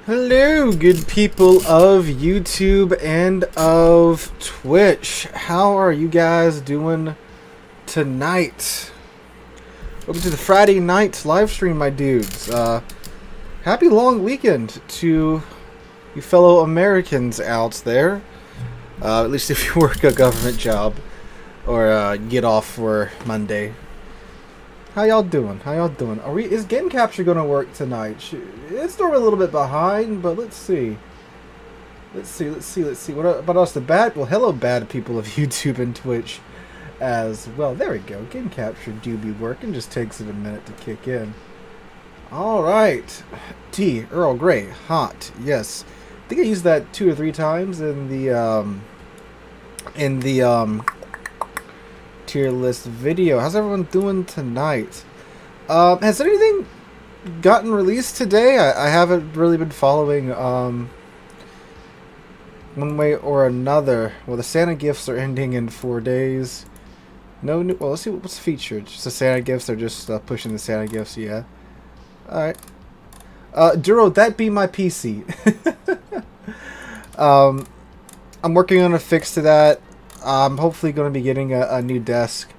Hello, good people of YouTube and of Twitch. How are you guys doing tonight? Welcome to the Friday night live stream, my dudes. Happy long weekend to you fellow Americans out there. At least if you work a government job or get off for Monday. How y'all doing? How y'all doing? Is game capture gonna work tonight? It's still a little bit behind, but let's see. Let's see. What about us? Well, hello, bad people of YouTube and Twitch as well. There we go. Game capture do be working. Just takes it a minute to kick in. All right. Tea, Earl Grey, hot. Yes. I think I used that 2 or 3 times in the tier list video. How's everyone doing tonight? Has anything gotten released today? I haven't really been following one way or another. Well, the Santa gifts are ending in 4 days. No new. Well, let's see what's featured. Just the Santa gifts. They're just pushing the Santa gifts. Yeah. All right. Duro, that be my PC. I'm working on a fix to that. I'm hopefully going to be getting a new desk,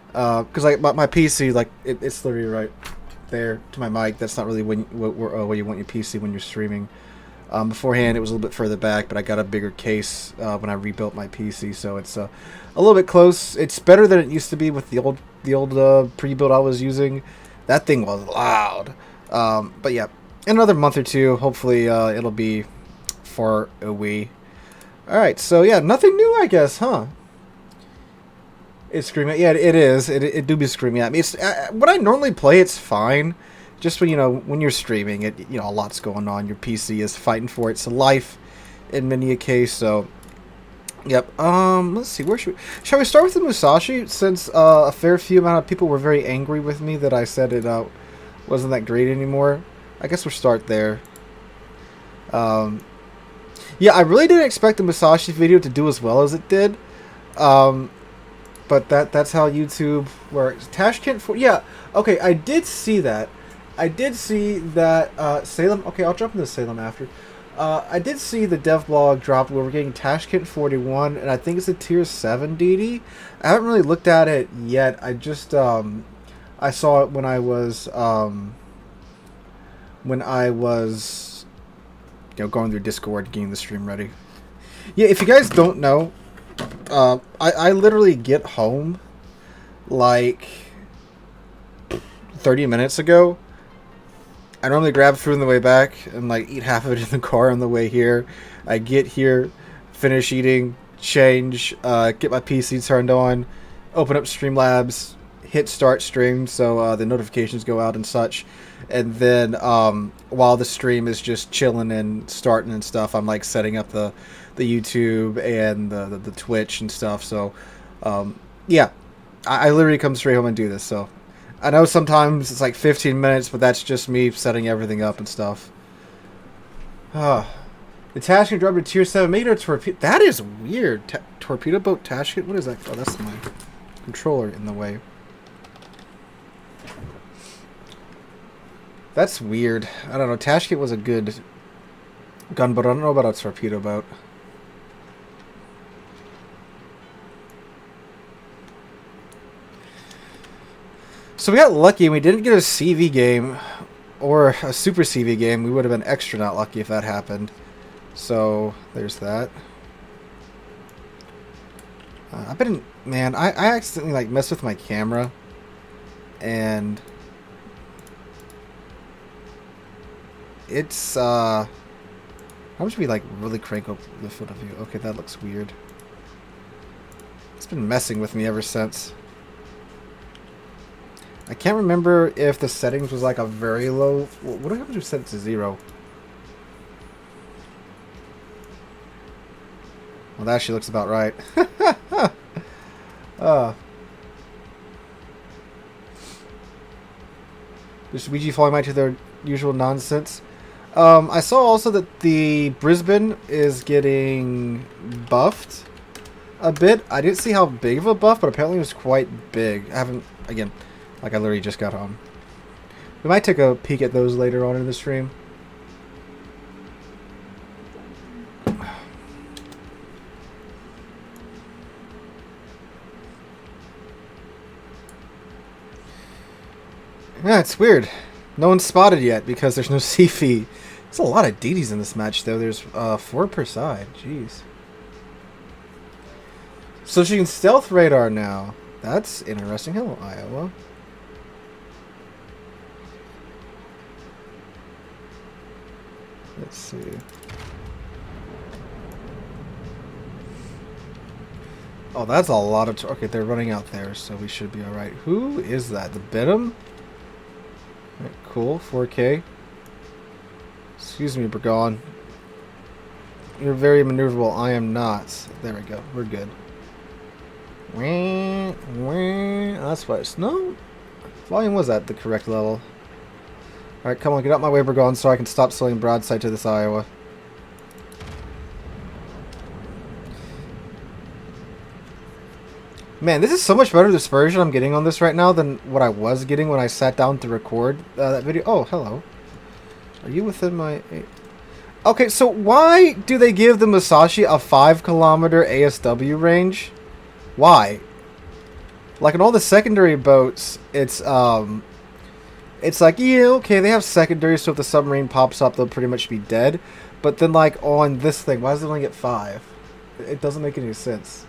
because like my PC, like it's literally right there to my mic. That's not really where you want your PC when you're streaming. Beforehand, it was a little bit further back, but I got a bigger case when I rebuilt my PC, so it's a little bit close. It's better than it used to be with the old pre-built I was using. That thing was loud. But yeah, in another month or two, hopefully it'll be far away. Alright, so yeah, nothing new, I guess, huh? It's screaming. Yeah, it is. It do be screaming at me. It's when I normally play, it's fine. Just when when you're streaming, a lot's going on. Your PC is fighting for its life in many a case. So, yep. Let's see. Shall we start with the Musashi? Since a fair few amount of people were very angry with me that I said it wasn't that great anymore. I guess we'll start there. Yeah, I really didn't expect the Musashi video to do as well as it did. But that's how YouTube works. Tashkent 4, yeah, okay, I did see that. Salem, okay, I'll jump into Salem after. I did see the dev blog drop where we're getting Tashkent 41, and I think it's a tier 7 DD. I haven't really looked at it yet. I just, I saw it when I was going through Discord, getting the stream ready. Yeah, if you guys don't know, I literally get home like 30 minutes ago. I normally grab food on the way back and like eat half of it in the car on the way here. I get here, finish eating, change, get my PC turned on, open up Streamlabs, hit start stream so the notifications go out and such. And then while the stream is just chilling and starting and stuff, I'm like setting up the YouTube and the Twitch and stuff. So yeah, I literally come straight home and do this. So I know sometimes it's like 15 minutes, but that's just me setting everything up and stuff. The Tashkent drop to tier 7 meter torpedo. That is weird. Torpedo boat Tashkent. What is that? Oh, that's my controller in the way. That's weird. I don't know. Tashkent was a good gun, but I don't know about a torpedo boat. So we got lucky and we didn't get a CV game or a super CV game. We would have been extra not lucky if that happened. So there's that. I accidentally like messed with my camera and it's how much we like really crank up the field of view? Okay, that looks weird. It's been messing with me ever since. I can't remember if the settings was like a very low. What do I have to set it to 0? Well, that actually looks about right. Just Ouija falling back to their usual nonsense. I saw also that the Brisbane is getting buffed a bit. I didn't see how big of a buff, but apparently it was quite big. I haven't, again, like I literally just got home. We might take a peek at those later on in the stream. Yeah, it's weird. No one's spotted yet because there's no CP. There's a lot of DDs in this match, though. There's 4 per side. Jeez. So she can stealth radar now. That's interesting. Hello, Iowa. Let's see. Oh, that's a lot of... Okay, they're running out there, so we should be alright. Who is that? The Benham? Right, cool. 4K. Excuse me, Burgon. You're very maneuverable. I am not. There we go. We're good. That's why it's... No. Volume was at the correct level. Alright, come on. Get out my way, Burgon, so I can stop selling broadside to this Iowa. Man, this is so much better dispersion I'm getting on this right now than what I was getting when I sat down to record that video. Oh, hello. Are you within my... Okay, so why do they give the Musashi a 5-kilometer ASW range? Why? Like in all the secondary boats, it's like, yeah, okay, they have secondary, so if the submarine pops up, they'll pretty much be dead. But then, like, on this thing, why does it only get 5? It doesn't make any sense.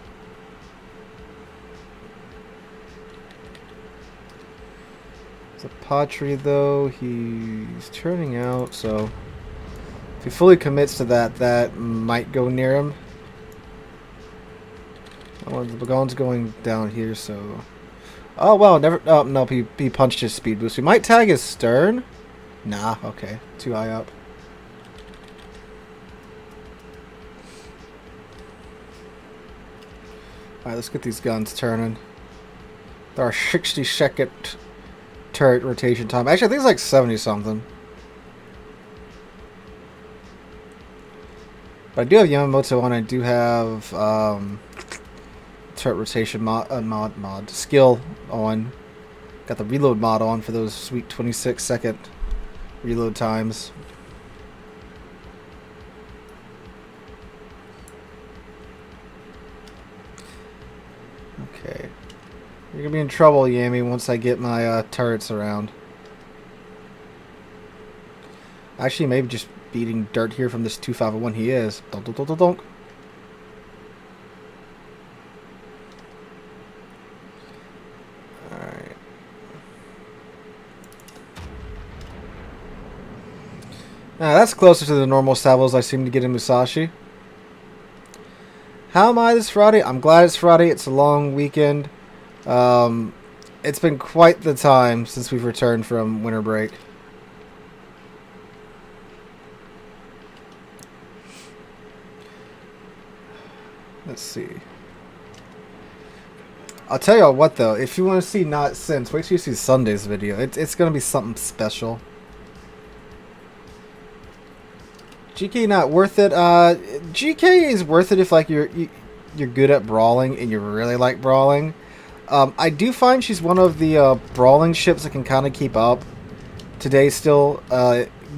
Patry, though, he's turning out, so if he fully commits to that, that might go near him. Oh, the Bagon's going down here, so... Oh, well, never... Oh, no, he punched his speed boost. We might tag his stern? Nah, okay. Too high up. Alright, let's get these guns turning. There are 60-second... turret rotation time. Actually, I think it's like 70 something. But I do have Yamamoto on. I do have turret rotation mod skill on. Got the reload mod on for those sweet 26-second reload times. Okay. You're gonna be in trouble, Yami, once I get my turrets around. Actually, maybe just beating dirt here from this 2501. He is. Donk, donk, donk, donk. Alright. That's closer to the normal salvos I seem to get in Musashi. How am I this Friday? I'm glad it's Friday. It's a long weekend. It's been quite the time since we've returned from winter break. Let's see. I'll tell you what, though. If you want to see Not Since, wait till you see Sunday's video. It's going to be something special. GK not worth it. GK is worth it if like you're good at brawling and you really like brawling. I do find she's one of the brawling ships that can kind of keep up today still,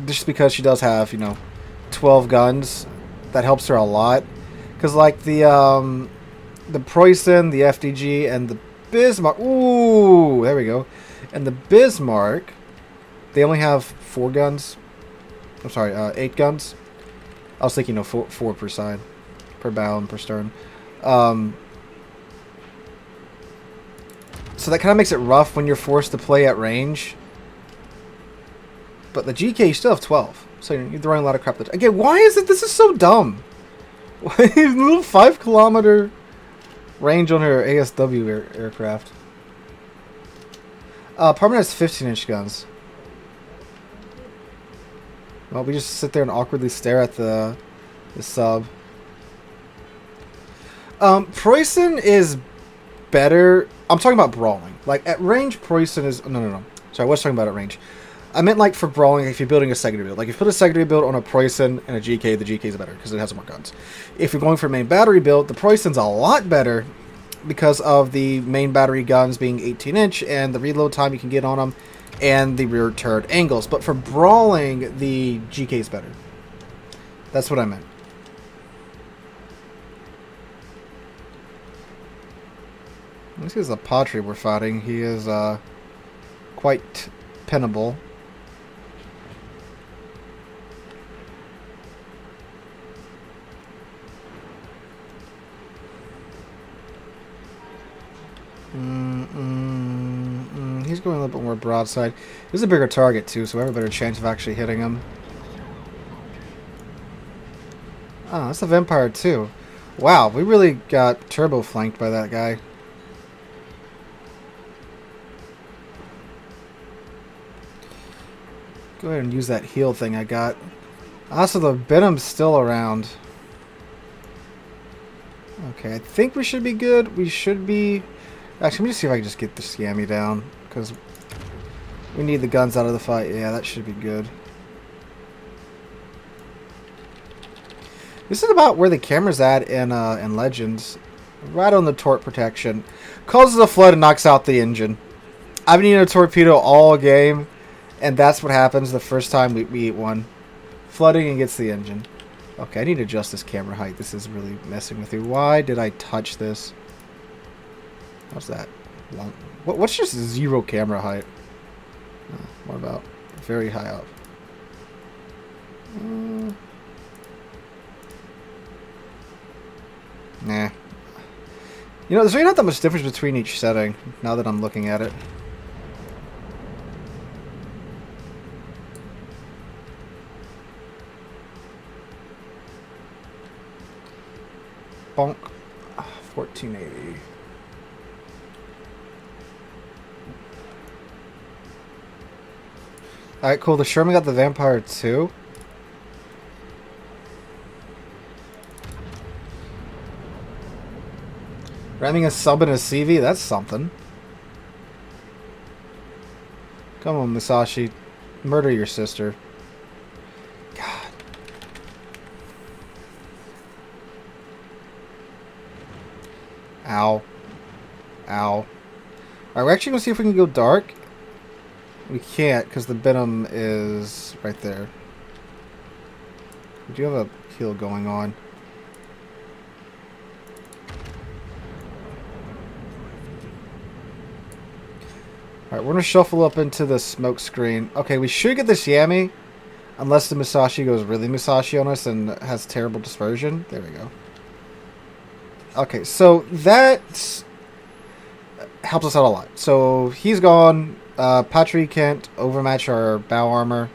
just because she does have, you know, 12 guns. That helps her a lot. Because like the Preußen, the FDG, and the Bismarck, ooh, there we go, and the Bismarck, they only have 4 guns. I'm sorry, 8 guns. I was thinking, you know, 4 per side, per bow and per stern. So that kind of makes it rough when you're forced to play at range. But the GK, you still have 12. So you're throwing a lot of crap. Again, why is it? This is so dumb. Why a little 5-kilometer range on her ASW aircraft? Parliament has 15-inch guns. Well, we just sit there and awkwardly stare at the sub. Preußen is better. I'm talking about brawling. Like, at range, Preußen is... No. Sorry, I was talking about at range. I meant, like, for brawling, if you're building a secondary build. Like, if you put a secondary build on a Preußen and a GK, the GK is better, because it has more guns. If you're going for a main battery build, the Preußen's a lot better, because of the main battery guns being 18-inch, and the reload time you can get on them, and the rear turret angles. But for brawling, the GK is better. That's what I meant. This is a Patry we're fighting. He is quite pinnable. He's going a little bit more broadside. He's a bigger target too, so we have a better chance of actually hitting him. Oh, that's a vampire too. Wow, we really got turbo flanked by that guy. Go ahead and use that heal thing I got. Also, the Venom's still around. Okay, I think we should be good. We should be... Actually, let me just see if I can just get the Scammy down. Because we need the guns out of the fight. Yeah, that should be good. This is about where the camera's at in Legends. Right on the torp protection. Causes a flood and knocks out the engine. I've been eating a torpedo all game. And that's what happens the first time we eat one. Flooding and gets the engine. Okay, I need to adjust this camera height. This is really messing with you. Why did I touch this? What's that? What's just 0 camera height? What about very high up? Nah. You know, there's really not that much difference between each setting, now that I'm looking at it. Bonk. 1480. Alright, cool. The Sherman got the vampire too. Ramming a sub and a CV? That's something. Come on, Musashi. Murder your sister. God. Ow. Ow. Alright, we're actually going to see if we can go dark. We can't, because the Venom is right there. We do have a heal going on. Alright, we're going to shuffle up into the smoke screen. Okay, we should get this Yami. Unless the Musashi goes really Musashi on us and has terrible dispersion. There we go. Okay, so that helps us out a lot. So he's gone. Patry can't overmatch our bow armor.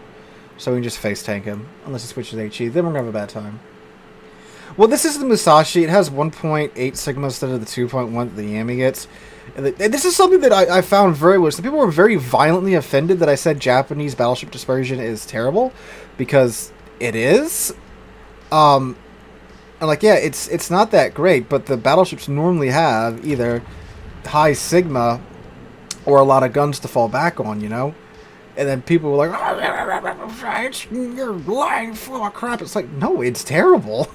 So we can just face tank him. Unless he switches HE. Then we're going to have a bad time. Well, this is the Musashi. It has 1.8 Sigma instead of the 2.1 that the Yami gets. And this is something that I found very weird. Some people were very violently offended that I said Japanese battleship dispersion is terrible. Because it is. And like, yeah, it's not that great. But the battleships normally have either high Sigma or a lot of guns to fall back on, you know? And then people were like, oh, you're lying full of crap. It's like, no, it's terrible.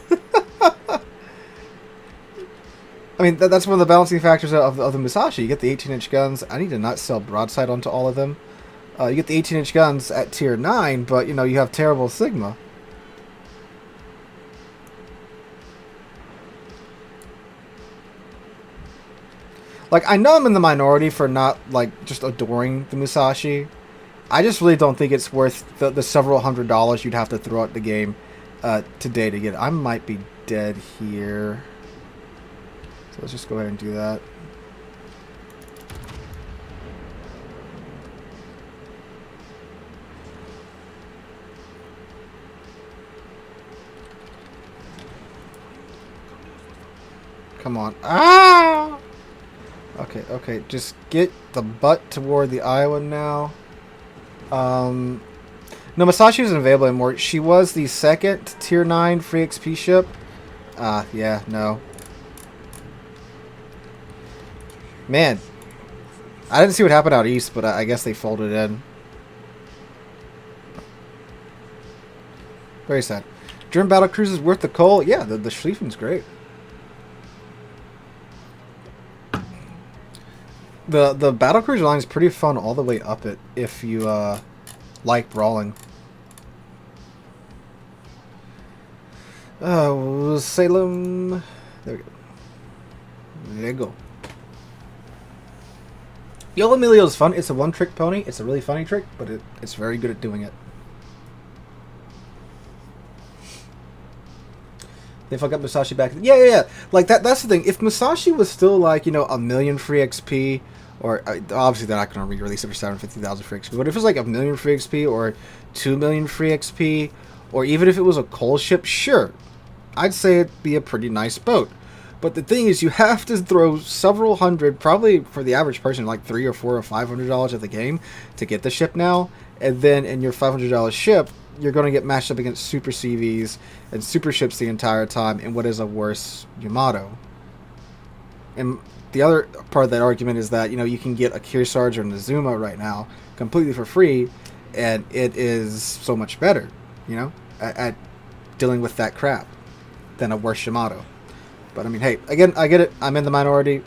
I mean, that's one of the balancing factors of the Musashi. You get the 18-inch guns. I need to not sell broadside onto all of them. You get the 18-inch guns at tier 9, but, you know, you have terrible Sigma. Like, I know I'm in the minority for not, like, just adoring the Musashi. I just really don't think it's worth the several $100s you'd have to throw at the game today to get it. I might be dead here. So let's just go ahead and do that. Come on. Ah! Okay, okay. Just get the butt toward the island now. No, Musashi isn't available anymore. She was the second tier 9 free XP ship. Yeah, no. Man. I didn't see what happened out east, but I guess they folded in. Very sad. German battle cruise is worth the coal. Yeah, the Schlieffen's great. The battlecruiser line is pretty fun all the way up it if you like brawling. Salem. There we go. There you go. Yellow Emilio is fun. It's a one-trick pony. It's a really funny trick, but it's very good at doing it. They fuck up Musashi back. Yeah. Like that's the thing. If Musashi was still like, you know, 1,000,000 free XP, or obviously they're not going to re-release it for 750,000 free XP. But if it was like 1,000,000 free XP or 2,000,000 free XP, or even if it was a coal ship, sure, I'd say it'd be a pretty nice boat. But the thing is, you have to throw several hundred, probably for the average person, like $300 or $400 or $500 at the game to get the ship now. And then in your $500 ship, you're going to get matched up against super CVs and super ships the entire time in what is a worse Yamato. And the other part of that argument is that, you know, you can get a Kearsarge or an Azuma right now completely for free, and it is so much better, you know, at dealing with that crap than a worse Yamato. But I mean, hey, again, I get it. I'm in the minority.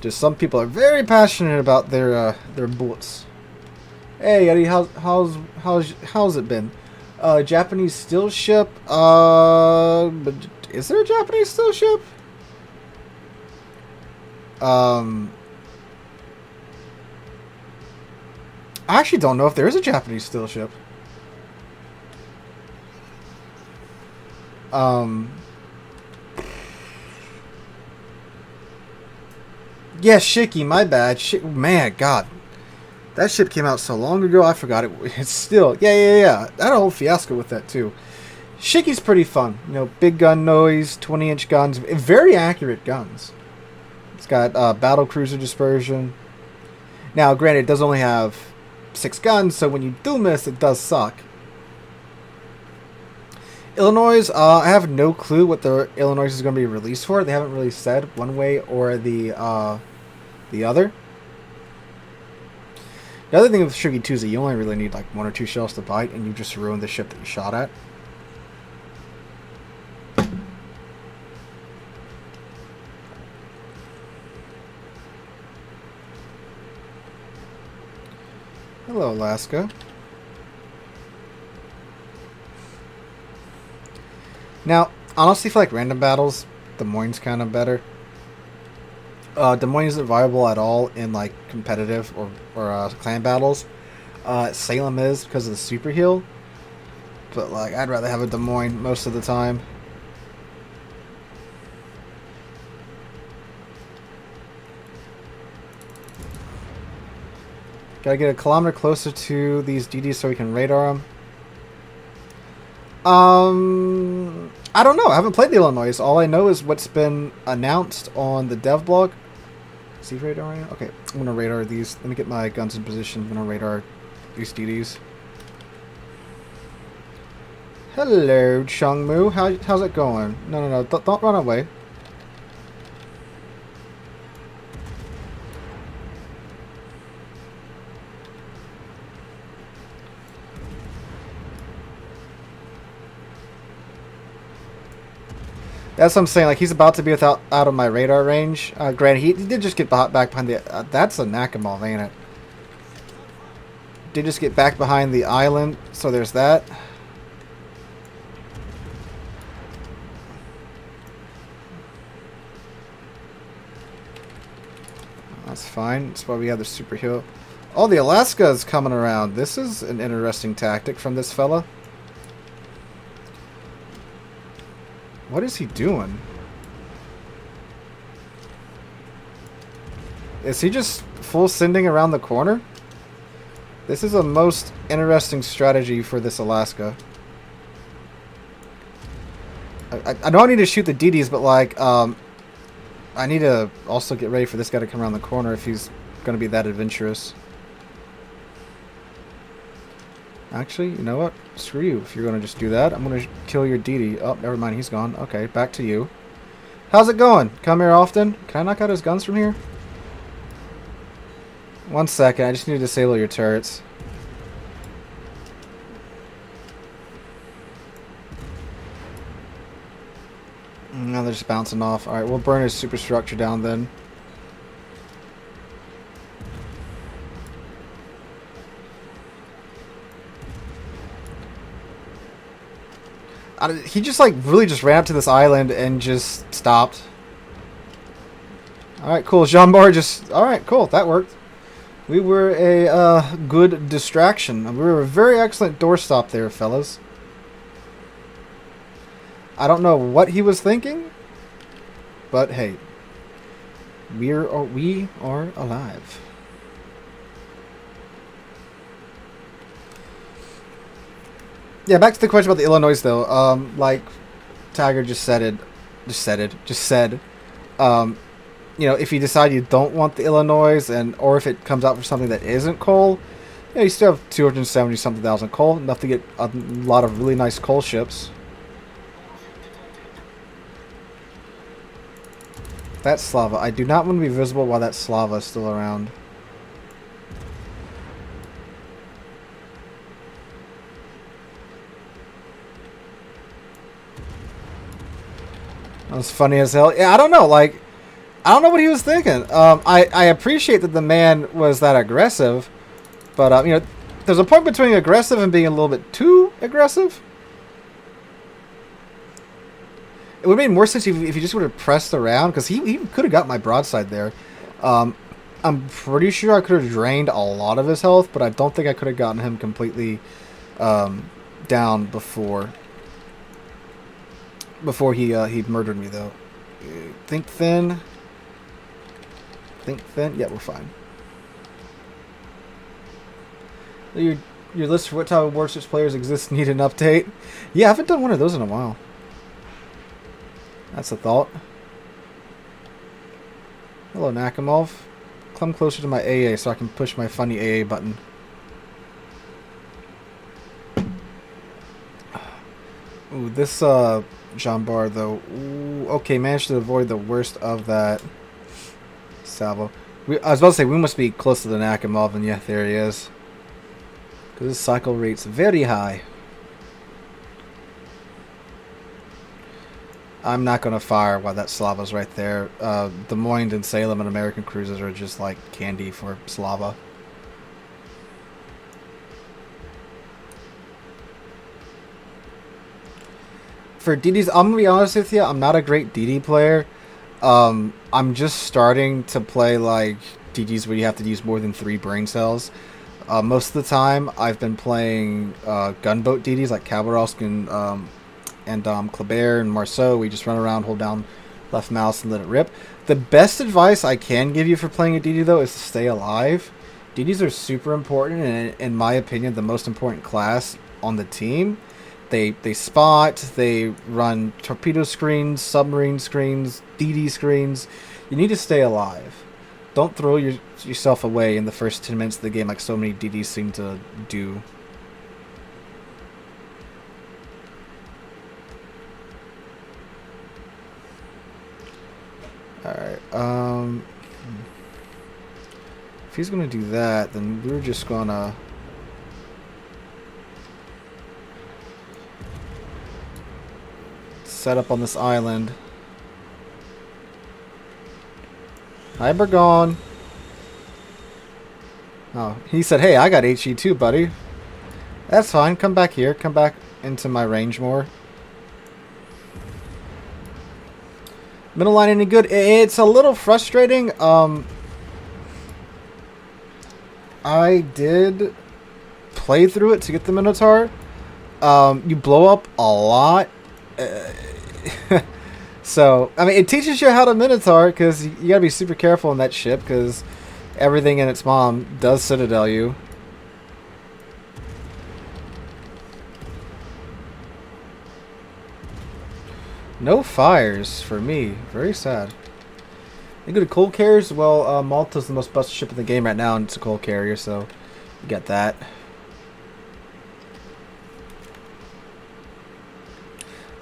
Just some people are very passionate about their bullets. Hey Eddie, how's it been? Japanese steel ship. But is there a Japanese steel ship? I actually don't know if there is a Japanese steel ship. Yeah, Shiki, my bad. Man, God. That ship came out so long ago, I forgot it. It's still... Yeah. I had a whole fiasco with that, too. Shiki's pretty fun. You know, big gun noise, 20-inch guns. Very accurate guns. It's got battle cruiser dispersion. Now, granted, it does only have 6 guns, so when you do miss, it does suck. Illinois, I have no clue what the Illinois is going to be released for. They haven't really said one way or the other. The other thing with Shiki 2 is that you only really need like 1 or 2 shells to bite, and you just ruin the ship that you shot at. Hello, Alaska. Now, honestly, for like random battles, Des Moines kind of better. Des Moines isn't viable at all in like competitive or clan battles. Salem is because of the super heal, but like I'd rather have a Des Moines most of the time. Gotta get a kilometer closer to these DDs so we can radar them. I don't know. I haven't played the Illinois. All I know is what's been announced on the dev blog. See radar? Okay, I'm gonna radar these. Let me get my guns in position. I'm gonna radar these DDs. Hello, Chungmu. How's it going? No. Don't run away. That's what I'm saying. Like, he's about to be out of my radar range. Granted, he did just get back behind the... that's a Nakamov, ain't it? Did just get back behind the island, so there's that. That's fine. That's why we have the super heal. Oh, the Alaska is coming around. This is an interesting tactic from this fella. What is he doing? Is he just full sending around the corner? This is a most interesting strategy for this Alaska. I know I need to shoot the DDs, but like, I need to also get ready for this guy to come around the corner if he's going to be that adventurous. Actually, you know what? Screw you if you're going to just do that. I'm going to kill your DD. Oh, never mind. He's gone. Okay, back to you. How's it going? Come here often? Can I knock out his guns from here? 1 second. I just need to disable your turrets. Now they're just bouncing off. Alright, we'll burn his superstructure down then. He just like really just ran up to this island and just stopped. Alright, cool. Jean-Bar just... Alright, cool. That worked. We were a good distraction. We were a very excellent doorstop there, fellas. I don't know what he was thinking, but hey, we are alive. Yeah, back to the question about the Illinois though. Like Tiger just said, you know, if you decide you don't want the Illinois, or if it comes out for something that isn't coal, you know, you still have 270 something thousand coal, enough to get a lot of really nice coal ships. That's Slava. I do not want to be visible while that Slava is still around. That was funny as hell. Yeah, I don't know. Like, I don't know what he was thinking. I appreciate that the man was that aggressive, but you know, there's a point between aggressive and being a little bit too aggressive. It would have made more sense if he just would have pressed around, because he could have got my broadside there. I'm pretty sure I could have drained a lot of his health, but I don't think I could have gotten him completely down before he murdered me, though. Think thin. Think thin. Yeah, we're fine. Your list for what type of Warships players exist need an update. Yeah, I haven't done one of those in a while. That's a thought. Hello, Nakamov. Come closer to my AA so I can push my funny AA button. Ooh, this Jean Bar though. Ooh, okay, managed to avoid the worst of that salvo. I was about to say we must be close to the Nakamov, and yeah, there he is. Because his cycle rate's very high. I'm not going to fire while that Slava's right there. Des Moines and Salem and American cruisers are just like candy for Slava. For DDs, I'm going to be honest with you, I'm not a great DD player. I'm just starting to play like DDs where you have to use more than 3 brain cells. Most of the time, I've been playing gunboat DDs like Khabarovsk and Kleber and Marceau. We just run around, hold down left mouse, and let it rip. The best advice I can give you for playing a DD, though, is to stay alive. DDs are super important, and in my opinion, the most important class on the team. They spot, they run torpedo screens, submarine screens, DD screens. You need to stay alive. Don't throw yourself away in the first 10 minutes of the game like so many DDs seem to do. Alright, if he's gonna do that, then we're just gonna set up on this island. Hi, Bergon. Oh, he said, hey, I got HE too, buddy. That's fine, come back here, come back into my range more. Middle line any good? It's a little frustrating. I did play through it to get the Minotaur. You blow up a lot. So, I mean, it teaches you how to Minotaur, because you gotta be super careful on that ship, because everything in its mom does Citadel you. No fires for me. Very sad. You go to coal carriers? Well, Malta's the most busted ship in the game right now, and it's a coal carrier, so you get that.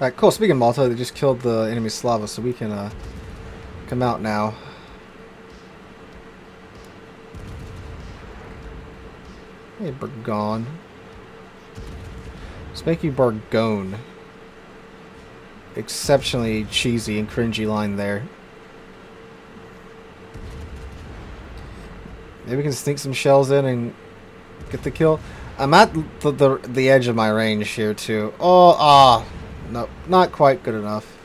Alright, cool. Speaking of Malta, they just killed the enemy Slava, so we can come out now. Hey, Bergon. Let's make you Bargone. Exceptionally cheesy and cringy line there. Maybe we can sneak some shells in and get the kill. I'm at the edge of my range here too. Oh, no, not quite good enough.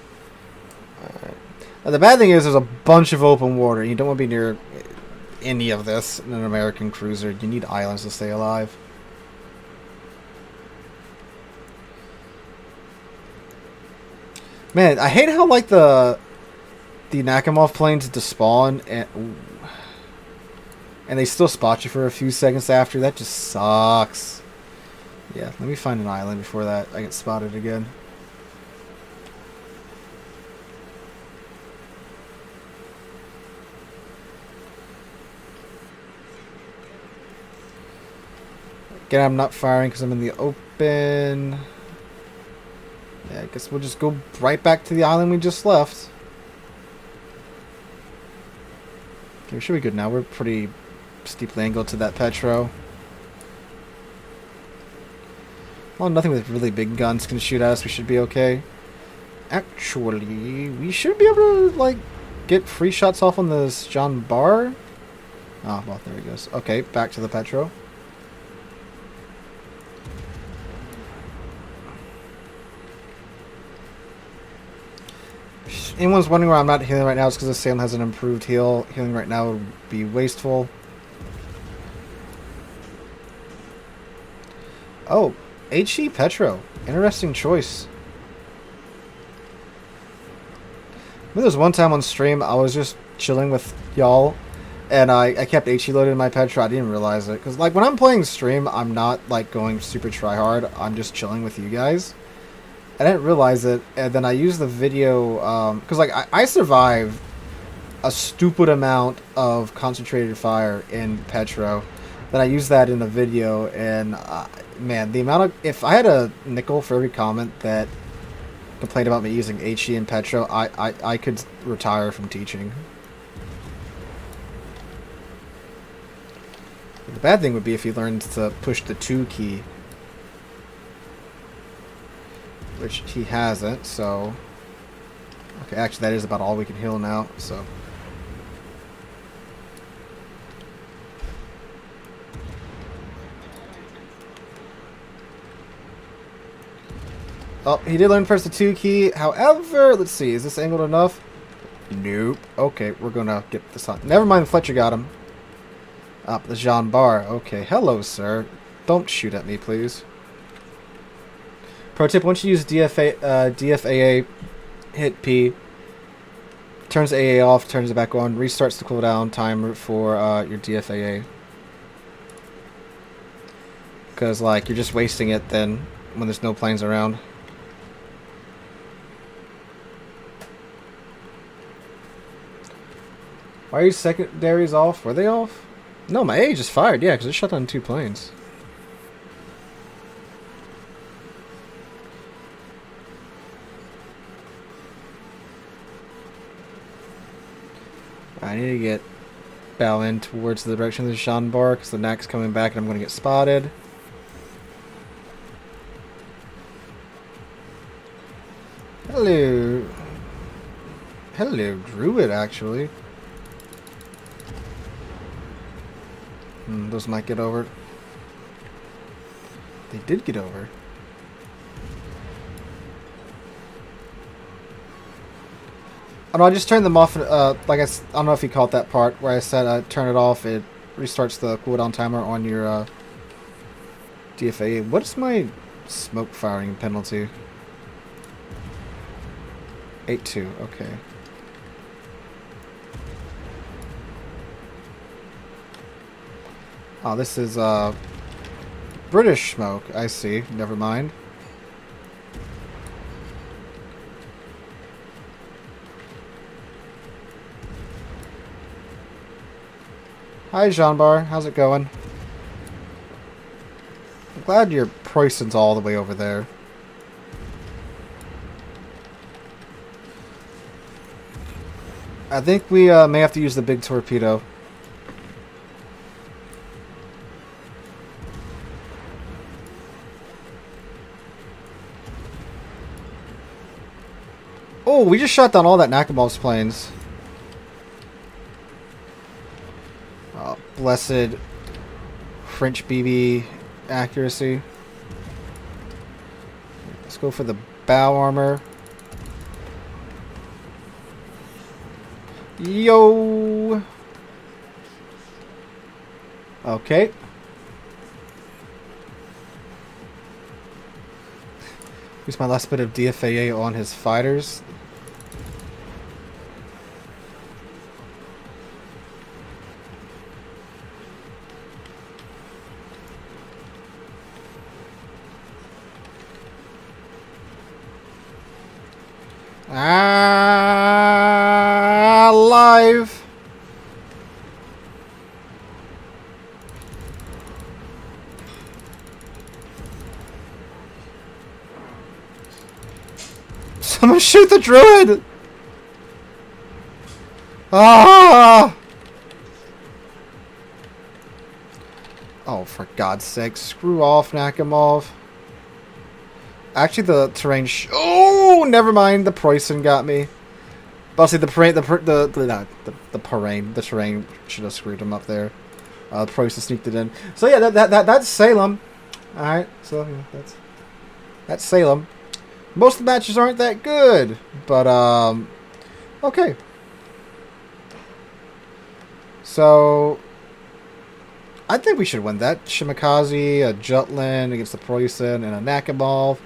Alright. Now, the bad thing is there's a bunch of open water. You don't want to be near any of this in an American cruiser. You need islands to stay alive. Man, I hate how like the Nakamov planes despawn and they still spot you for a few seconds after. That just sucks. Yeah, let me find an island before that I get spotted again. Again, I'm not firing because I'm in the open. Yeah, I guess we'll just go right back to the island we just left. Okay, we should be good now. We're pretty steeply angled to that Petro. Well, nothing with really big guns can shoot at us. We should be okay. Actually, we should be able to, like, get free shots off on this John Barr. Oh, well, there he goes. Okay, back to the Petro. If anyone's wondering why I'm not healing right now, it's because the Salem has an improved heal. Healing right now would be wasteful. Oh, HE Petro. Interesting choice. There was one time on stream I was just chilling with y'all, and I kept HE loaded in my Petro. I didn't realize it. Because, like, when I'm playing stream, I'm not, like, going super try-hard. I'm just chilling with you guys. I didn't realize it, and then I used the video, because, like, I survived a stupid amount of concentrated fire in Petro. Then I used that in the video, and, man, the amount of... If I had a nickel for every comment that complained about me using HE in Petro, I could retire from teaching. The bad thing would be if you learned to push the 2 key. Which he hasn't, so... Okay, actually that is about all we can heal now, so... Oh, he did learn first the 2 key. However, let's see, is this angled enough? Nope. Okay, we're gonna get this on. Never mind, Fletcher got him. Up the Jean Bar. Okay, hello, sir. Don't shoot at me, please. Pro tip, once you use DFAA, hit P, turns AA off, turns it back on, restarts the cooldown timer for your DFAA. Because, like, you're just wasting it then when there's no planes around. Why are your secondaries off? Were they off? No, my A just fired, yeah, because it shut down 2 planes. I need to get bow in towards the direction of the Jean Bar because the NAC's coming back and I'm going to get spotted. Hello. Hello, Druid, actually. Those might get over. They did get over. Oh, no, I just turned them off. Like I don't know if you caught that part where I said turn it off. It restarts the cooldown timer on your DFA. What is my smoke firing penalty? 8-2. Okay. Oh, this is British smoke. I see. Never mind. Hi, Jean Bar. How's it going? I'm glad your Preußen's all the way over there. I think we may have to use the big torpedo. Oh, we just shot down all that Nakamov's planes. Oh, blessed French BB accuracy. Let's go for the bow armor. Yo! Okay. Use my last bit of DFAA on his fighters. Live. Someone shoot the druid! Ah! Oh, for God's sake! Screw off, Nakamov. Actually, the terrain. Oh, never mind. The Preußen got me. But see, the terrain should have screwed him up there. Preußen sneaked it in. So yeah, that's Salem. All right, so yeah, that's Salem. Most of the matches aren't that good, but okay. So I think we should win that. Shimakaze, a Jutland against the Preußen, and a Nakamov.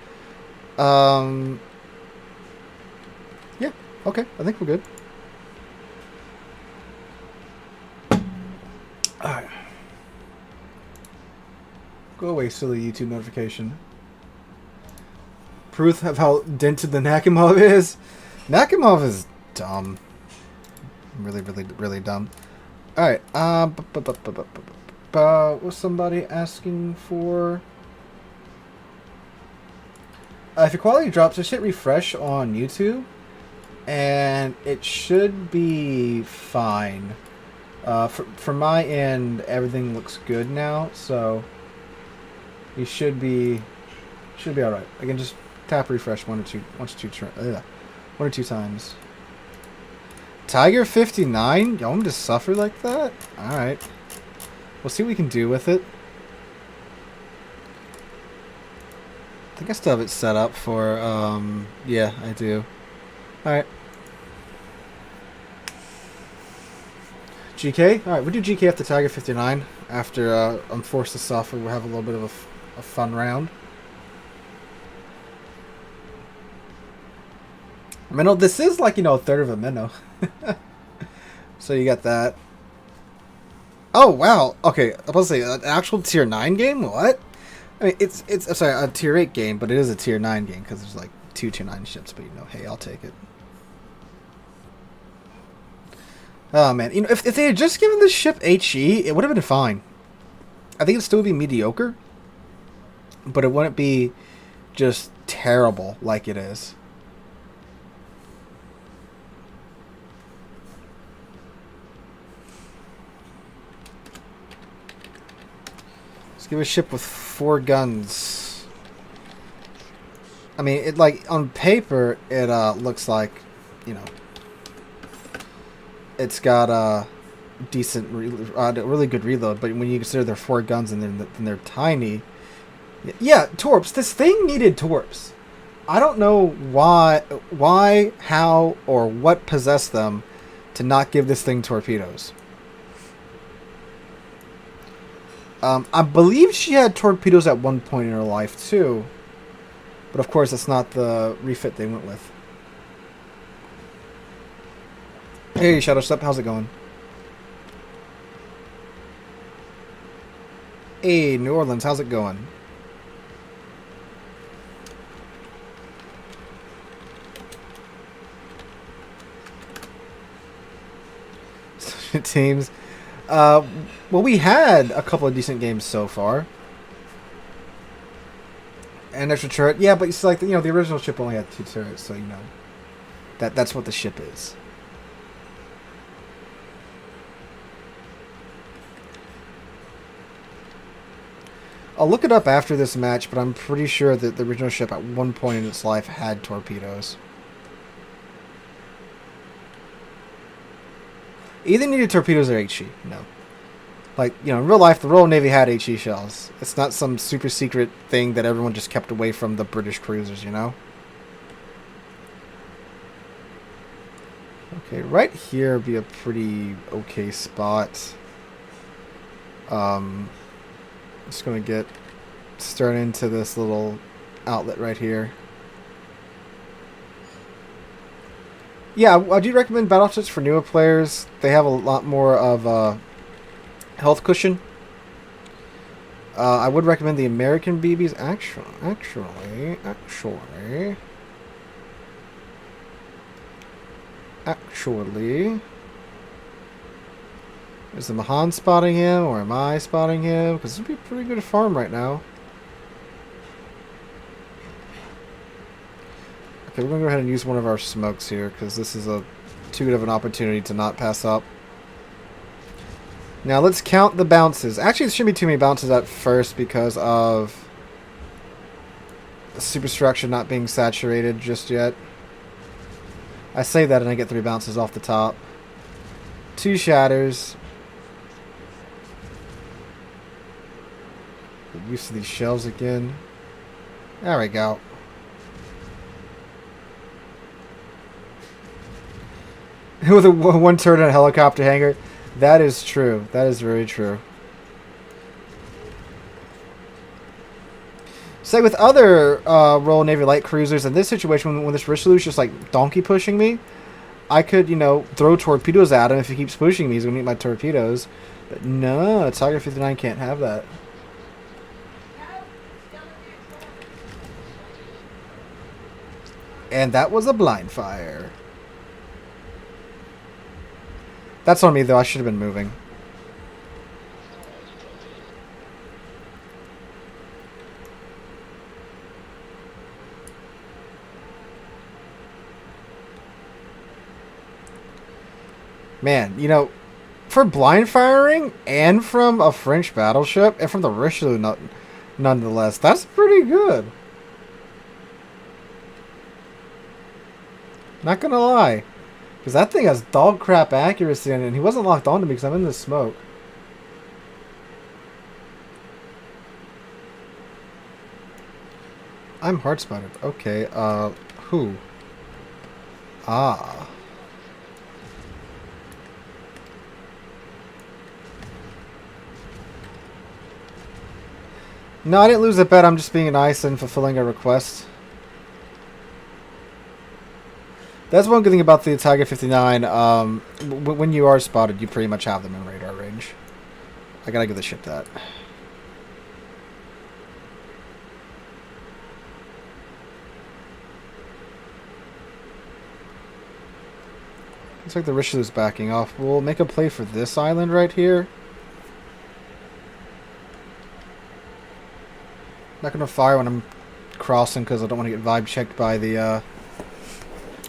Yeah, okay. I think we're good. Alright. Go away, silly YouTube notification. Proof of how dented the Nakamov is. Nakamov is dumb. Really, really, really dumb. Alright, what was somebody asking for? If your quality drops, just hit refresh on YouTube, and it should be fine. For my end, everything looks good now, so you should be all right. Again, just tap refresh one or two times. Tiger 59? You want me to suffer like that? All right. We'll see what we can do with it. I think I still have it set up for, yeah, I do. Alright. GK? Alright, we'll do GK after Tiger 59. After I'm forced to suffer, we'll have a little bit of a fun round. Minnow, this is like, a third of a minnow. So you got that. Oh, wow. Okay, I was about to say, an actual tier 9 game? What? I mean, it's sorry, a tier 8 game, but it is a tier 9 game because there's like 2 tier 9 ships, but hey, I'll take it. Oh man, if they had just given this ship HE, it would have been fine. I think it'd still be mediocre, but it wouldn't be just terrible like it is. Give a ship with 4 guns. I mean, it on paper it looks like, it's got a decent, really good reload. But when you consider they're 4 guns and they're tiny, yeah, torps. This thing needed torps. I don't know why, how, or what possessed them to not give this thing torpedoes. I believe she had torpedoes at one point in her life, too. But, of course, that's not the refit they went with. Hey, Shadow Step, how's it going? Hey, New Orleans, how's it going? Teams. Well, we had a couple of decent games so far. And extra turret. Yeah, but it's like, the original ship only had 2 turrets, so, that's what the ship is. I'll look it up after this match, but I'm pretty sure that the original ship at one point in its life had torpedoes. Either needed torpedoes or HE. No. Like, in real life, the Royal Navy had HE shells. It's not some super secret thing that everyone just kept away from the British cruisers, Okay, right here would be a pretty okay spot. Just gonna get started into this little outlet right here. Yeah, I do recommend Battleships for newer players. They have a lot more of a health cushion. I would recommend the American BBs. Actually, is the Mahan spotting him, or am I spotting him? Because this would be a pretty good farm right now. Okay, we're going to go ahead and use one of our smokes here, because this is too good of an opportunity to not pass up. Now, let's count the bounces. Actually, there shouldn't be too many bounces at first because of the superstructure not being saturated just yet. I say that and I get 3 bounces off the top. 2 shatters. Get used to these shells again. There we go. With a 1 turret and a helicopter hangar. That is true. That is very true. Say with other Royal Navy light cruisers, in this situation, when this Richelieu's just like donkey pushing me, I could, you know, throw torpedoes at him. If he keeps pushing me, he's going to eat my torpedoes. But no, Tiger 59 can't have that. And that was a blind fire. That's on me, though. I should have been moving. Man, you know, for blind firing and from a French battleship and from the Richelieu, nonetheless, that's pretty good. Not gonna lie. Because that thing has dog crap accuracy in it, and he wasn't locked onto me because I'm in the smoke. I'm hard spotted. Okay, who? Ah. No, I didn't lose a bet. I'm just being nice and fulfilling a request. That's one good thing about the Tiger 59. When you are spotted, you pretty much have them in radar range. I gotta give the ship that. Looks like the Richelieu's backing off. We'll make a play for this island right here. Not gonna fire when I'm crossing because I don't want to get vibe checked by the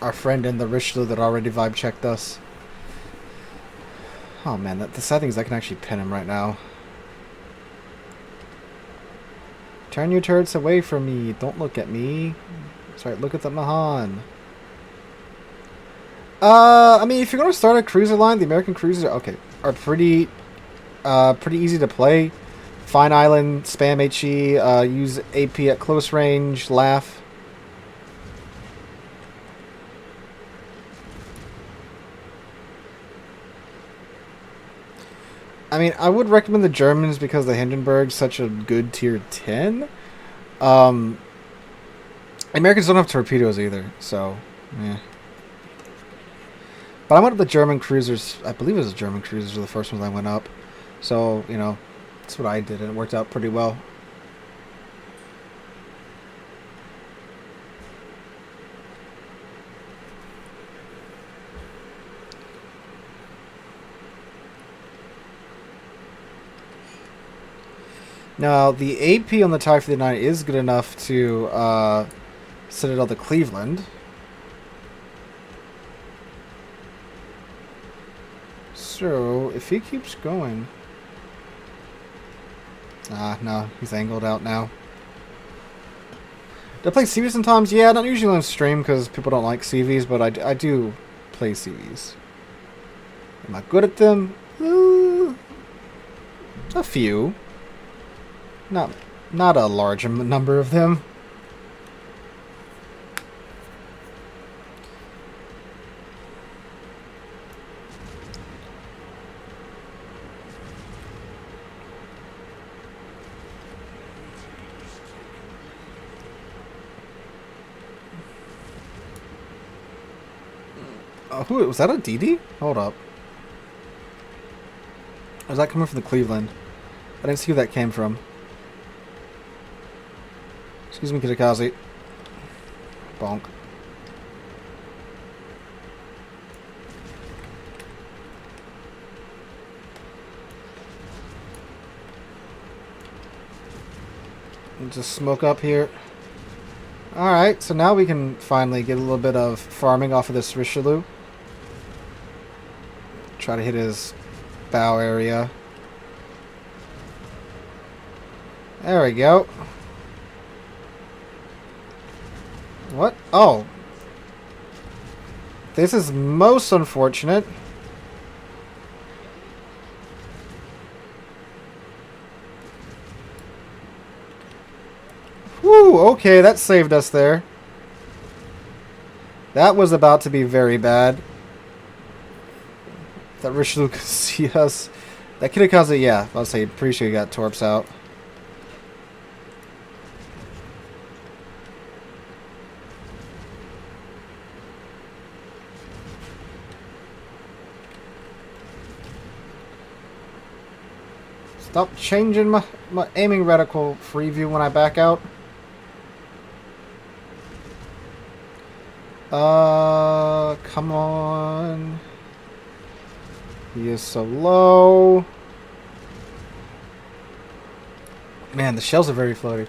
our friend in the Richelieu that already vibe checked us. Oh man, the sad thing is I can actually pin him right now. Turn your turrets away from me. Don't look at me. Sorry, look at the Mahan. I mean, if you're gonna start a cruiser line, the American cruisers are pretty easy to play. Fine island, spam HE, use AP at close range, laugh. I mean, I would recommend the Germans because the Hindenburg's such a good tier 10. Americans don't have torpedoes either, so, yeah. But I went up the German cruisers. I believe it was the German cruisers were the first ones I went up. So, you know, that's what I did, and it worked out pretty well. Now, the AP on the Tiger 59 is good enough to Citadel to Cleveland. So, if he keeps going... no, he's angled out now. Do I play CVs sometimes? Yeah, not usually on stream because people don't like CVs, but I do play CVs. Am I good at them? A few. Not a large number of them. Who was that? A DD? Hold up. Or was that coming from the Cleveland? I didn't see who that came from. Excuse me, Kitakazi. Bonk. Just smoke up here. Alright, so now we can finally get a little bit of farming off of this Richelieu. Try to hit his bow area. There we go. What? Oh. This is most unfortunate. Whew, okay, that saved us there. That was about to be very bad. That Richelieu could see us. That Kitakaze, yeah, I'll say, pretty sure you got Torps out. Stop changing my aiming reticle free view when I back out. Come on. He is so low. Man, the shells are very floaty.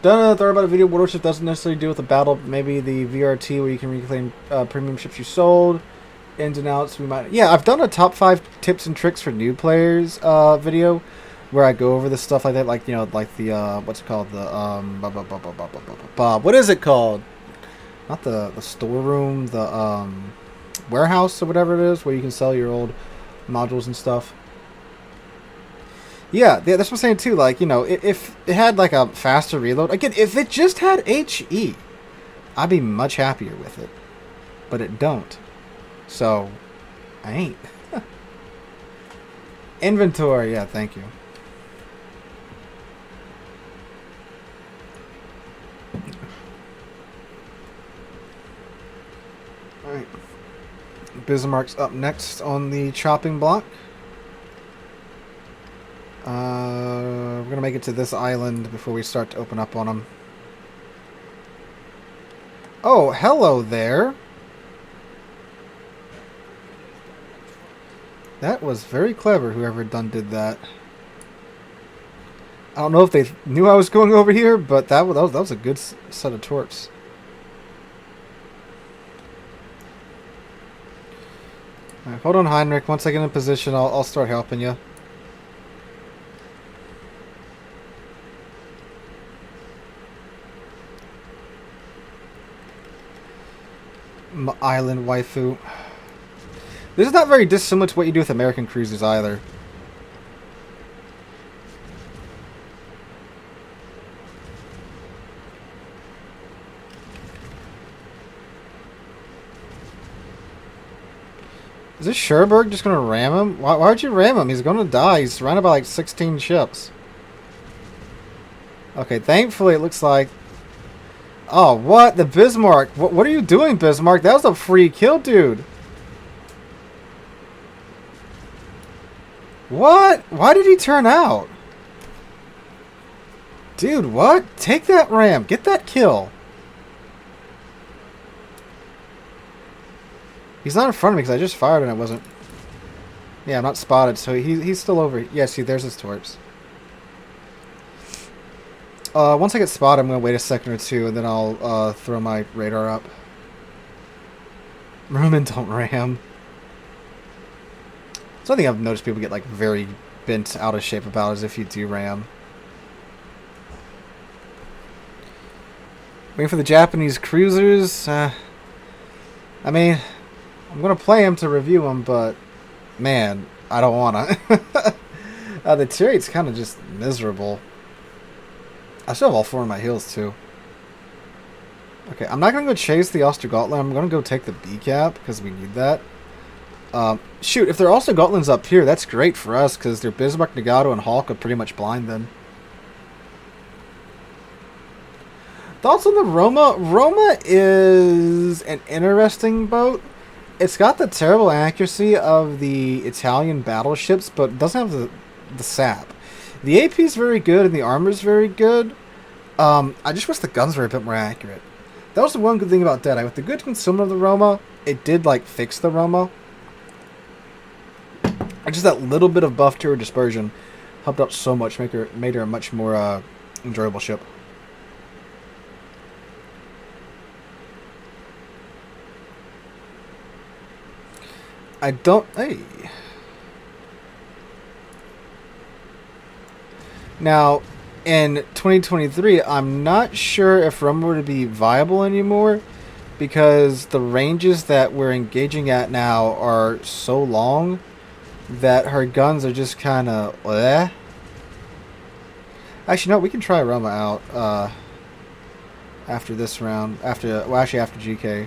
Done a thought about a video. Warships doesn't necessarily deal with the battle. Maybe the VRT where you can reclaim premium ships you sold. Ins and outs. We might. Yeah, I've done a top 5 tips and tricks for new players video where I go over this stuff like that. Like, you know, like the what's it called? The what is it called? Not the storeroom, the warehouse or whatever it is, where you can sell your old modules and stuff. Yeah, that's what I'm saying too. Like, you know, if it had like a faster reload, again, if it just had HE, I'd be much happier with it. But it don't. So, I ain't. Inventory, yeah, thank you. Alright. Bismarck's up next on the chopping block. We're going to make it to this island before we start to open up on them. Oh, hello there. That was very clever, whoever did that. I don't know if they knew I was going over here, but that was a good set of torps. Right, hold on, Heinrich. Once I get in position, I'll start helping you. Island waifu. This is not very dissimilar to what you do with American cruisers either. Is this Sherberg just going to ram him? Why would you ram him? He's going to die. He's surrounded by like 16 ships. Okay, thankfully it looks like... Oh, what? The Bismarck. What are you doing, Bismarck? That was a free kill, dude. What? Why did he turn out? Dude, what? Take that ram. Get that kill. He's not in front of me because I just fired and it wasn't... Yeah, I'm not spotted, so he's still over... Yeah, see, there's his torps. Once I get spotted, I'm going to wait a second or two, and then I'll throw my radar up. Roman, don't ram. Something I've noticed people get like very bent out of shape about is if you do ram. Waiting for the Japanese cruisers. I mean, I'm going to play them to review them, but man, I don't want to. The tier 8's kind of just miserable. I still have all 4 of my heals, too. Okay, I'm not going to go chase the Ostergotland. I'm going to go take the B-cap, because we need that. Shoot, if there are also Gotlins up here, that's great for us, because their Bismarck, Nagato, and Hawk are pretty much blind then. Thoughts on the Roma? Roma is an interesting boat. It's got the terrible accuracy of the Italian battleships, but it doesn't have the sap. The AP is very good and the armor is very good. I just wish the guns were a bit more accurate. That was the one good thing about Deadeye. With the good concealment of the Roma, it did like fix the Roma. Just that little bit of buff to her dispersion helped out so much, made her a much more enjoyable ship. I don't... Hey. Now, in 2023, I'm not sure if Roma were to be viable anymore, because the ranges that we're engaging at now are so long that her guns are just kind of... Actually, no, we can try Roma out after this round. Well, actually, after GK.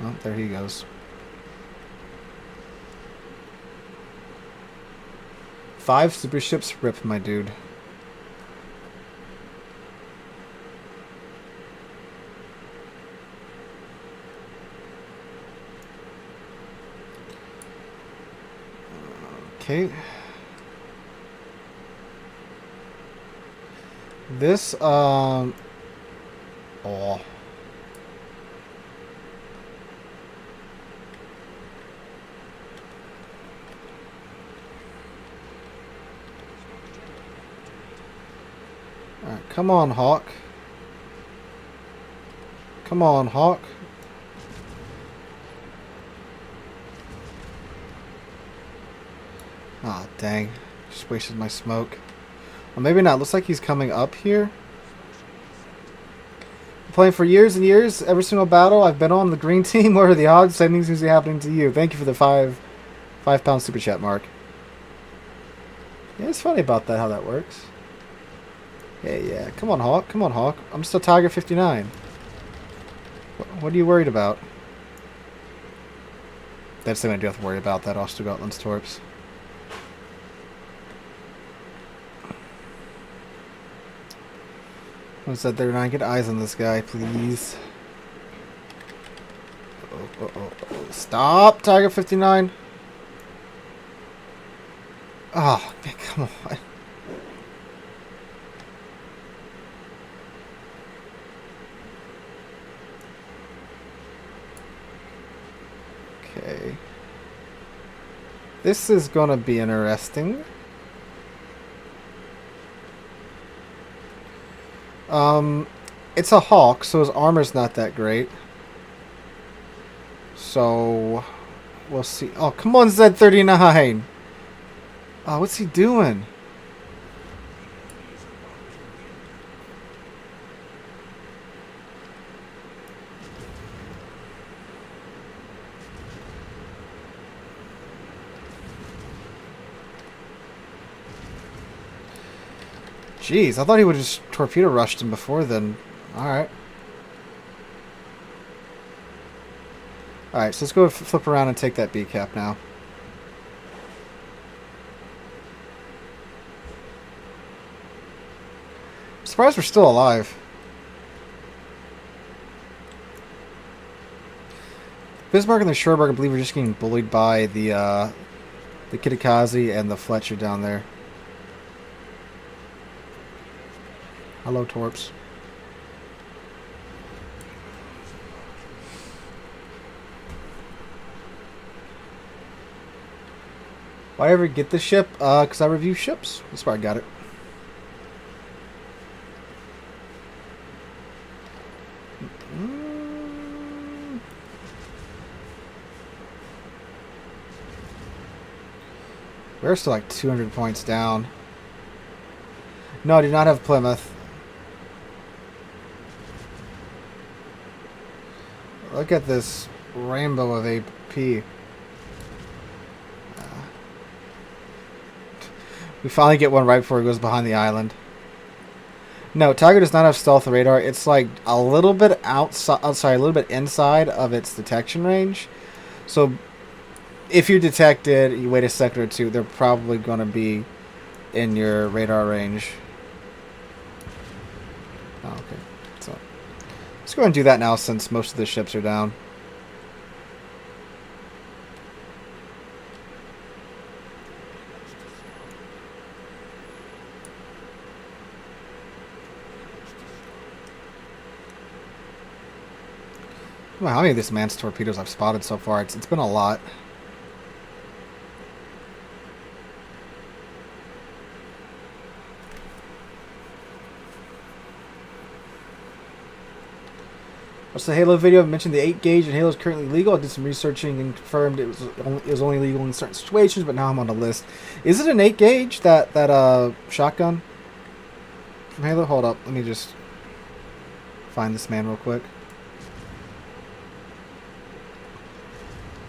Oh, there he goes. 5 super ships, rip, my dude. Okay. This, oh. Alright, come on, Hawk. Come on, Hawk. Ah, oh, dang. Just wasted my smoke. Well, maybe not. Looks like he's coming up here. I'm playing for years and years. Every single battle I've been on the green team. What are the odds? Same things usually happening to you. Thank you for the £5 super chat, Mark. Yeah, it's funny about that, how that works. Yeah. Come on, Hawk. Come on, Hawk. I'm still Tiger 59. What are you worried about? That's the thing I do have to worry about, that Ostergotland's torps. What's that there? Get eyes on this guy, please. Oh. Stop, Tiger 59. Oh, man, come on. Okay. This is gonna be interesting. It's a Hawk, so his armor's not that great. So, we'll see. Oh, come on, Z39! Oh, what's he doing? Jeez, I thought he would have just torpedo rushed him before then. Alright. Alright, so let's go flip around and take that B cap now. I'm surprised we're still alive. Bismarck and the Shoreberg, I believe, are just getting bullied by the Kitakazi and the Fletcher down there. Hello, Torps. Why ever get this ship? Because I review ships. That's why I got it. We're still like 200 points down. No, I do not have Plymouth. Look at this rainbow of AP. We finally get one right before it goes behind the island. No, Tiger does not have stealth radar. It's like a little bit outside, a little bit inside of its detection range. So if you detect it, you wait a second or two, they're probably going to be in your radar range. Oh, okay. So let's go ahead and do that now since most of the ships are down. Well, how many of this man's torpedoes I've spotted so far? It's been a lot. Watched the Halo video. I mentioned the 8 gauge and Halo is currently legal. I did some researching and confirmed it was only legal in certain situations, but now I'm on the list. Is it an 8 gauge, that shotgun from Halo? Hold up. Let me just find this man real quick.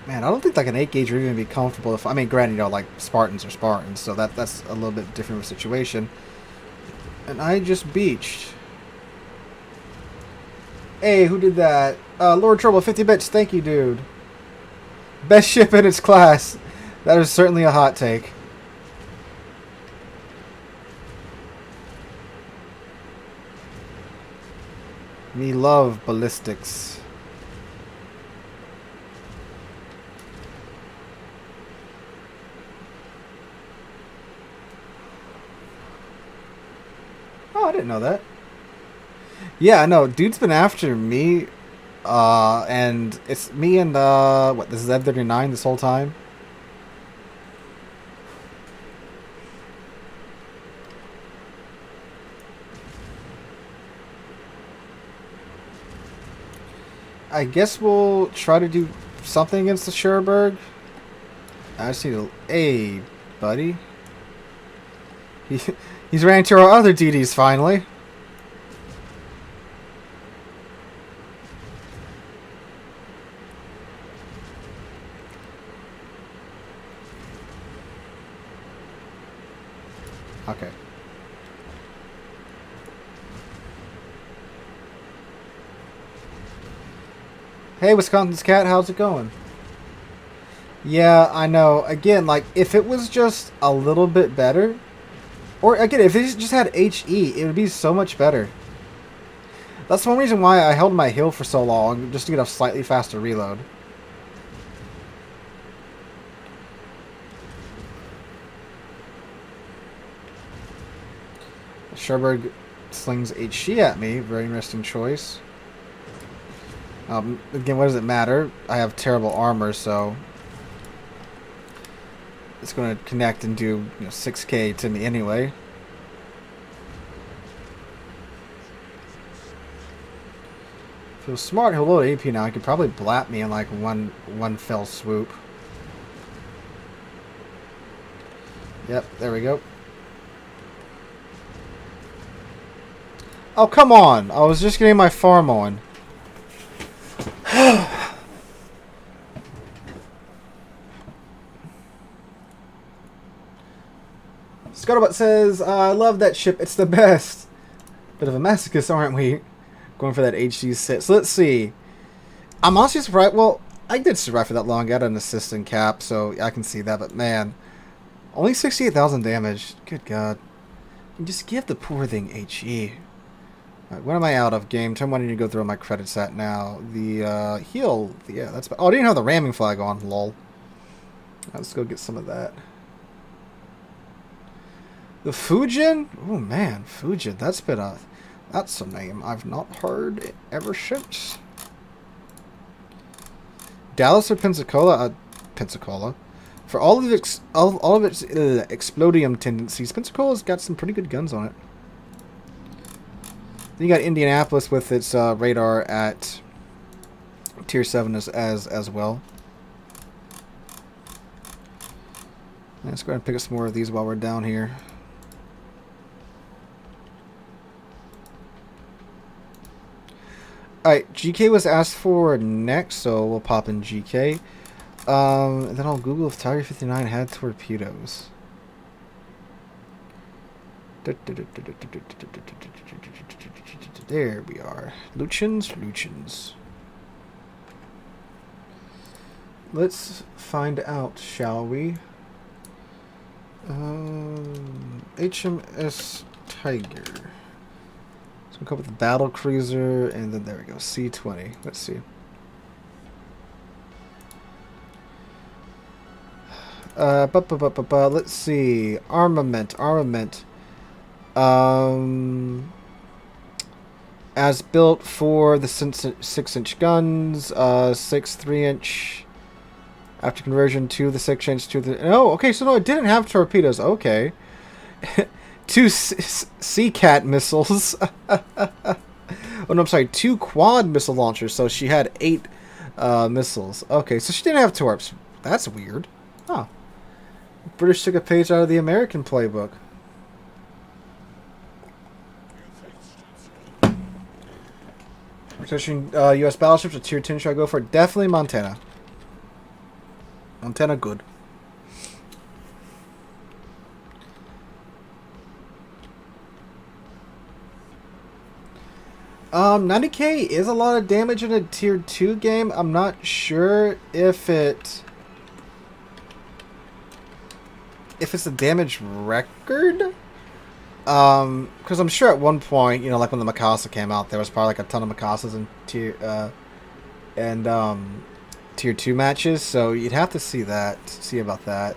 Man, I don't think like an 8 gauge would even be comfortable. If I mean, granted, you know, like Spartans are Spartans, so that's a little bit different of a situation. And I just beached. Hey, who did that? Lord Trouble, 50 bits. Thank you, dude. Best ship in its class. That is certainly a hot take. Me love ballistics. Oh, I didn't know that. Yeah, no, dude's been after me, and it's me and, what, this is Z39 this whole time? I guess we'll try to do something against the Cherbourg. I just need to... Hey, buddy. He's ran into our other DDs, finally. Okay. Hey, Wisconsin's cat, how's it going? Yeah, I know. Again, like, if it was just a little bit better, or again, if it just had HE, it would be so much better. That's one reason why I held my hill for so long, just to get a slightly faster reload. Cherbourg slings HE at me. Very interesting choice. Again, what does it matter? I have terrible armor, so it's going to connect and do 6k to me anyway. Feels smart. He'll load AP now. He could probably blap me in like one fell swoop. Yep, there we go. Oh, come on. I was just getting my farm on. Scuttlebutt says, I love that ship. It's the best. Bit of a masochist, aren't we? Going for that HG sit. So let's see. I'm honestly surprised. Well, I did survive for that long. I got an assistant cap, so I can see that. But man, only 68,000 damage. Good God. You just give the poor thing HE. Right, what am I out of? Game. Tell me what I need to go through my credits at now. The heal. Yeah, that's... Oh, I didn't have the ramming flag on. Lol. Right, let's go get some of that. The Fujin? Oh man, Fujin. That's been a... That's a name I've not heard ever since. Dallas or Pensacola? Pensacola. For all of its explodium tendencies, Pensacola's got some pretty good guns on it. Then you got Indianapolis with its radar at tier 7 as well. Let's go ahead and pick up some more of these while we're down here. Alright, GK was asked for next, so we'll pop in GK. And then I'll Google if Tiger 59 had torpedoes. There we are. Luchins. Let's find out, shall we? HMS Tiger. So we'll come with the battle cruiser, and then there we go, C-20. Let's see. Let's see. Armament. As built for the 6-inch guns, 6 3-inch after conversion to the 6-inch to the... Oh, okay, so no, it didn't have torpedoes. Okay. 2 Sea-Cat missiles. Oh, no, I'm sorry. 2 quad missile launchers, so she had 8 missiles. Okay, so she didn't have torps. That's weird. Huh. British took a page out of the American playbook. Researching U.S. battleships with tier 10, should I go for it? Definitely Montana. Montana, good. $90K is a lot of damage in a tier 2 game. I'm not sure if it's a damage record. Because I'm sure at one point, you know, like when the Mikasa came out, there was probably like a ton of Mikasas in tier 2 matches. So you'd have to see about that.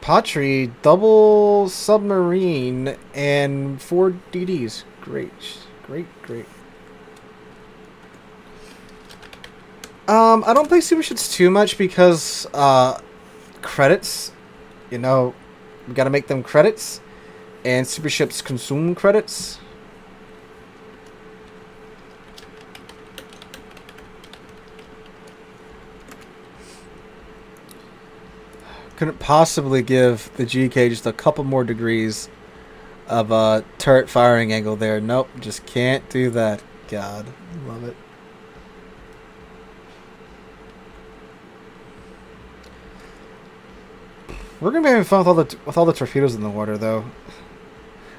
Patri, double submarine, and 4 DDs. Great. I don't play super ships too much because, credits, you know, we gotta make them credits, and super ships consume credits. Couldn't possibly give the GK just a couple more degrees of turret firing angle there. Nope, just can't do that. God, love it. We're gonna be having fun with all the torpedoes in the water, though.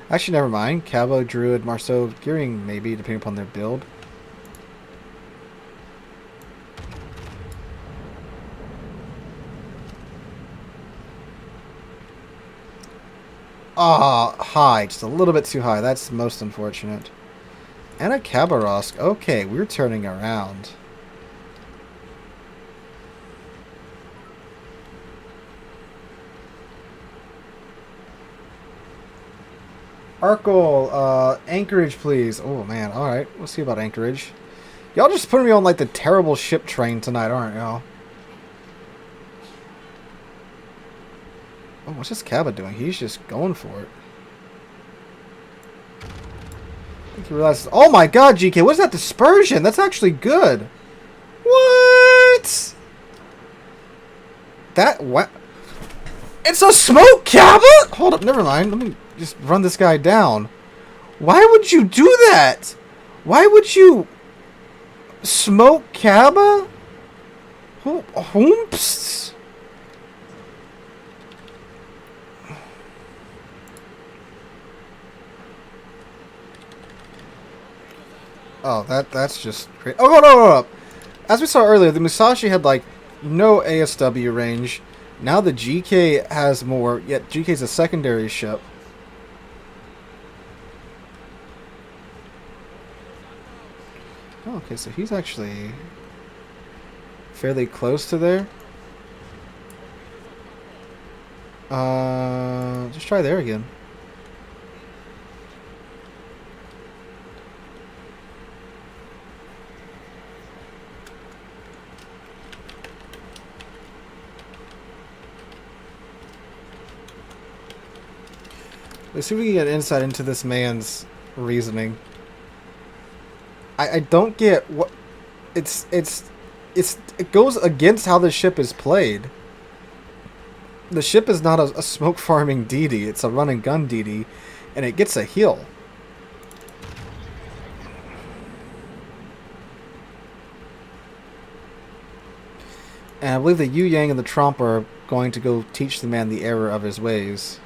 Actually, never mind. Cabo, Druid, Marceau, Gearing, maybe, depending upon their build. Ah, high. Just a little bit too high. That's most unfortunate. And a Khabarovsk. Okay, we're turning around. Arkle, Anchorage, please. Oh, man. Alright, we'll see about Anchorage. Y'all just putting me on, like, the terrible ship train tonight, aren't y'all? Oh, what's this Cabot doing? He's just going for it. I think he realizes... Oh my god, GK, what is that dispersion? That's actually good. What? What? It's a smoke Cabot? Hold up, never mind. Let me just run this guy down. Why would you do that? Why would you... Smoke Cabot? Whoops. Oh, that's just great. Oh, no. As we saw earlier, the Musashi had, like, no ASW range. Now the GK has more, yet GK's a secondary ship. Oh, okay, so he's actually fairly close to there. Just try there again. Let's see if we can get insight into this man's reasoning. I don't get what it goes against how the ship is played. The ship is not a smoke farming DD, it's a run and gun DD, and it gets a heal. And I believe that Yu Yang and the Trump are going to go teach the man the error of his ways.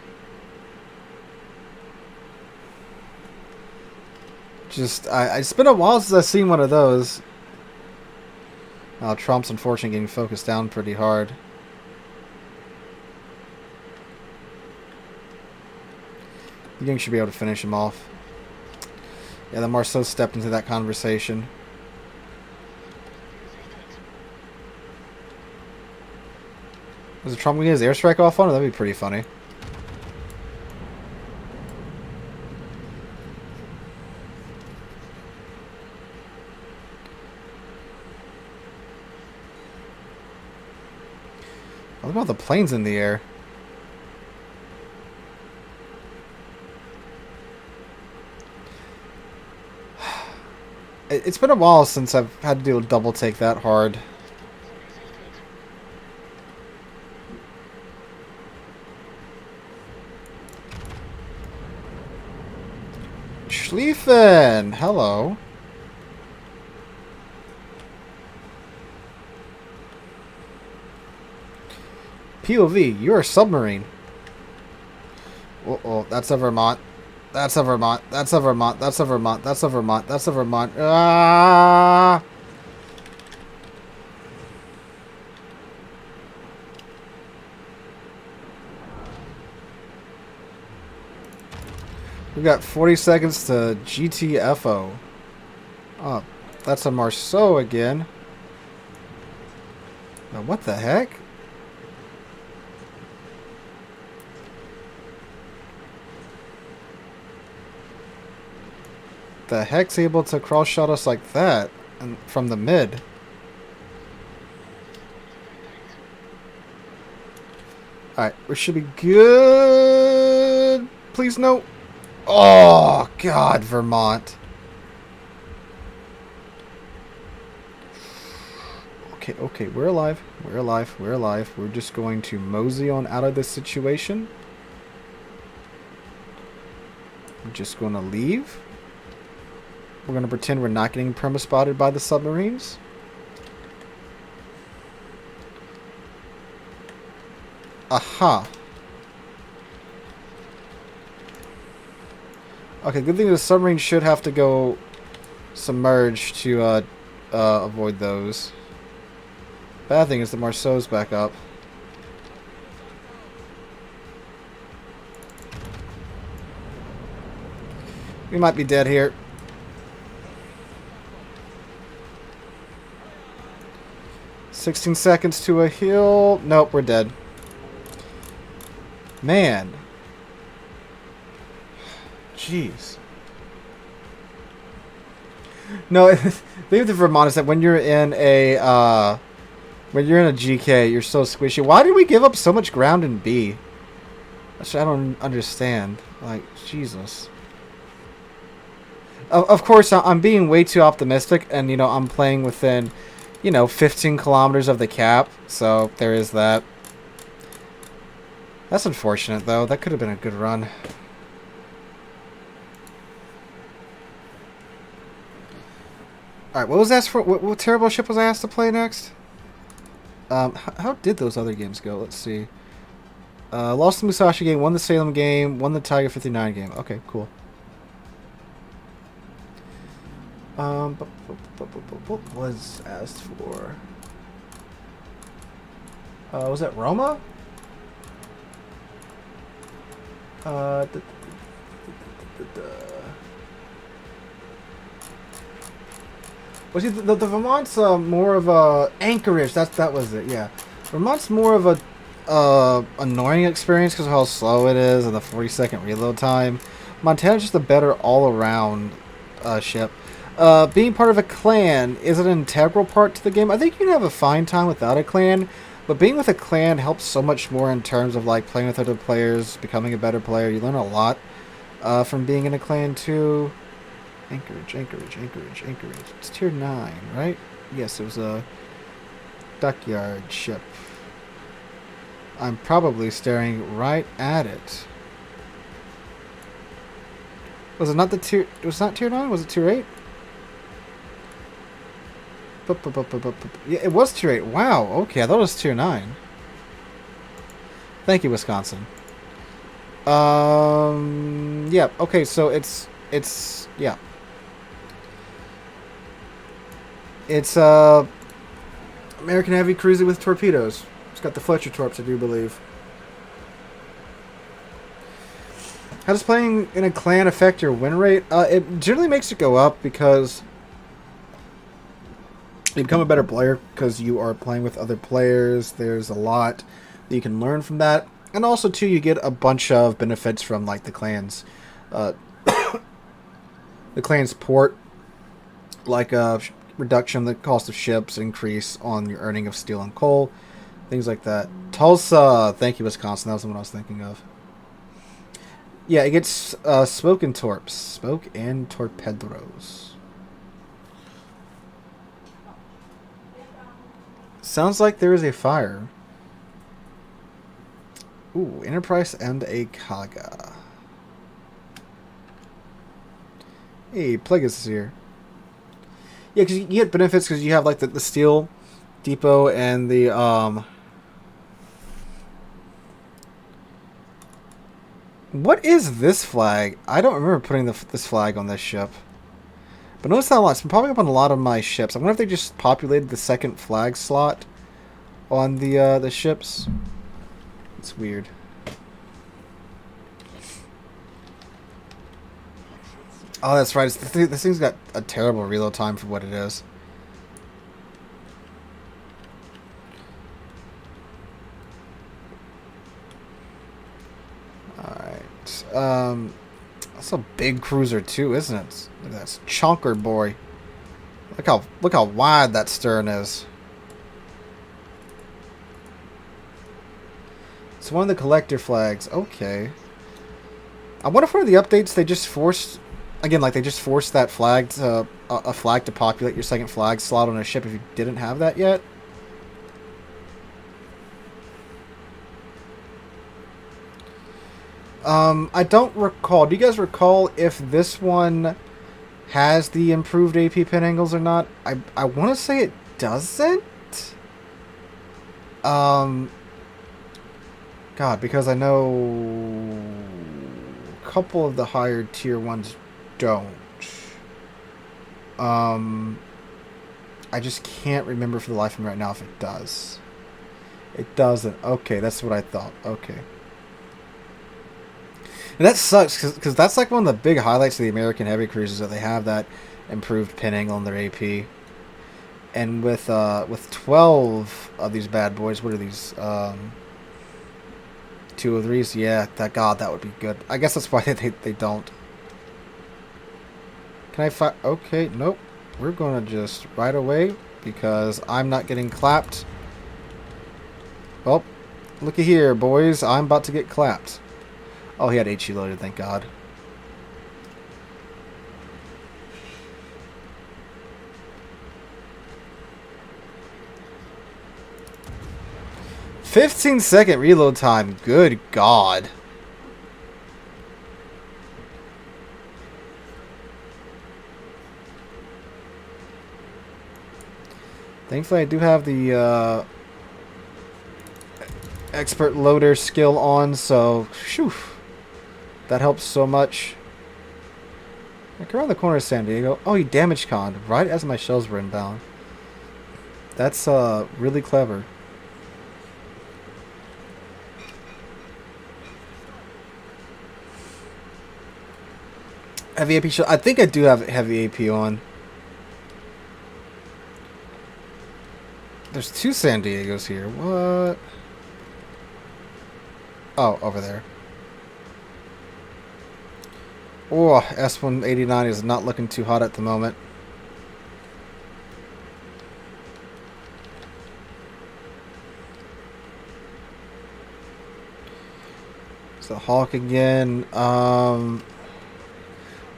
It's been a while since I've seen one of those. Trump's unfortunately getting focused down pretty hard. You think should be able to finish him off. Yeah, the Marceau stepped into that conversation. Was it Trump going to get his airstrike off on it? That'd be pretty funny. at all the planes in the air. It's been a while since I've had to do a double take that hard. Schlieffen! Hello. POV, you're a submarine. Uh-oh, that's a Vermont. That's a Vermont. That's a Vermont. That's a Vermont. That's a Vermont. That's a Vermont. Ah! We've got 40 seconds to GTFO. Oh, that's a Marceau again. Now, what the heck? The heck's able to cross shot us like that and from the mid? Alright, we should be good. Please no. Oh, God, Vermont. Okay, we're alive. We're alive. We're alive. We're just going to mosey on out of this situation. We're just going to leave. We're going to pretend we're not getting perma-spotted by the submarines. Aha. Okay, good thing the submarine should have to go submerge to avoid those. Bad thing is the Marceau's back up. We might be dead here. "16 seconds to a hill." Nope, we're dead. Man. Jeez. No, the thing with the Vermont is that when you're in a GK, you're so squishy. Why did we give up so much ground in B? Which I don't understand. Like, Jesus. Of course, I'm being way too optimistic, and, you know, I'm playing within, you know, 15 kilometers of the cap, so there is that. That's unfortunate, though. That could have been a good run. Alright, what was asked for? What terrible ship was I asked to play next? How did those other games go? Let's see. Lost the Musashi game, won the Salem game, won the Tiger 59 game. Okay, cool. What was asked for? Was that Roma? Well, see, the Vermont's more of a Anchorage. That was it. Yeah, Vermont's more of a annoying experience because of how slow it is and the 40-second reload time. Montana's just a better all-around ship. Being part of a clan is an integral part to the game. I think you can have a fine time without a clan, but being with a clan helps so much more in terms of like playing with other players, becoming a better player. You learn a lot from being in a clan too. Anchorage. It's tier 9, right? Yes, it was a dockyard ship. I'm probably staring right at it. Was it not the tier? It was not tier 9? Was it tier 8? Yeah, it was tier 8. Wow, okay, I thought it was tier 9. Thank you, Wisconsin. Yeah, okay, so it's yeah. It's American Heavy Cruiser with torpedoes. It's got the Fletcher torps, I do believe. How does playing in a clan affect your win rate? It generally makes it go up because you become a better player because you are playing with other players. There's a lot that you can learn from that. And also, too, you get a bunch of benefits from, like, the clans. The clan's port, like reduction in the cost of ships, increase on your earning of steel and coal. Things like that. Tulsa. Thank you, Wisconsin. That was the one I was thinking of. Yeah, it gets smoke and torps. Smoke and torpedoes. Sounds like there is a fire. Ooh, Enterprise and a Kaga. Hey, Plagueis is here. Yeah, because you get benefits because you have like the steel depot and the What is this flag? I don't remember putting this flag on this ship. But notice that a lot. It's been popping up on a lot of my ships. I wonder if they just populated the second flag slot on the ships. It's weird. Oh, that's right. This thing's got a terrible reload time for what it is. Alright. That's a big cruiser too, isn't it? Look at that chonker boy. Look how wide that stern is. It's one of the collector flags. Okay. I wonder if one of the updates they just forced, again, like they just forced that flag to a flag to populate your second flag slot on a ship if you didn't have that yet. I don't recall. Do you guys recall if this one has the improved AP pin angles or not? I want to say it doesn't. God, because I know a couple of the higher tier ones don't. I just can't remember for the life of me right now if it does. It doesn't. Okay, that's what I thought. Okay. And that sucks because that's like one of the big highlights of the American heavy cruisers that they have that improved pin angle on their AP. And with 12 of these bad boys, what are these? 203s? Yeah, that would be good. I guess that's why they don't. Can I fire? Okay, nope. We're gonna just right away because I'm not getting clapped. Oh, looky here, boys. I'm about to get clapped. Oh, he had HE loaded, thank God. "15-second reload time. Good God. Thankfully, I do have the expert loader skill on, so phew, that helps so much. Like around the corner of San Diego. Oh, he damage conned right as my shells were inbound. That's really clever. Heavy AP shell. I think I do have heavy AP on. There's 2 San Diegos here. What? Oh, over there. Oh, S-189 is not looking too hot at the moment. It's the Hawk again.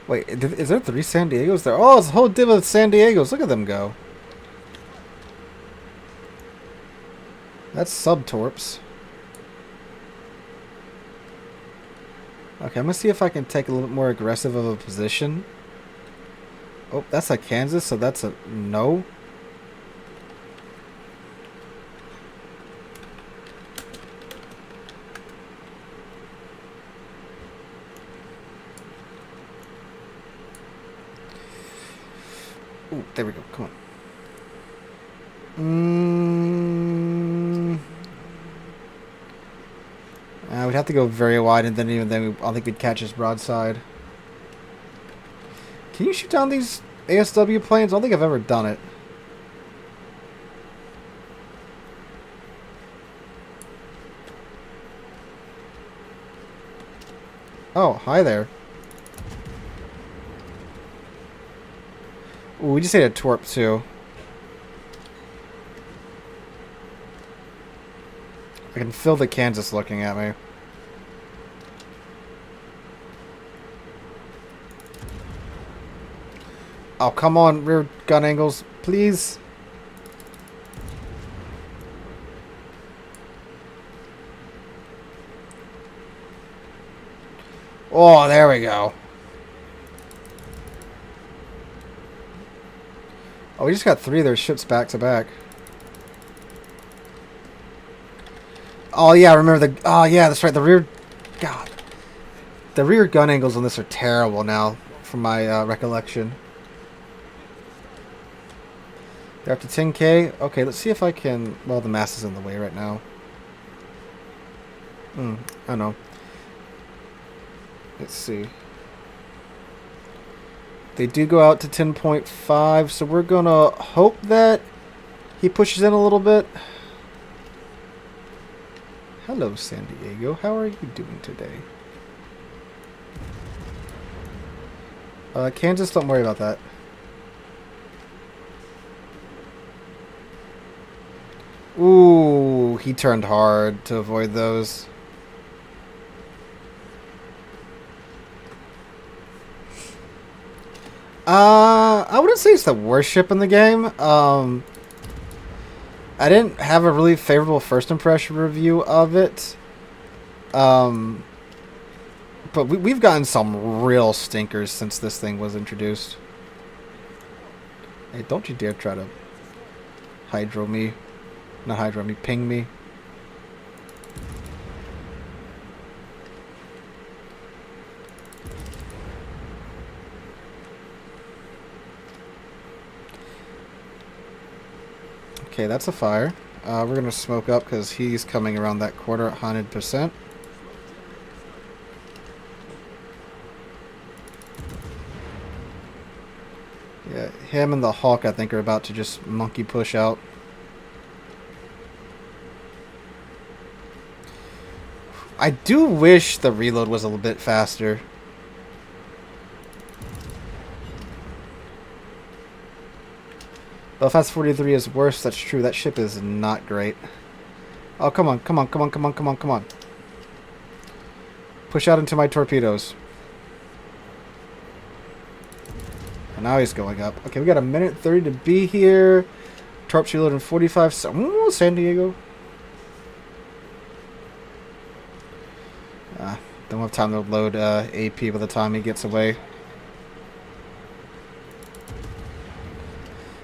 Wait, is there 3 San Diegos there? Oh, it's a whole div of San Diegos. Look at them go. That's sub-torps. Okay, I'm going to see if I can take a little bit more aggressive of a position. Oh, that's a Kansas, so that's a no. Ooh, there we go. Come on. We'd have to go very wide, and then even then, I don't think we'd catch his broadside. Can you shoot down these ASW planes? I don't think I've ever done it. Oh, hi there. Ooh, we just ate a torp too. can feel the Kansas looking at me. Oh, come on, rear gun angles, please. Oh, there we go. Oh, we just got 3 of their ships back to back. Oh, yeah, remember the... Oh, yeah, that's right, the rear... God. The rear gun angles on this are terrible now, from my recollection. They're up to 10k. Okay, let's see if I can... Well, the mast is in the way right now. I don't know. Let's see. They do go out to 10.5, so we're going to hope that he pushes in a little bit. Hello, San Diego. How are you doing today? Kansas, don't worry about that. Ooh, he turned hard to avoid those. I wouldn't say it's the worst ship in the game. I didn't have a really favorable first impression review of it. But we've gotten some real stinkers since this thing was introduced. Hey, don't you dare try to hydro me. Not hydro me, ping me. Okay, that's a fire. We're going to smoke up because he's coming around that corner at 100%. Yeah, him and the Hawk, I think, are about to just monkey push out. I do wish the reload was a little bit faster. Belfast 43 is worse, that's true. That ship is not great. Oh, come on, come on, come on, come on, come on, come on. Push out into my torpedoes. And now he's going up. Okay, we got a minute 30 to be here. Torps reload in 45 seconds. Ooh, San Diego. Don't have time to load AP by the time he gets away.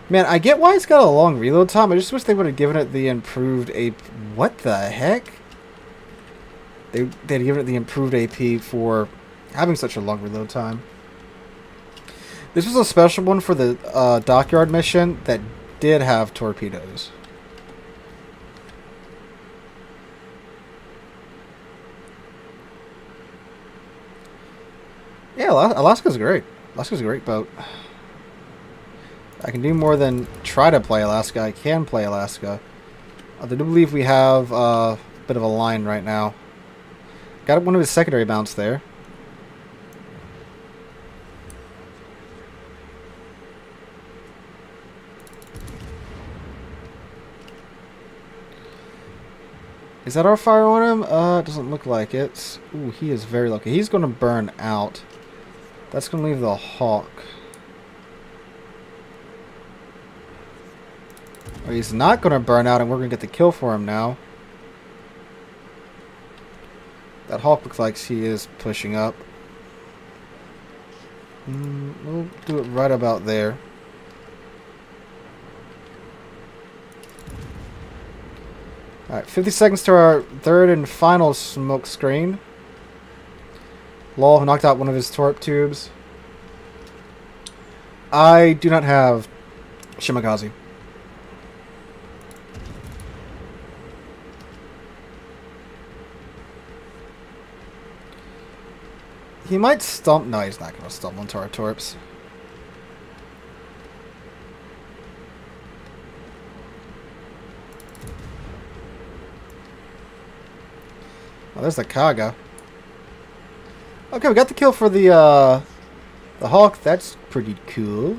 Man, I get why it's got a long reload time. I just wish they would have given it the improved AP. What the heck? They'd given it the improved AP for having such a long reload time. This was a special one for the dockyard mission that did have torpedoes. Yeah, Alaska's great. Alaska's a great boat. I can do more than try to play Alaska. I can play Alaska. I do believe we have a bit of a line right now. Got one of his secondary mounts there. Is that our fire on him? It doesn't look like it. Ooh, he is very lucky. He's going to burn out. That's going to leave the Hawk. Or he's not going to burn out, and we're going to get the kill for him now. That Hawk looks like he is pushing up. We'll do it right about there. Alright, 50 seconds to our third and final smoke screen. Lol knocked out one of his torp tubes. I do not have Shimakaze. He might stump. No, he's not going to stumble into our torps. Oh, there's the Kaga. Okay, we got the kill for the Hawk. That's pretty cool.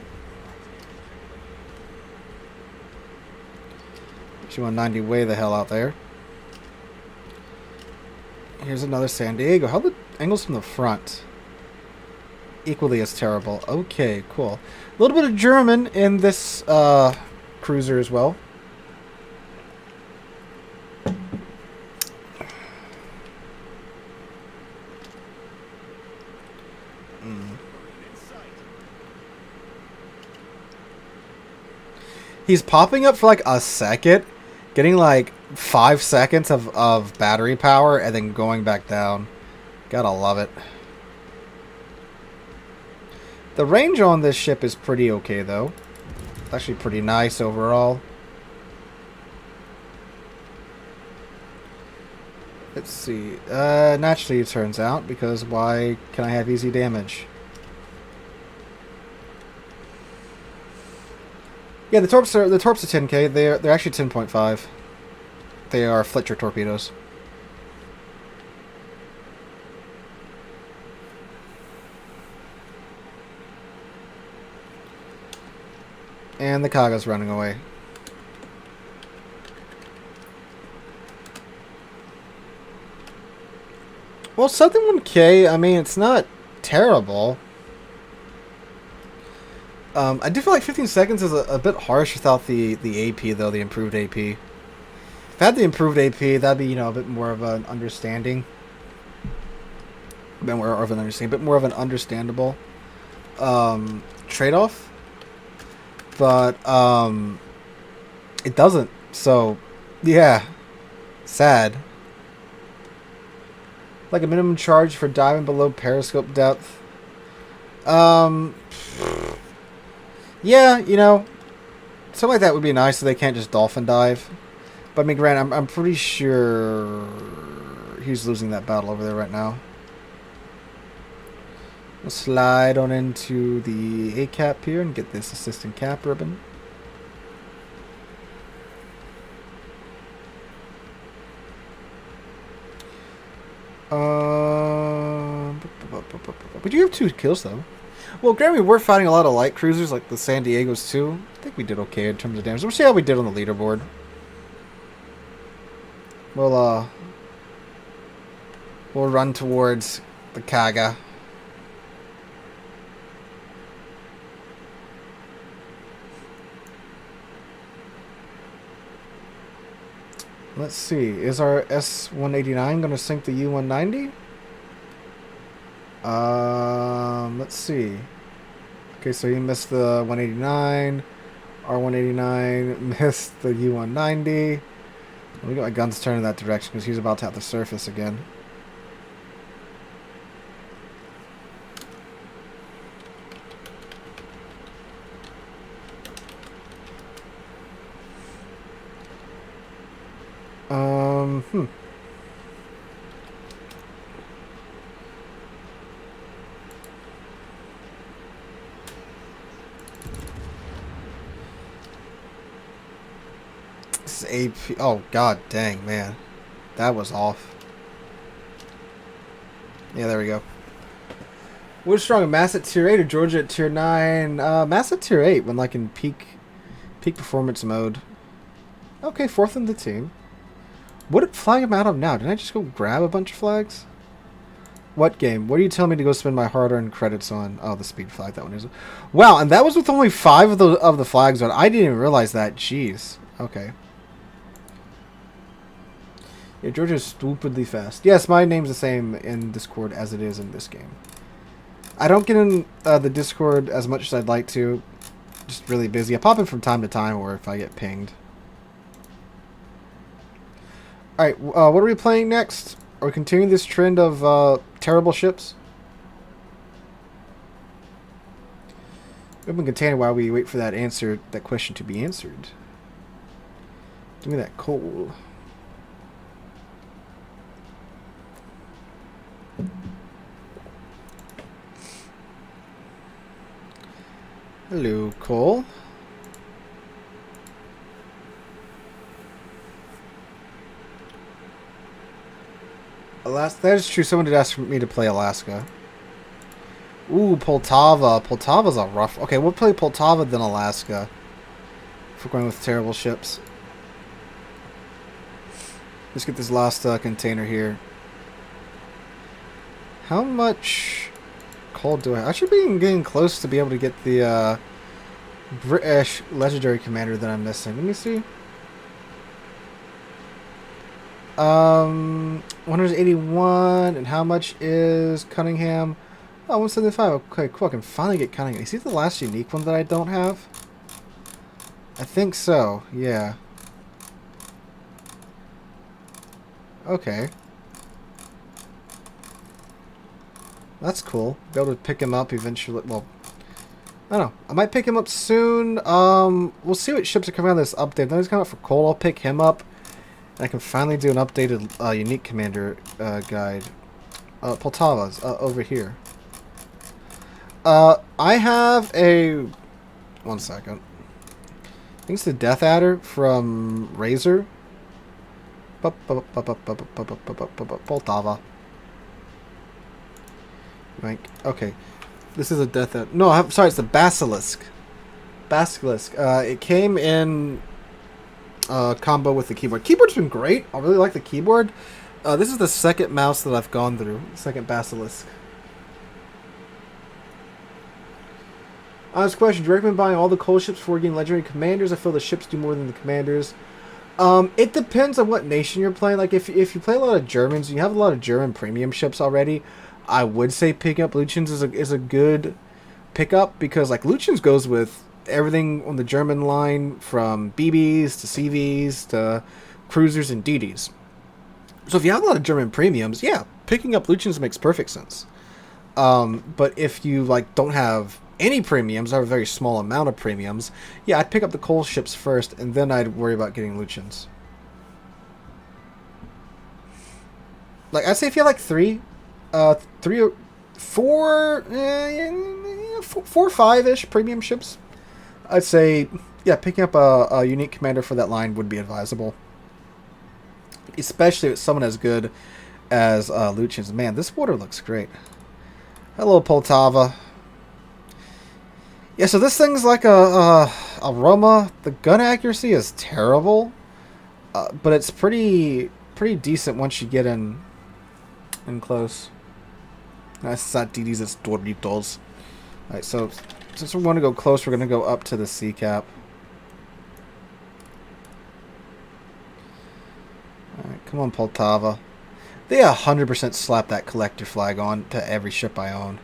She 190 way the hell out there. Here's another San Diego. How are the angles from the front? Equally as terrible. Okay, cool. A little bit of German in this cruiser as well. He's popping up for like a second, getting like 5 seconds of battery power, and then going back down. Gotta love it. The range on this ship is pretty okay, though. Actually pretty nice overall. Let's see. Naturally it turns out, because why can I have easy damage? Yeah, the torps are 10k. They're actually 10.5. They are Fletcher torpedoes. And the Kaga's running away. Well, something 1k, I mean, it's not terrible. I do feel like 15 seconds is a bit harsh without the AP, though, the improved AP. If I had the improved AP, that'd be, you know, a bit more of an understanding. A bit more of an understandable trade-off. But it doesn't. So, yeah. Sad. Like a minimum charge for diving below periscope depth. Yeah, you know, something like that would be nice so they can't just dolphin dive. But I mean, Grant, I'm pretty sure he's losing that battle over there right now. We'll slide on into the A cap here and get this assistant cap ribbon. But you have 2 kills though. Well, Grant, we were fighting a lot of light cruisers like the San Diegos too. I think we did okay in terms of damage. We'll see how we did on the leaderboard. We'll run towards the Kaga. Let's see. Is our S-189 going to sink the U-190? Let's see. Okay, so he missed the 189. R-189 missed the U-190. Let me get my guns turned in that direction because he's about to have the surface again. This is AP. Oh, god dang, man. That was off. Yeah, there we go. We're strong at Mass at tier 8 or Georgia at tier 9. Mass at tier 8 when like in peak performance mode. Okay, 4th in the team. What flag am I out of now? Didn't I just go grab a bunch of flags? What game? What are you telling me to go spend my hard-earned credits on? Oh, the speed flag. That one is. Wow, and that was with only 5 of the flags on. I didn't even realize that. Jeez. Okay. Yeah, Georgia's stupidly fast. Yes, my name's the same in Discord as it is in this game. I don't get in the Discord as much as I'd like to. Just really busy. I pop in from time to time or if I get pinged. Alright, what are we playing next? Are we continuing this trend of terrible ships? Open container while we wait for that question to be answered. Give me that coal. Hello, coal. Alaska. That is true. Someone did ask me to play Alaska. Ooh, Poltava. Poltava's a rough... Okay, we'll play Poltava then Alaska. If we're going with terrible ships. Let's get this last container here. How much coal do I should be getting close to be able to get the British legendary commander that I'm missing. Let me see. 181, and how much is Cunningham? Oh, 175. Okay, cool. I can finally get Cunningham. Is he the last unique one that I don't have? I think so, yeah. Okay. That's cool. Be able to pick him up eventually. Well, I don't know. I might pick him up soon. We'll see what ships are coming out of this update. Then he's coming out for coal. I'll pick him up. And I can finally do an updated unique commander guide. Poltava's over here. I have a... One second. I think it's the Death Adder from Razor. Poltava. Okay. This is a Death Adder. No, I'm sorry, it's the Basilisk. Basilisk. It came in combo with the keyboard. Keyboard's been great. I really like the keyboard. This is the second mouse that I've gone through. Second Basilisk. Honest question, do you recommend buying all the coal ships before getting legendary commanders? I feel the ships do more than the commanders. It depends on what nation you're playing. Like, if you play a lot of Germans, you have a lot of German premium ships already, I would say picking up Lucians is a good pickup, because, like, Lucians goes with everything on the German line, from BBs to CVs to cruisers and DDs. So if you have a lot of German premiums, yeah, picking up Lucians makes perfect sense. But if you, like, don't have any premiums, or a very small amount of premiums, yeah, I'd pick up the coal ships first, and then I'd worry about getting Lucians. Like, I'd say if you have like four or five-ish premium ships, I'd say, yeah, picking up a unique commander for that line would be advisable. Especially with someone as good as Lucians. Man, this water looks great. Hello, Poltava. Yeah, so this thing's like a Roma. The gun accuracy is terrible, but it's pretty decent once you get in close. That's not DDs, it's Doritos. Alright, so since we want to go close, we're going to go up to the sea cap. Alright, come on, Poltava. They 100% slap that collector flag on to every ship I own.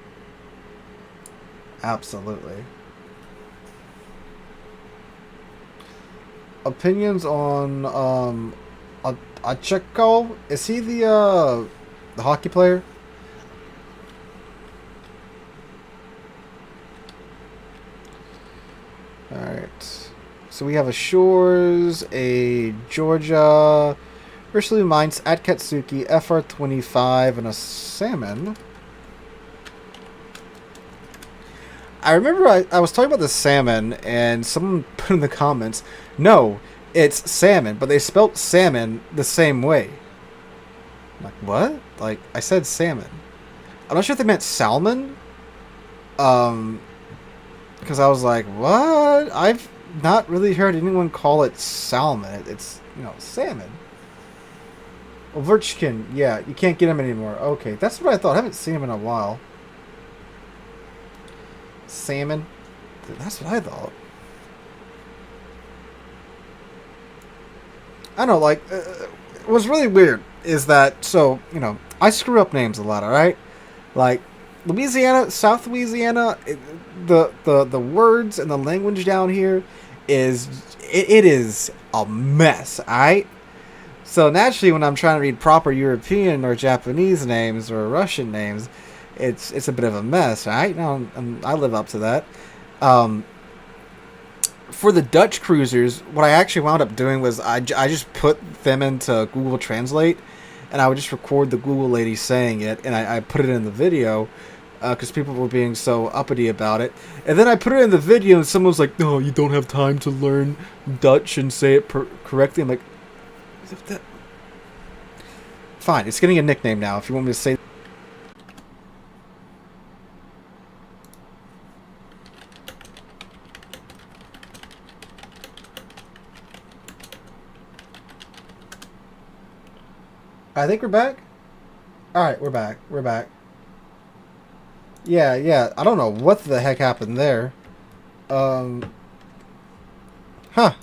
Absolutely. Opinions on Acheko? Is he the hockey player? Alright. So we have a Shores, a Georgia, Richelieu Mines, Atkatsuki, FR-25, and a Salmon. I remember I was talking about the salmon, and someone put in the comments, no, it's salmon, but they spelt salmon the same way. I'm like, what? Like, I said salmon. I'm not sure if they meant salmon. Because I was like, what? I've not really heard anyone call it salmon. It's, you know, salmon. Overchkin, yeah, you can't get him anymore. Okay, that's what I thought. I haven't seen him in a while. Salmon. That's what I thought. I don't know, like, what's really weird is that, so, you know, I screw up names a lot, alright? Like, Louisiana, South Louisiana, the words and the language down here is, it is a mess, alright? So naturally, when I'm trying to read proper European or Japanese names or Russian names, it's a bit of a mess, right? Now, I live up to that. For the Dutch cruisers, what I actually wound up doing was I just put them into Google Translate, and I would just record the Google lady saying it, and I put it in the video, because people were being so uppity about it. And then I put it in the video, and someone was like, no, you don't have time to learn Dutch and say it correctly. I'm like, fine, it's getting a nickname now, if you want me to say. I think we're back. All right, we're back. We're back. Yeah. I don't know what the heck happened there. Um, huh.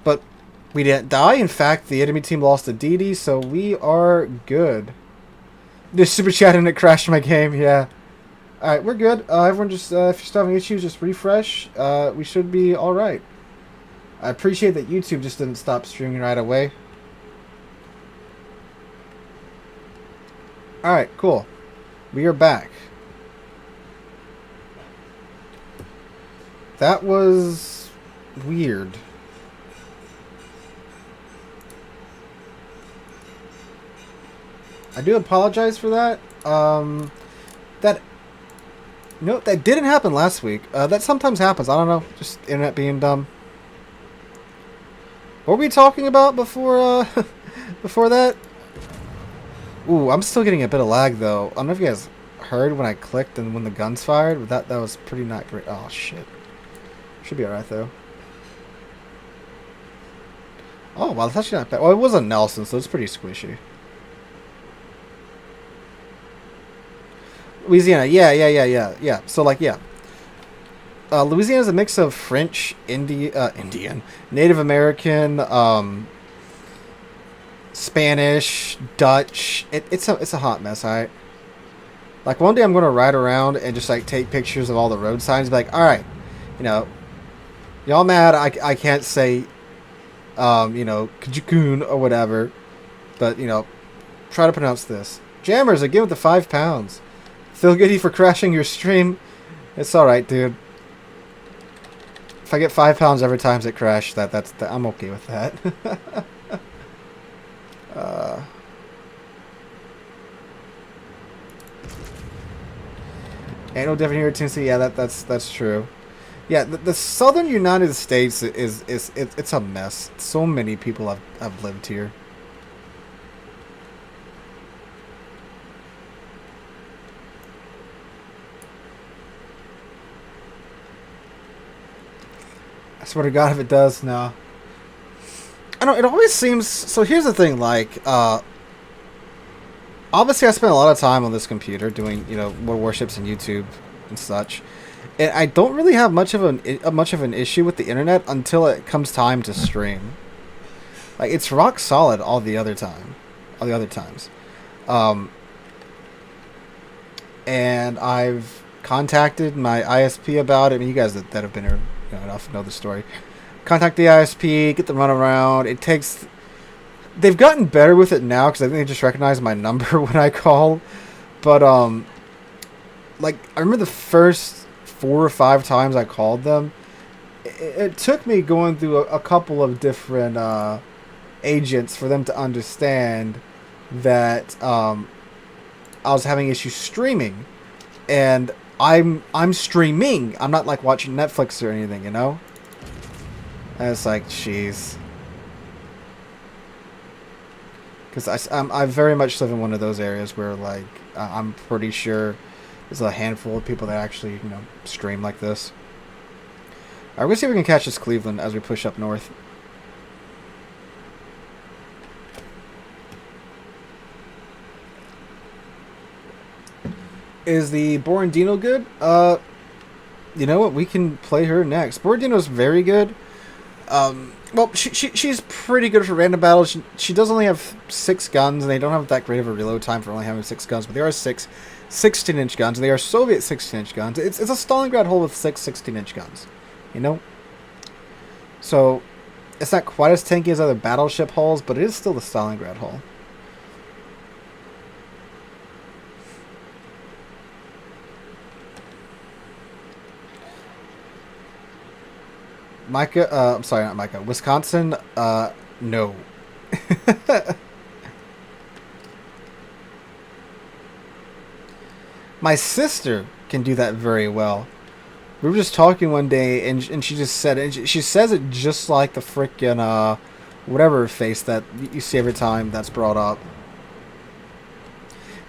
But we didn't die. In fact, the enemy team lost to DD, so we are good. Just super chat and it crashed my game, yeah. Alright, we're good. Everyone just, if you're still having issues, just refresh. We should be alright. I appreciate that YouTube just didn't stop streaming right away. Alright, cool. We are back. That was weird. I do apologize for that. That didn't happen last week. That sometimes happens. I don't know. Just internet being dumb. What were we talking about before, before that? Ooh, I'm still getting a bit of lag, though. I don't know if you guys heard when I clicked and when the guns fired, but that was pretty not great. Oh, shit. Should be alright, though. Oh, well, that's actually not bad. Well, it was a Nelson, so it's pretty squishy. Louisiana, yeah. So, like, yeah. Louisiana is a mix of French, Indian, Native American, Spanish, Dutch. It's a hot mess, alright? Like, one day I'm going to ride around and just, like, take pictures of all the road signs. Be like, alright, you know, y'all mad I can't say, you know, Kajikun or whatever. But, you know, try to pronounce this. Jammers, again with the 5 pounds. Phil Goody for crashing your stream. It's alright, dude. If I get 5 pounds every time it crashes, that's I'm okay with that. Ain't no different here in Tennessee. Yeah, that's true. Yeah, the southern United States it's a mess. So many people have lived here. I swear to God, if it does, no. I don't. It always seems. So here's the thing. Like, obviously, I spend a lot of time on this computer doing, you know, more Warships and YouTube and such, and I don't really have much of an issue with the internet until it comes time to stream. Like, it's rock solid all the other times. And I've contacted my ISP about it. I mean, you guys that have been here, you know, enough know the story. Contact the ISP, get the runaround. It takes. They've gotten better with it now because I think they just recognize my number when I call. But like, I remember the first 4 or 5 times I called them. It took me going through a couple of different agents for them to understand that I was having issues streaming, and I'm streaming. I'm not like watching Netflix or anything, you know. And it's like, jeez. Because I very much live in one of those areas where, like, I'm pretty sure there's a handful of people that actually, you know, stream like this. Alright, we'll see if we can catch this Cleveland as we push up north. Is the Borandino good? You know what? We can play her next. Borandino's very good. Well, she's pretty good for random battles. She does only have 6 guns, and they don't have that great of a reload time for only having 6 guns. But there are 6 16-inch guns, and they are Soviet 16-inch guns. It's a Stalingrad hull with 6 16-inch guns, you know? So, it's not quite as tanky as other battleship hulls, but it is still the Stalingrad hull. Micah, I'm sorry, not Micah. Wisconsin, no. My sister can do that very well. We were just talking one day, and she just said it. And she says it just like the frickin' whatever face that you see every time that's brought up.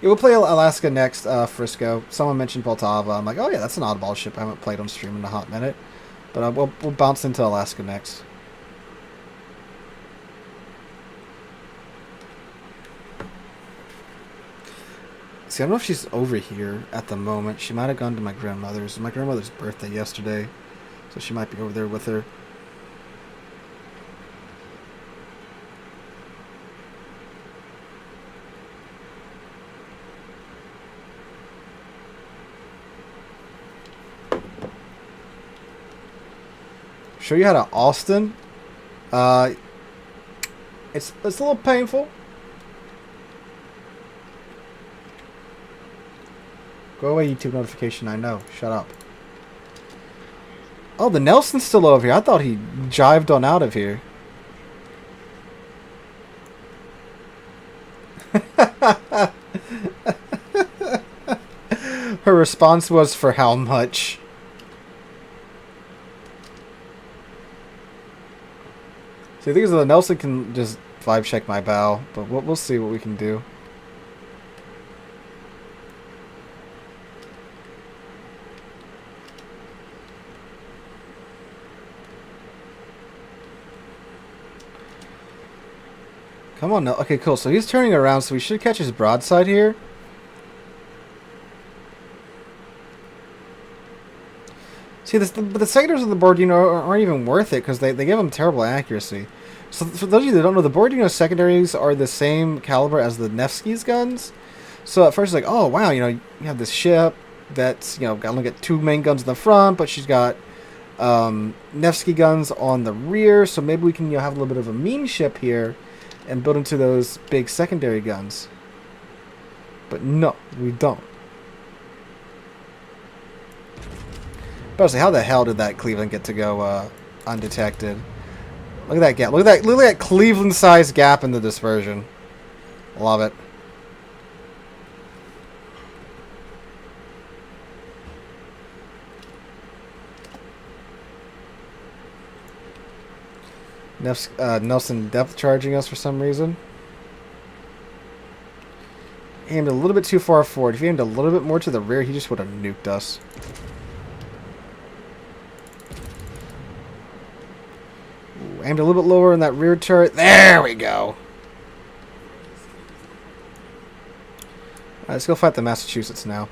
Yeah, we'll play Alaska next, Frisco. Someone mentioned Poltava. I'm like, oh yeah, that's an oddball ship I haven't played on stream in a hot minute. But we'll bounce into Alaska next. see, I don't know if she's over here at the moment. She might have gone to my grandmother's. It was my grandmother's birthday yesterday, so she might be over there with her. Show you how to Austin. It's a little painful. Go away, YouTube notification. I know. Shut up. Oh, the Nelson's still over here. I thought he jived on out of here. Her response was, for how much? See, the thing is, the Nelson can just vibe check my bow, but we'll see what we can do. Come on, no. Okay, cool. So he's turning around, so we should catch his broadside here. See, but the sectors on the Borodino aren't even worth it because they give him terrible accuracy. So for those of you that don't know, the Borodino secondaries are the same caliber as the Nevsky's guns. So at first it's like, oh wow, you have this ship that's only got 2 main guns in the front, but she's got Nevsky guns on the rear. So maybe we can have a little bit of a meme ship here and build into those big secondary guns. But no, we don't. But I was like, how the hell did that Cleveland get to go undetected? Look at that gap. Look at that Cleveland-sized gap in the dispersion. Love it. Nelson depth charging us for some reason. Aimed a little bit too far forward. If he aimed a little bit more to the rear, he just would have nuked us. Ooh, aimed a little bit lower in that rear turret. There we go. Alright, let's go fight the Massachusetts now.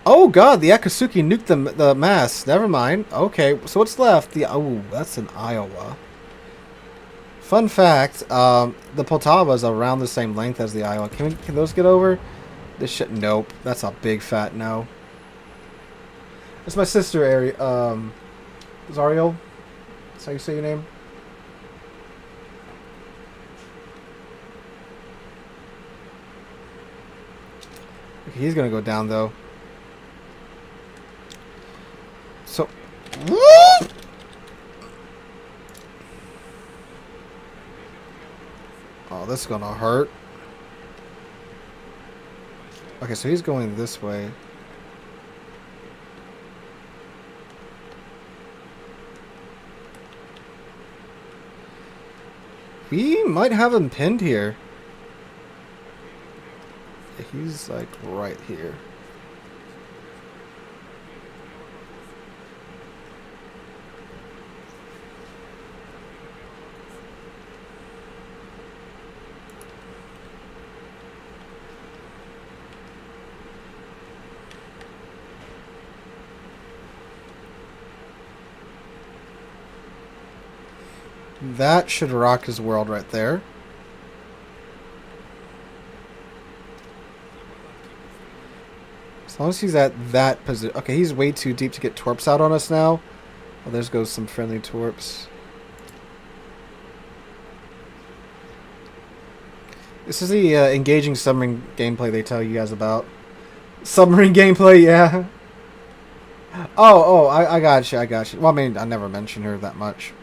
Oh god, the Akatsuki nuked the mass. Never mind. Okay, so what's left? Oh, that's in Iowa. Fun fact, the Poltava is around the same length as the Iowa. Can those get over? This shit, nope. That's a big fat no. It's my sister, Zariel. That's how you say your name? Okay, he's gonna go down though. So, oh, this is gonna hurt. Okay, so he's going this way. We might have him pinned here. He's like right here. That should rock his world right there. As long as he's at that position. Okay, he's way too deep to get torps out on us now. Oh, there goes some friendly torps. This is the engaging submarine gameplay they tell you guys about. Submarine gameplay, yeah. Oh, I got you, Well, I mean, I never mentioned her that much.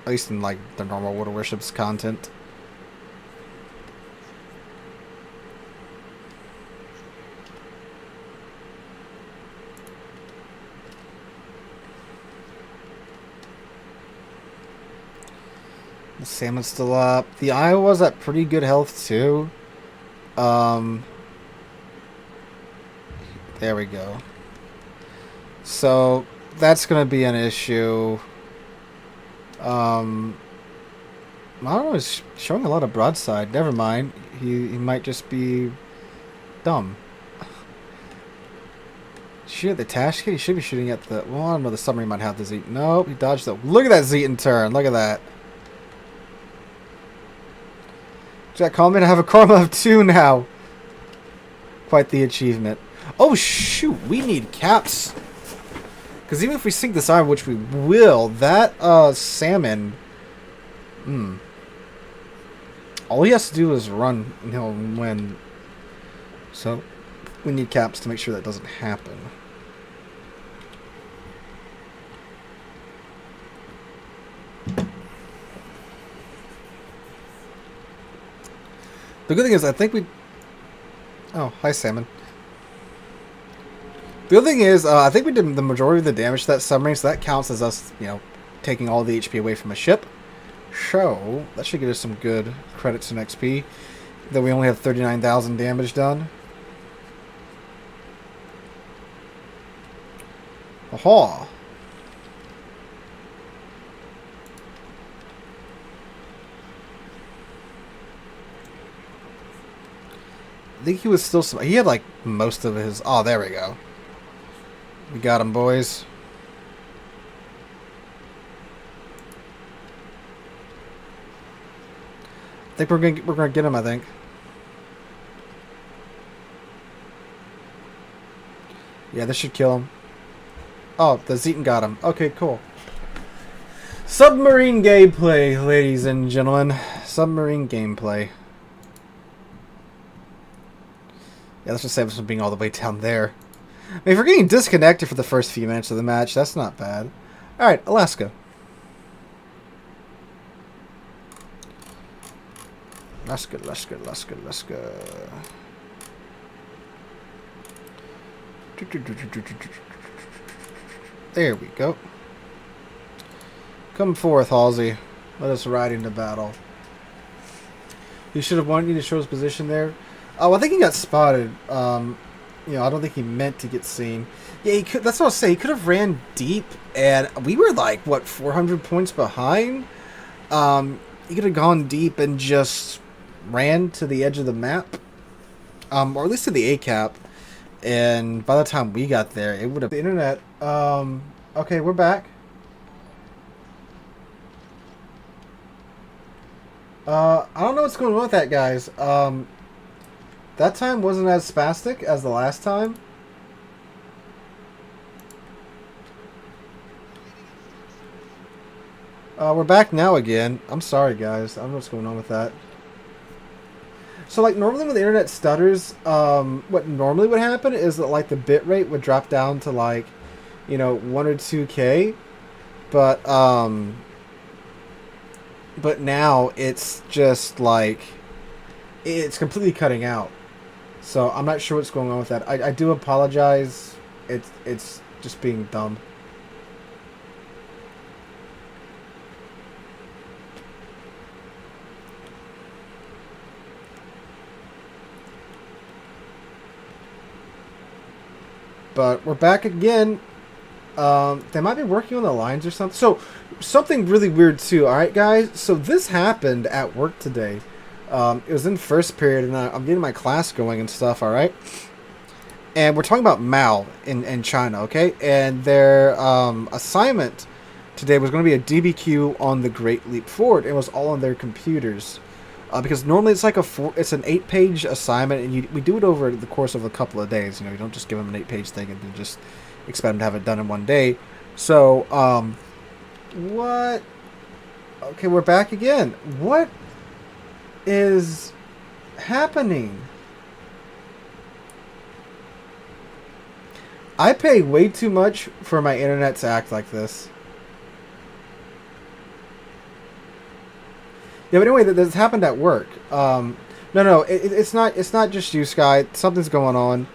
At least in, like, the normal World of Warships content. The salmon's still up. The Iowa's at pretty good health, too. There we go. So, that's gonna be an issue. I don't know. He's showing a lot of broadside. Never mind. He might just be dumb. Shoot at the Tash Kid? He should be shooting at the... Well, I don't know. The submarine might have the Z. Nope, he dodged the... Look at that Zeton turn. Look at that. Jack Coleman, I have a karma of 2 now. Quite the achievement. Oh, shoot. We need caps. Because even if we sink this iron, which we will, that salmon... All he has to do is run and he'll win. So, we need caps to make sure that doesn't happen. The good thing is, I think we... Oh, hi, salmon. The other thing is, I think we did the majority of the damage to that submarine, so that counts as us, you know, taking all the HP away from a ship. So, that should get us some good credits and XP. Though we only have 39,000 damage done. Aha! I think he was still... He had, like, most of his... Oh, there we go. We got him, boys. I think we're gonna get him, I think. Yeah, this should kill him. Oh, the Zeton got him. Okay, cool. Submarine gameplay, ladies and gentlemen. Submarine gameplay. Yeah, let's just save us from being all the way down there. I mean, if we're getting disconnected for the first few minutes of the match, that's not bad. Alright, Alaska. Alaska. There we go. Come forth, Halsey. Let us ride into battle. He should have wanted you to show his position there. Oh, I think he got spotted. You know, I don't think he meant to get seen. Yeah, he could. That's what I was saying. He could have ran deep, and we were like, what, 400 points behind? He could have gone deep and just ran to the edge of the map, or at least to the A cap. And by the time we got there, it would have... The internet. Okay, we're back. I don't know what's going on with that, guys. That time wasn't as spastic as the last time. We're back now again. I'm sorry, guys. I don't know what's going on with that. So, like, normally when the internet stutters, what normally would happen is that, like, the bitrate would drop down to, like, you know, 1 or 2K. But now it's just, like, it's completely cutting out. So, I'm not sure what's going on with that. I do apologize. It's just being dumb. But we're back again. They might be working on the lines or something. So, something really weird too. Alright, guys. So, this happened at work today. It was in first period, and I'm getting my class going and stuff, alright? And we're talking about Mao in China, okay? And their assignment today was going to be a DBQ on the Great Leap Forward. It was all on their computers. Because normally it's like it's an 8-page assignment, and we do it over the course of a couple of days. You know, you don't just give them an 8-page thing and then just expect them to have it done in one day. So, what? Okay, we're back again. What is happening? I pay way too much for my internet to act like this. Yeah, but anyway, this happened at work. No, it's not just you, Sky. Something's going on.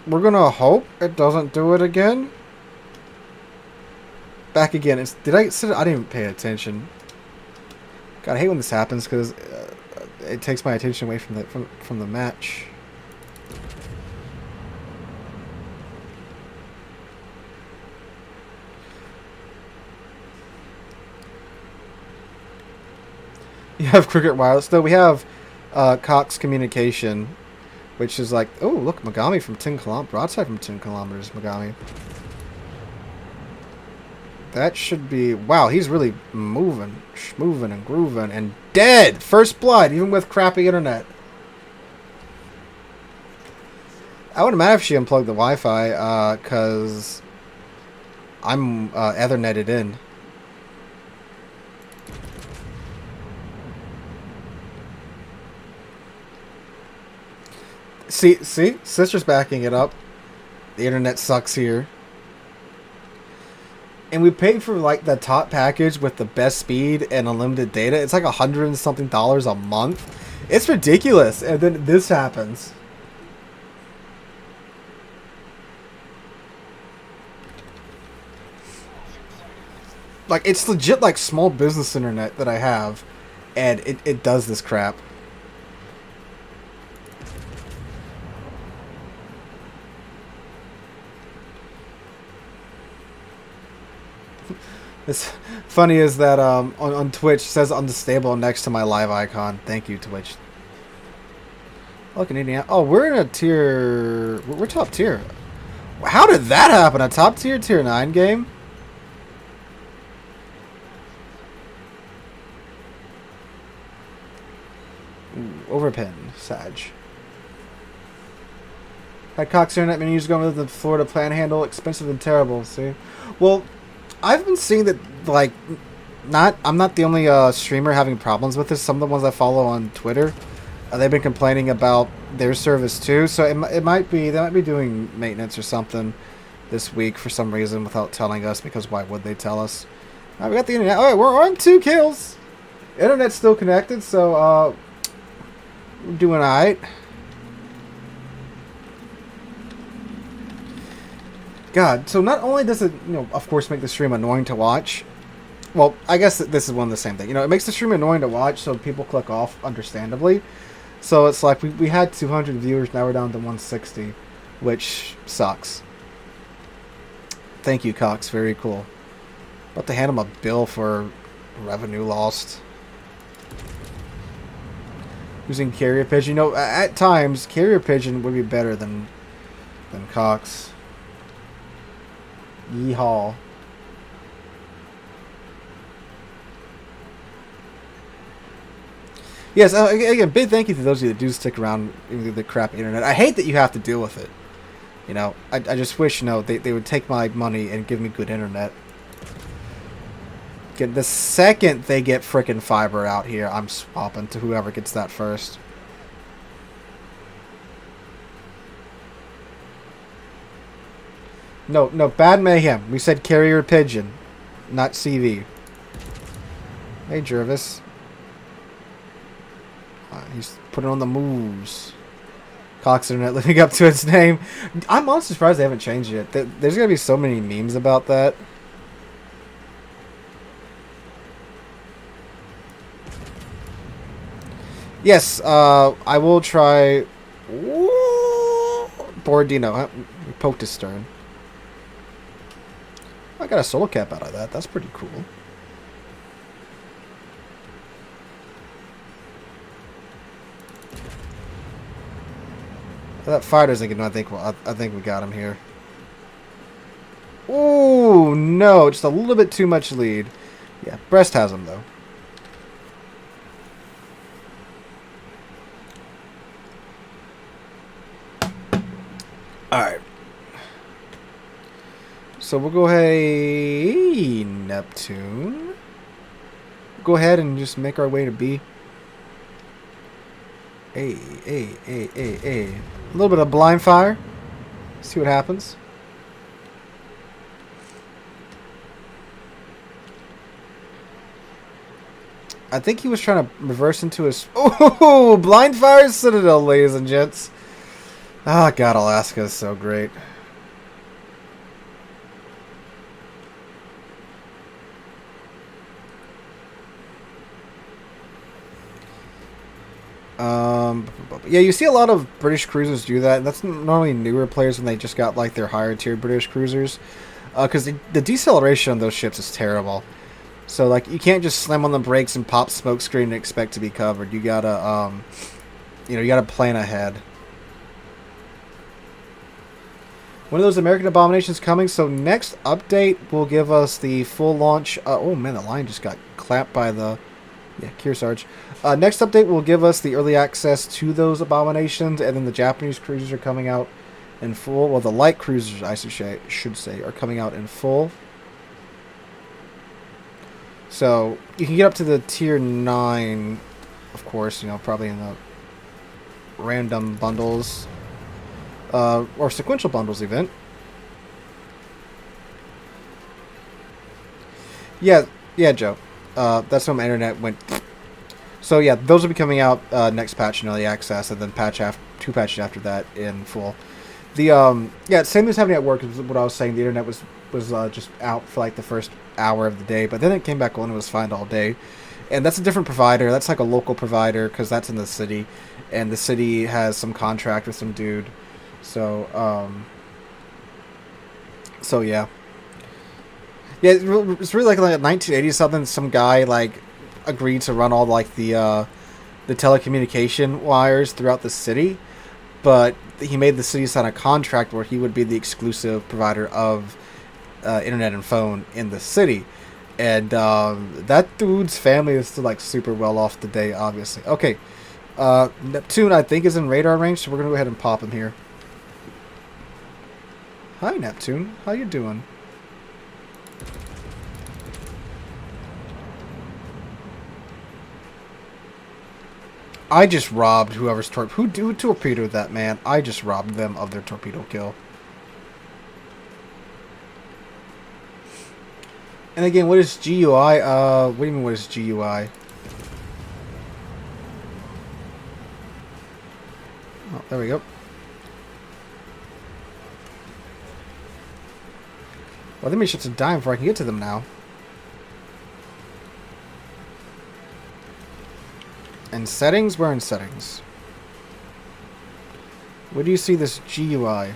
We're gonna hope it doesn't do it again. Back again. I didn't even pay attention. God, I hate when this happens because it takes my attention away from the match. You have Cricket Wireless. No, we have Cox Communication, which is like, oh, look, Megami from 10 kilometers. Broadside from 10 kilometers, Megami. That should be... Wow, he's really moving and grooving and dead! First blood, even with crappy internet. I wouldn't matter if she unplugged the Wi-Fi, because I'm Ethernetted in. See? Sister's backing it up. The internet sucks here. And we paid for like the top package with the best speed and unlimited data. It's like $100 and something a month. It's ridiculous. And then this happens. Like, it's legit like small business internet that I have. And it does this crap. It's funny is that on Twitch it says unstable next to my live icon. Thank you, Twitch. Oh, Canadian. Oh, we're in a tier. We're top tier. How did that happen? A top tier tier 9 game? Ooh, overpin, Sag. Had Cox internet menus going with the Florida plan handle, expensive and terrible. See, well. I've been seeing that, like, I'm not the only streamer having problems with this. Some of the ones I follow on Twitter, they've been complaining about their service too. So it might be, they might be doing maintenance or something this week for some reason without telling us, because why would they tell us? All right, we got the internet. All right, we're on 2 kills. Internet's still connected, so we're doing all right. God, so not only does it, of course, make the stream annoying to watch. Well, I guess this is one of the same thing. It makes the stream annoying to watch, so people click off, understandably. So it's like we had 200 viewers, now we're down to 160, which sucks. Thank you, Cox. Very cool. About to hand him a bill for revenue lost. Using carrier pigeon. At times, carrier pigeon would be better than Cox. Yeehaw. Yes, again, big thank you to those of you that do stick around with the crap internet. I hate that you have to deal with it. I just wish, they would take my money and give me good internet. The second they get frickin' fiber out here, I'm swapping to whoever gets that first. No, bad mayhem. We said carrier pigeon, not CV. Hey, Jervis. He's putting on the moves. Cox Internet living up to its name. I'm honestly surprised they haven't changed it. There's going to be so many memes about that. Yes, I will try... Borodino. We poked his stern. I got a solo cap out of that. That's pretty cool. That fighter's thinking. I think we got him here. Ooh, no, just a little bit too much lead. Yeah, Brest has him though. All right. So we'll go ahead, Neptune. Go ahead and just make our way to B. A. A little bit of blind fire. See what happens. I think he was trying to reverse into his... Oh, blind fire Citadel, ladies and gents. Oh, God, Alaska is so great. Yeah, you see a lot of British cruisers do that, and that's normally newer players when they just got like their higher tier British cruisers, because the deceleration on those ships is terrible. So like you can't just slam on the brakes and pop smoke screen and expect to be covered. You gotta you gotta plan ahead. One of those American abominations coming. So next update will give us the full launch. Oh man, the line just got clapped by the Kearsarge. Next update will give us the early access to those abominations, and then the Japanese cruisers are coming out in full. Well, the light cruisers, I should say, are coming out in full. So you can get up to the tier 9, of course, probably in the random bundles. Or sequential bundles event. Yeah, Joe. That's when my internet went. So yeah, those will be coming out next patch in early access, and then two patches after that in full. The same thing's happening at work. Is what I was saying. The internet was just out for like the first hour of the day, but then it came back on and was fine all day. And that's a different provider. That's like a local provider because that's in the city, and the city has some contract with some dude. So yeah. Yeah, it's really like 1980 something. Some guy like agreed to run all like the telecommunication wires throughout the city, but he made the city sign a contract where he would be the exclusive provider of internet and phone in the city. And that dude's family is still like super well off today, obviously. Okay, Neptune I think is in radar range, so we're gonna go ahead and pop him here. Hi Neptune, how you doing? I just robbed whoever's who torpedoed that, man. I just robbed them of their torpedo kill. And again, what is GUI? What do you mean what is GUI? Oh, there we go. Well, let me shut some dime before I can get to them now. And settings? We're in settings. Where do you see this GUI?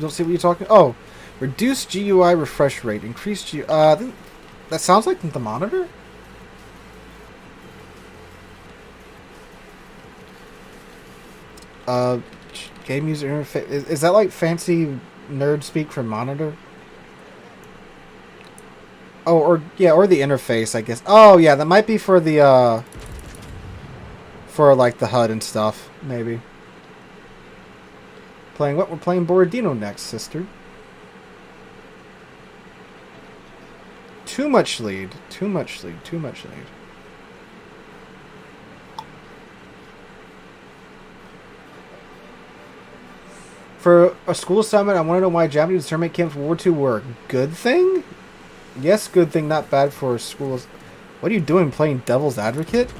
Don't see what you're talking. Oh, reduce GUI refresh rate, increase GUI. That sounds like the monitor. Game user interface. Is that like fancy nerd speak for monitor? Oh, or the interface, I guess. Oh, yeah, that might be for the for like the HUD and stuff, maybe. Playing what? We're playing Borodino next, sister. Too much lead. Too much lead. Too much lead. For a school summit, I want to know why Japanese internment camps World War II were a good thing? Yes, good thing, not bad for schools. What are you doing, playing devil's advocate?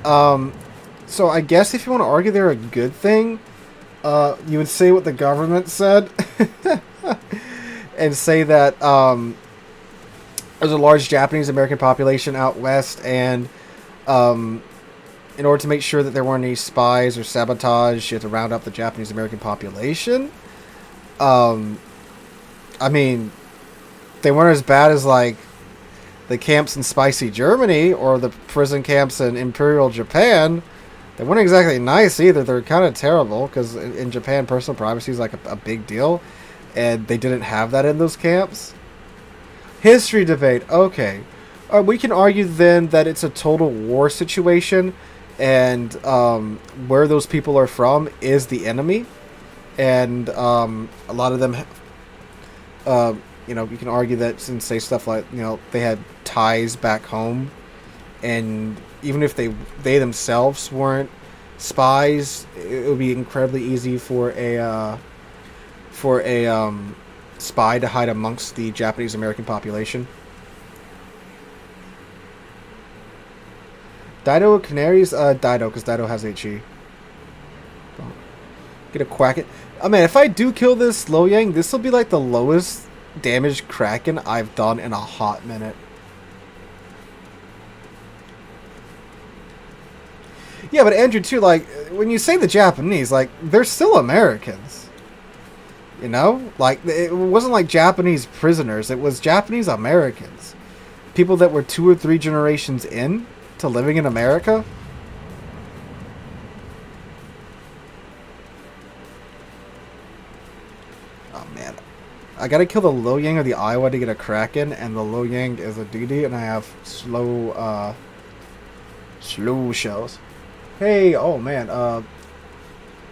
So I guess if you want to argue they're a good thing, you would say what the government said. And say that there's a large Japanese-American population out west, and in order to make sure that there weren't any spies or sabotage, you had to round up the Japanese-American population. I mean, they weren't as bad as, like, the camps in spicy Germany or the prison camps in Imperial Japan. They weren't exactly nice either. They're kind of terrible, because in Japan, personal privacy is, like, a big deal, and they didn't have that in those camps. History debate. Okay. We can argue, then, that it's a total war situation, and where those people are from is the enemy, and a lot of them, you can argue that since say stuff like, they had ties back home, and even if they themselves weren't spies, it would be incredibly easy for a spy to hide amongst the Japanese American population. Dido or Canaries? Dido, because Dido has HE. Get a quack it. Oh man, if I do kill this Lo Yang, this will be like the lowest damage Kraken I've done in a hot minute. Yeah, but Andrew too. Like when you say the Japanese, like they're still Americans. You know, like it wasn't like Japanese prisoners. It was Japanese Americans, people that were 2 or 3 generations in to living in America. Oh man, I gotta kill the Lo Yang or the Iowa to get a Kraken, and the Lo Yang is a DD, and I have slow shells. Hey, oh man,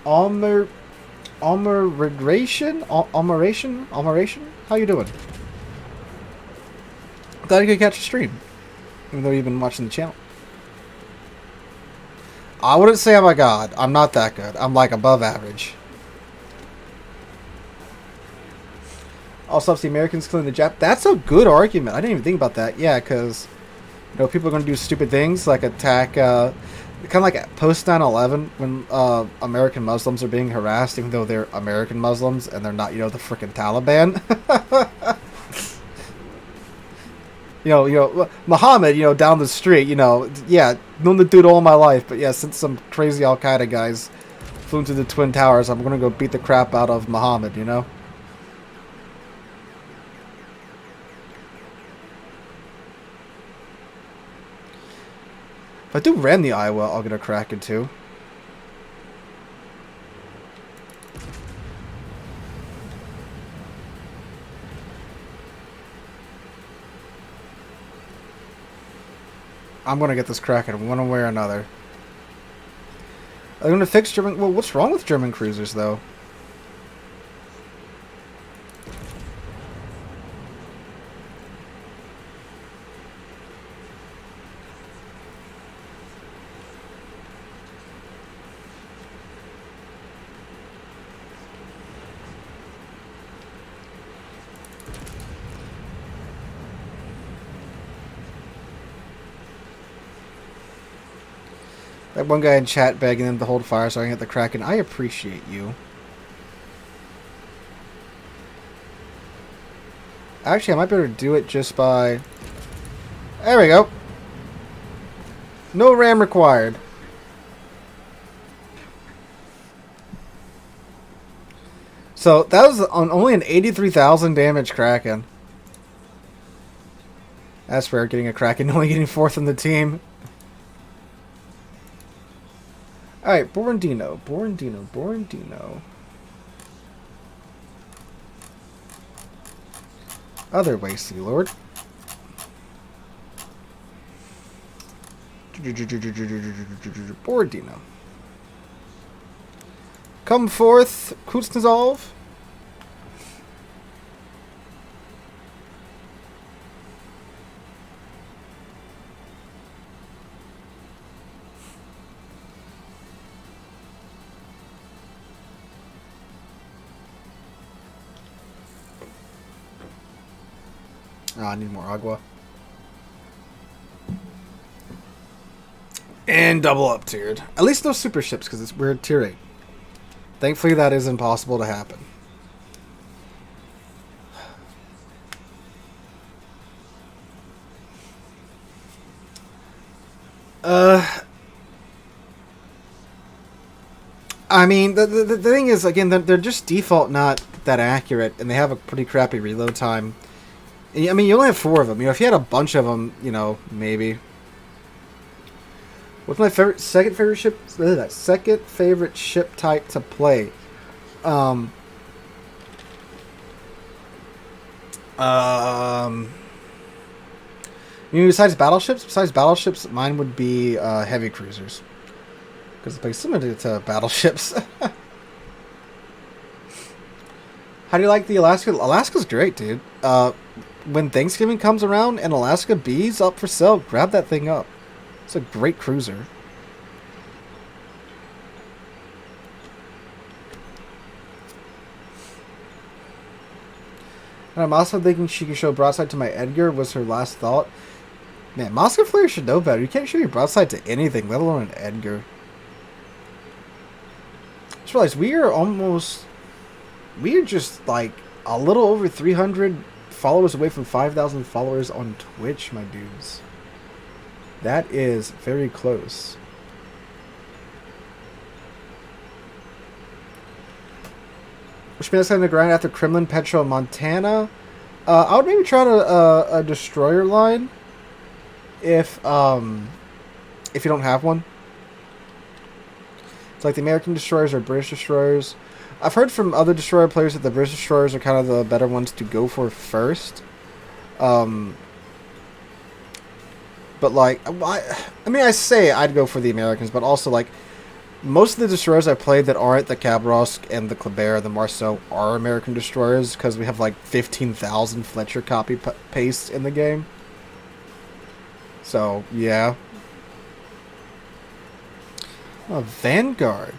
Almeration? How you doing? Thought you could catch a stream, even though you've been watching the channel. I wouldn't say I'm a god. I'm not that good. I'm like above average. Also, if the Americans killing the Jap, that's a good argument. I didn't even think about that. Yeah, because you know people are going to do stupid things like attack. Kind of like post 9/11 when American Muslims are being harassed, even though they're American Muslims and they're not, you know, the frickin' Taliban. Muhammad, down the street, yeah, known the dude all my life, but yeah, since some crazy Al Qaeda guys flew into the Twin Towers, I'm gonna go beat the crap out of Muhammad, If I do ram the Iowa, I'll get a Kraken too. I'm gonna get this Kraken one way or another. I'm gonna fix German. Well, what's wrong with German cruisers though? That one guy in chat begging them to hold fire so I can hit the Kraken. I appreciate you. Actually, I might be able to do it just by... There we go. No ram required. So, that was on only an 83,000 damage Kraken. That's rare, getting a Kraken, only getting 4th in the team. Alright, Borandino. Other way, Sea Lord. Borandino. Come forth, Kuznetsov. Oh, I need more agua. And double up tiered. At least no super ships, because we're at tier 8. Thankfully, that is impossible to happen. I mean, the thing is, again, they're just default not that accurate, and they have a pretty crappy reload time. I mean, you only have 4 of them. If you had a bunch of them, maybe. What's my second favorite ship? Second favorite ship type to play. Besides battleships, mine would be heavy cruisers. Because it's similar to battleships. How do you like the Alaska? Alaska's great, dude. When Thanksgiving comes around and Alaska B's up for sale, grab that thing up. It's a great cruiser. And I'm also thinking she can show broadside to my Edgar was her last thought. Man, Moscow Flare should know better. You can't show your broadside to anything, let alone an Edgar. Just realized we are just like a little over 300 followers away from 5,000 followers on Twitch, my dudes. That is very close. Which means I'm going to grind after Kremlin, Petro, Montana. I would maybe try a destroyer line if you don't have one. It's like the American destroyers or British destroyers. I've heard from other destroyer players that the British destroyers are kind of the better ones to go for first. But like, I mean, I say I'd go for the Americans, but also like most of the destroyers I've played that aren't the Khabarovsk and the Kleber, the Marceau are American destroyers because we have like 15,000 Fletcher copy paste in the game. So yeah. Oh, Vanguard.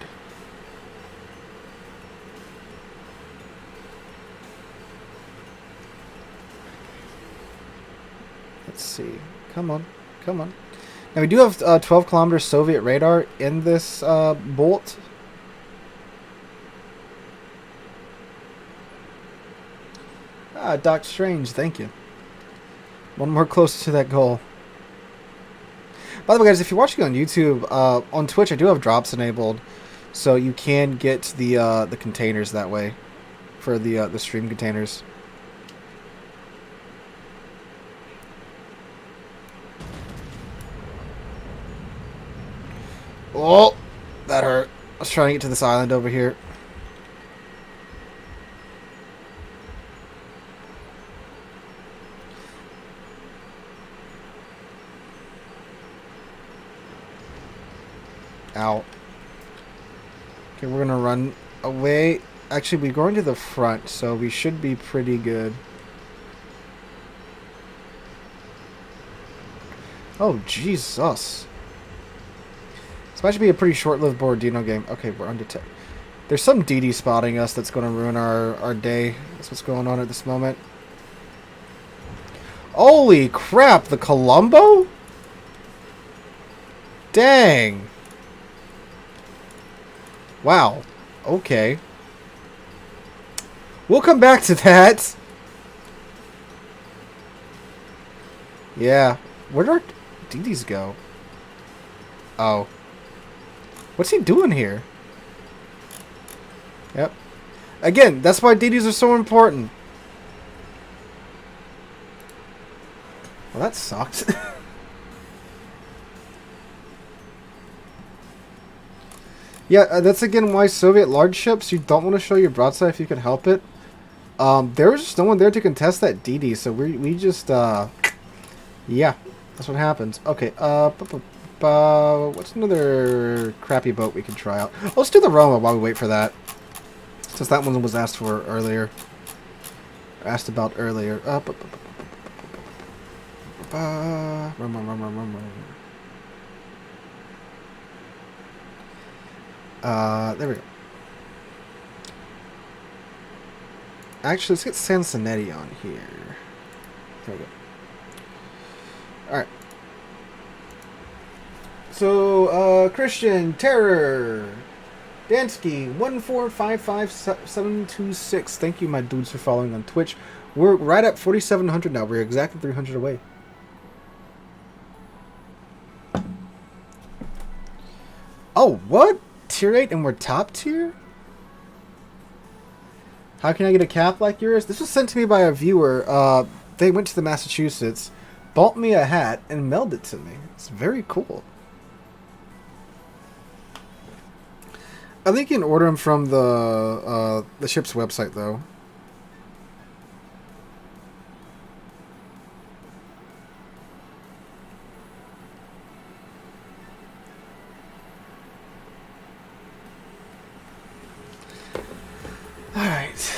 Let's see. Come on. Come on. Now, we do have 12 kilometer Soviet radar in this bolt. Ah, Doc Strange, thank you. One more closer to that goal. By the way, guys, if you're watching on YouTube, on Twitch, I do have drops enabled, so you can get the containers that way for the stream containers. Oh, that hurt. I was trying to get to this island over here. Ow. Okay, we're gonna run away. Actually, we're going to the front, so we should be pretty good. Oh, Jesus. This might be a pretty short-lived Borodino game. Okay, we're undetected. There's some DD spotting us that's going to ruin our day. That's what's going on at this moment. Holy crap, the Colombo? Dang. Wow. Okay. We'll come back to that. Yeah. Where did our DDs go? Oh. What's he doing here? Yep. Again, that's why DDs are so important. Well, that sucked. Yeah, that's again why Soviet large ships, you don't want to show your broadside if you can help it. There was just no one there to contest that DD, so we just, yeah, that's what happens. Okay, what's another crappy boat we can try out? Oh, let's do the Roma while we wait for that. Since that one was asked for earlier. Asked about earlier. There we go. Actually, let's get Sansonetti on here. There we go. Alright. So, Christian, Terror, Dansky, 1455726. Thank you, my dudes, for following on Twitch. We're right at 4,700 now. We're exactly 300 away. Oh, what? Tier 8 and we're top tier? How can I get a cap like yours? This was sent to me by a viewer. They went to the Massachusetts, bought me a hat, and mailed it to me. It's very cool. I think you can order them from the ship's website, though. Alright.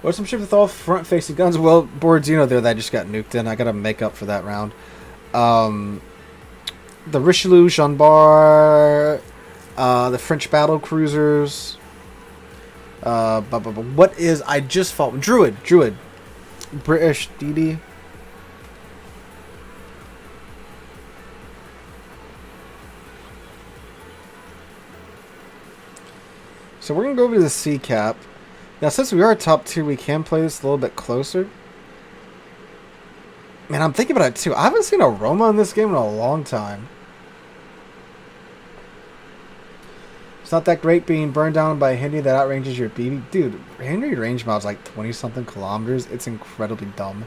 What's some ships with all front-facing guns? Well, Borodino there that just got nuked in. I gotta make up for that round. The Richelieu, Jean Bar, the French battle cruisers. What is... I just fought... Druid. British DD. So we're going to go over to the sea cap. Now, since we are top tier, we can play this a little bit closer. Man, I'm thinking about it too. I haven't seen a Roma in this game in a long time. So not that great being burned down by a Henry that outranges your BB. Dude, Henry range mod's like 20-something kilometers. It's incredibly dumb.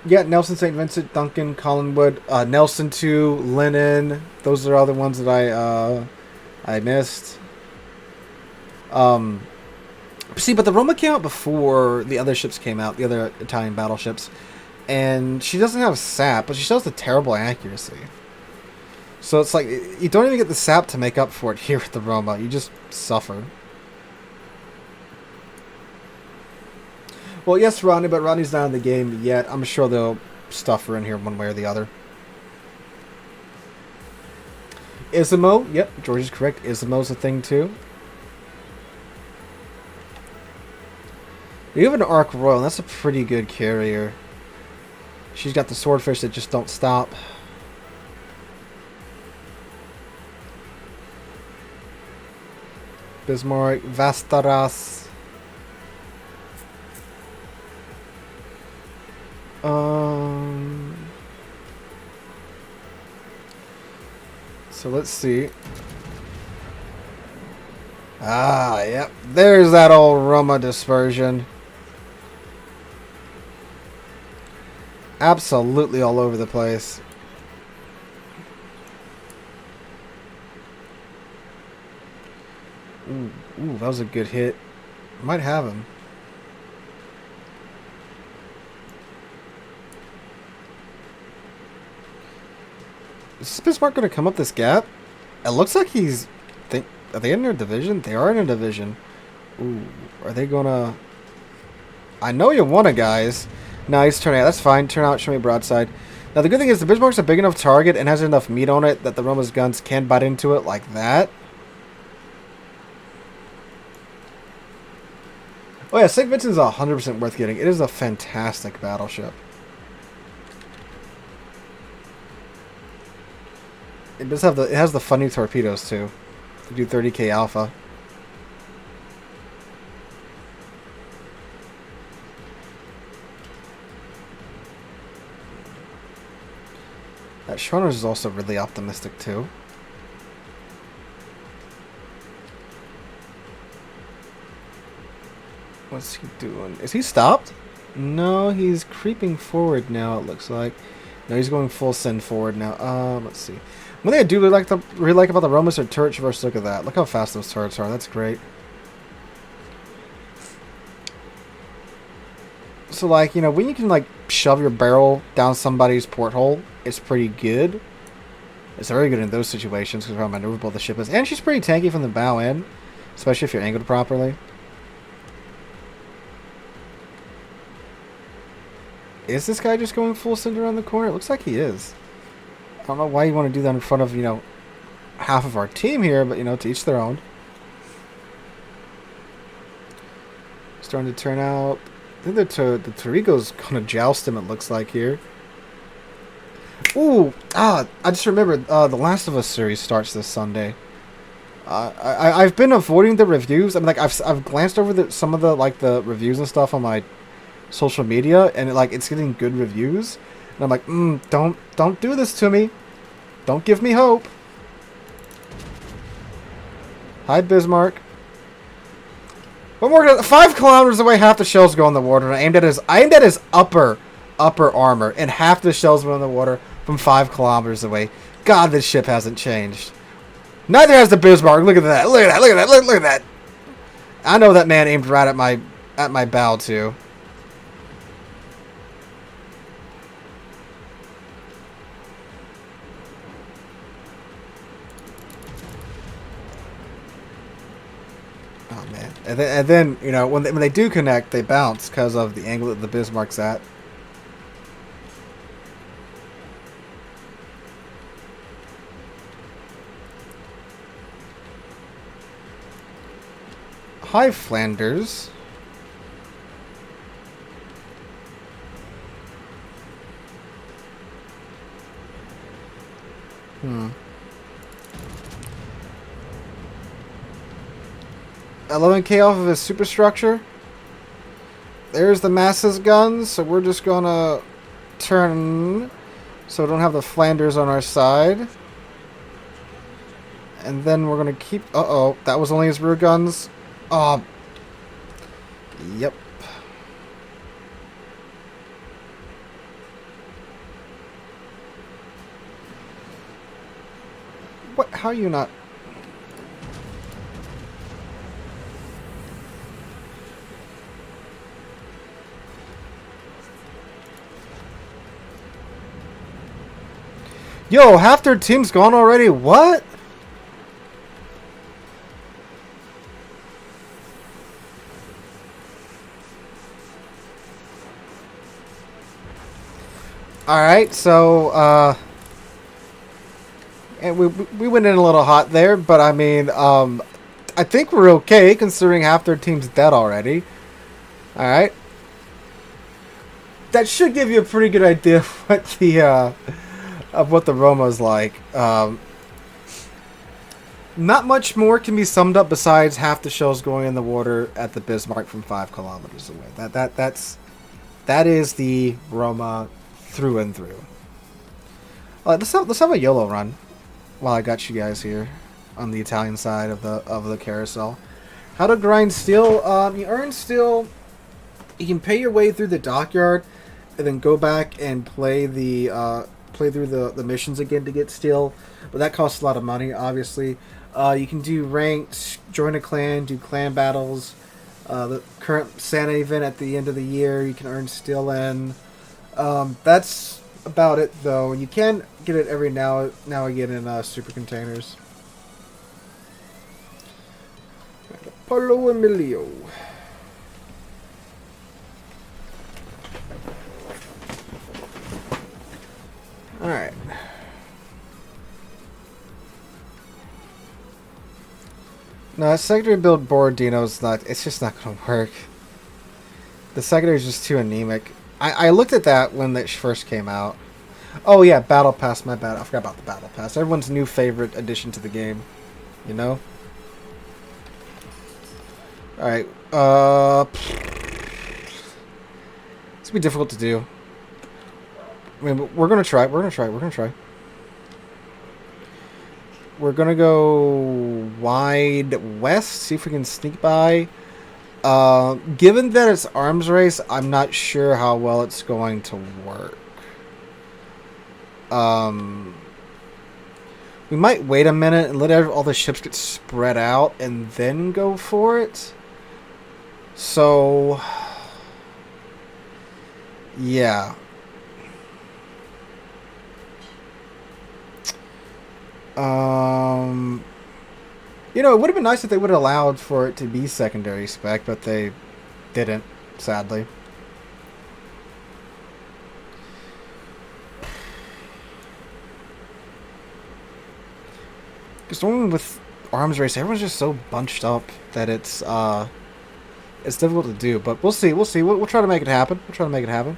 Yeah, Nelson, St. Vincent, Duncan, Collinwood, Nelson 2, Lennon. Those are all the ones that I missed. See, but the Roma came out before the other ships came out, the other Italian battleships. And she doesn't have sap, but she still has the terrible accuracy. So it's like, you don't even get the sap to make up for it here with the Roma. You just suffer. Well, yes, Rodney, but Rodney's not in the game yet. I'm sure they'll stuff her in here one way or the other. Isimo, yep, George is correct. Isimo's a thing too. We have an Ark Royal, and that's a pretty good carrier. She's got the swordfish that just don't stop. Bismarck, Vastaras. So let's see. Ah, yep. There's that old Roma dispersion. Absolutely all over the place. Ooh, that was a good hit. Might have him. Is Bismarck going to come up this gap? It looks like he's... Are they in their division? They are in a division. Ooh, are they going to... I know you won it, guys. Nice, turn out. That's fine. Turn out, show me broadside. Now, the good thing is the Bismarck's a big enough target and has enough meat on it that the Roma's guns can bite into it like that. Oh, yeah, St. Vincent's 100% worth getting. It is a fantastic battleship. It does have it has the funny torpedoes too. They do 30k alpha. That Schroner's is also really optimistic too. What's he doing? Is he stopped? No, he's creeping forward now, it looks like. No, he's going full send forward now. Let's see. One thing I do really like about the Romas are turret traverse. Look at that. Look how fast those turrets are. That's great. So, like, you know, when you can, like, shove your barrel down somebody's porthole, it's pretty good. It's very good in those situations because of how maneuverable the ship is. And she's pretty tanky from the bow end, especially if you're angled properly. Is this guy just going full send around the corner? It looks like he is. I don't know why you want to do that in front of, you know, half of our team here, but, you know, to each their own. Starting to turn out. I think the Torigo's going to joust him, it looks like, here. Ooh! I just remembered, the Last of Us series starts this Sunday. I've been avoiding the reviews. I mean, like, I've glanced over some of the, like, the reviews and stuff on my social media, and it's getting good reviews. And I'm like, don't do this to me. Don't give me hope. Hi, Bismarck. 5 kilometers away, half the shells go in the water. And I aimed at his upper armor, and half the shells went in the water from 5 kilometers away. God, this ship hasn't changed. Neither has the Bismarck. Look at that. Look at that. Look at that. Look at that. I know that man aimed right at my bow too. Oh man! And then you know when they do connect, they bounce because of the angle that the Bismarck's at. Hi, Flanders. Hmm. 11k off of his superstructure. There's the Massa's guns, so we're just gonna turn so we don't have the Flanders on our side. And then we're going to keep... Uh-oh, that was only his rear guns. Yep. What? How are you not... Yo, half their team's gone already? What? Alright, so, and we went in a little hot there, but I mean, I think we're okay considering half their team's dead already. Alright. That should give you a pretty good idea of what the Roma's like. Not much more can be summed up besides half the shells going in the water at the Bismarck from 5 kilometers away. That is the Roma through and through. Let's have a YOLO run while I got you guys here on the Italian side of the carousel. How to grind steel? You earn steel. You can pay your way through the dockyard, and then go back and play through the missions again to get steel. But that costs a lot of money, obviously. You can do ranked, join a clan, do clan battles. The current Santa event at the end of the year, you can earn steel in. That's about it, though. You can get it every now again in super containers. Paulo Emilio. Alright. No, secondary build Borodino's not... It's just not going to work. The secondary is just too anemic. I looked at that when it first came out. Oh yeah, Battle Pass, my bad. I forgot about the Battle Pass. Everyone's new favorite addition to the game. You know? Alright, it's gonna be difficult to do. I mean, we're gonna try. We're gonna go wide west, see if we can sneak by. Given that it's arms race, I'm not sure how well it's going to work. We might wait a minute and let all the ships get spread out and then go for it. So, yeah. You know, it would have been nice if they would have allowed for it to be secondary spec, but they didn't, sadly. Because normally with arms race, everyone's just so bunched up that it's difficult to do. But we'll see. We'll try to make it happen.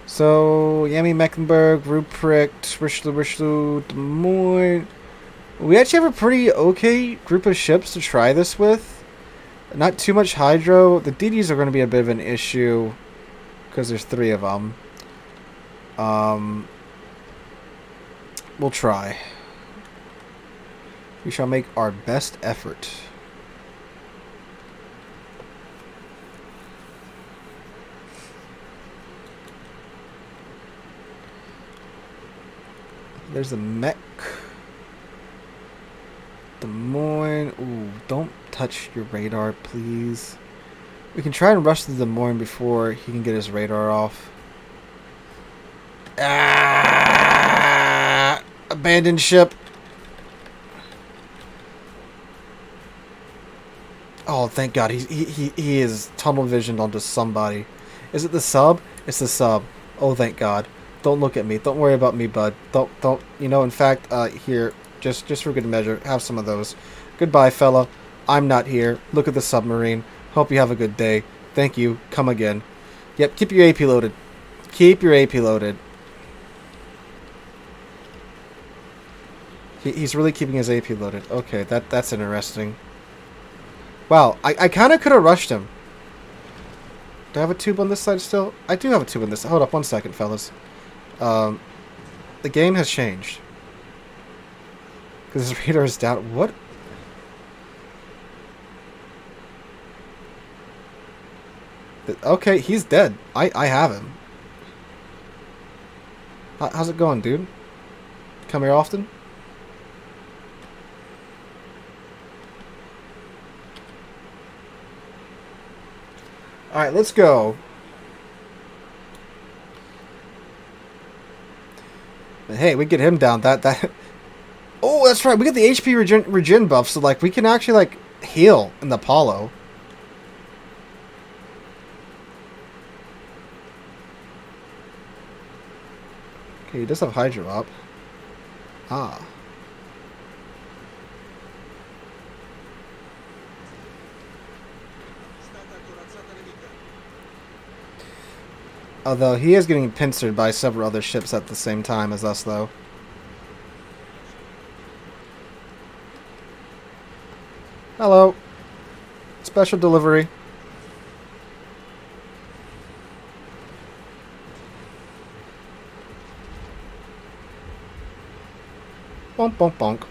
So, Yami, Mecklenburg, Ruprecht, Richelieu, Des Moines. We actually have a pretty okay group of ships to try this with. Not too much hydro. The DDs are going to be a bit of an issue because there's 3 of them. We'll try. We shall make our best effort. There's a mech. Des Moines. Ooh, don't touch your radar, please. We can try and rush to Des Moines before he can get his radar off. Ah! Abandoned ship. Oh, thank God. He is tunnel visioned onto somebody. Is it the sub? It's the sub. Oh, thank God. Don't look at me. Don't worry about me, bud. Don't. You know, in fact, here, just for good measure, have some of those. Goodbye, fella. I'm not here. Look at the submarine. Hope you have a good day. Thank you. Come again. Yep, keep your AP loaded. Keep your AP loaded. He's really keeping his AP loaded. Okay, that's interesting. Wow, I kind of could have rushed him. Do I have a tube on this side still? I do have a tube on this side. Hold up 1 second, fellas. The game has changed. Because his radar is down. What? Okay, he's dead. I have him. How's it going, dude? Come here often? Alright, let's go. But hey, we get him down. That. Oh, that's right. We get the HP regen buff, so like we can actually like heal in the Apollo. Okay, he does have Hydro up. Ah. Although he is getting pincered by several other ships at the same time as us, though. Hello. Special delivery. Bonk, bonk, bonk.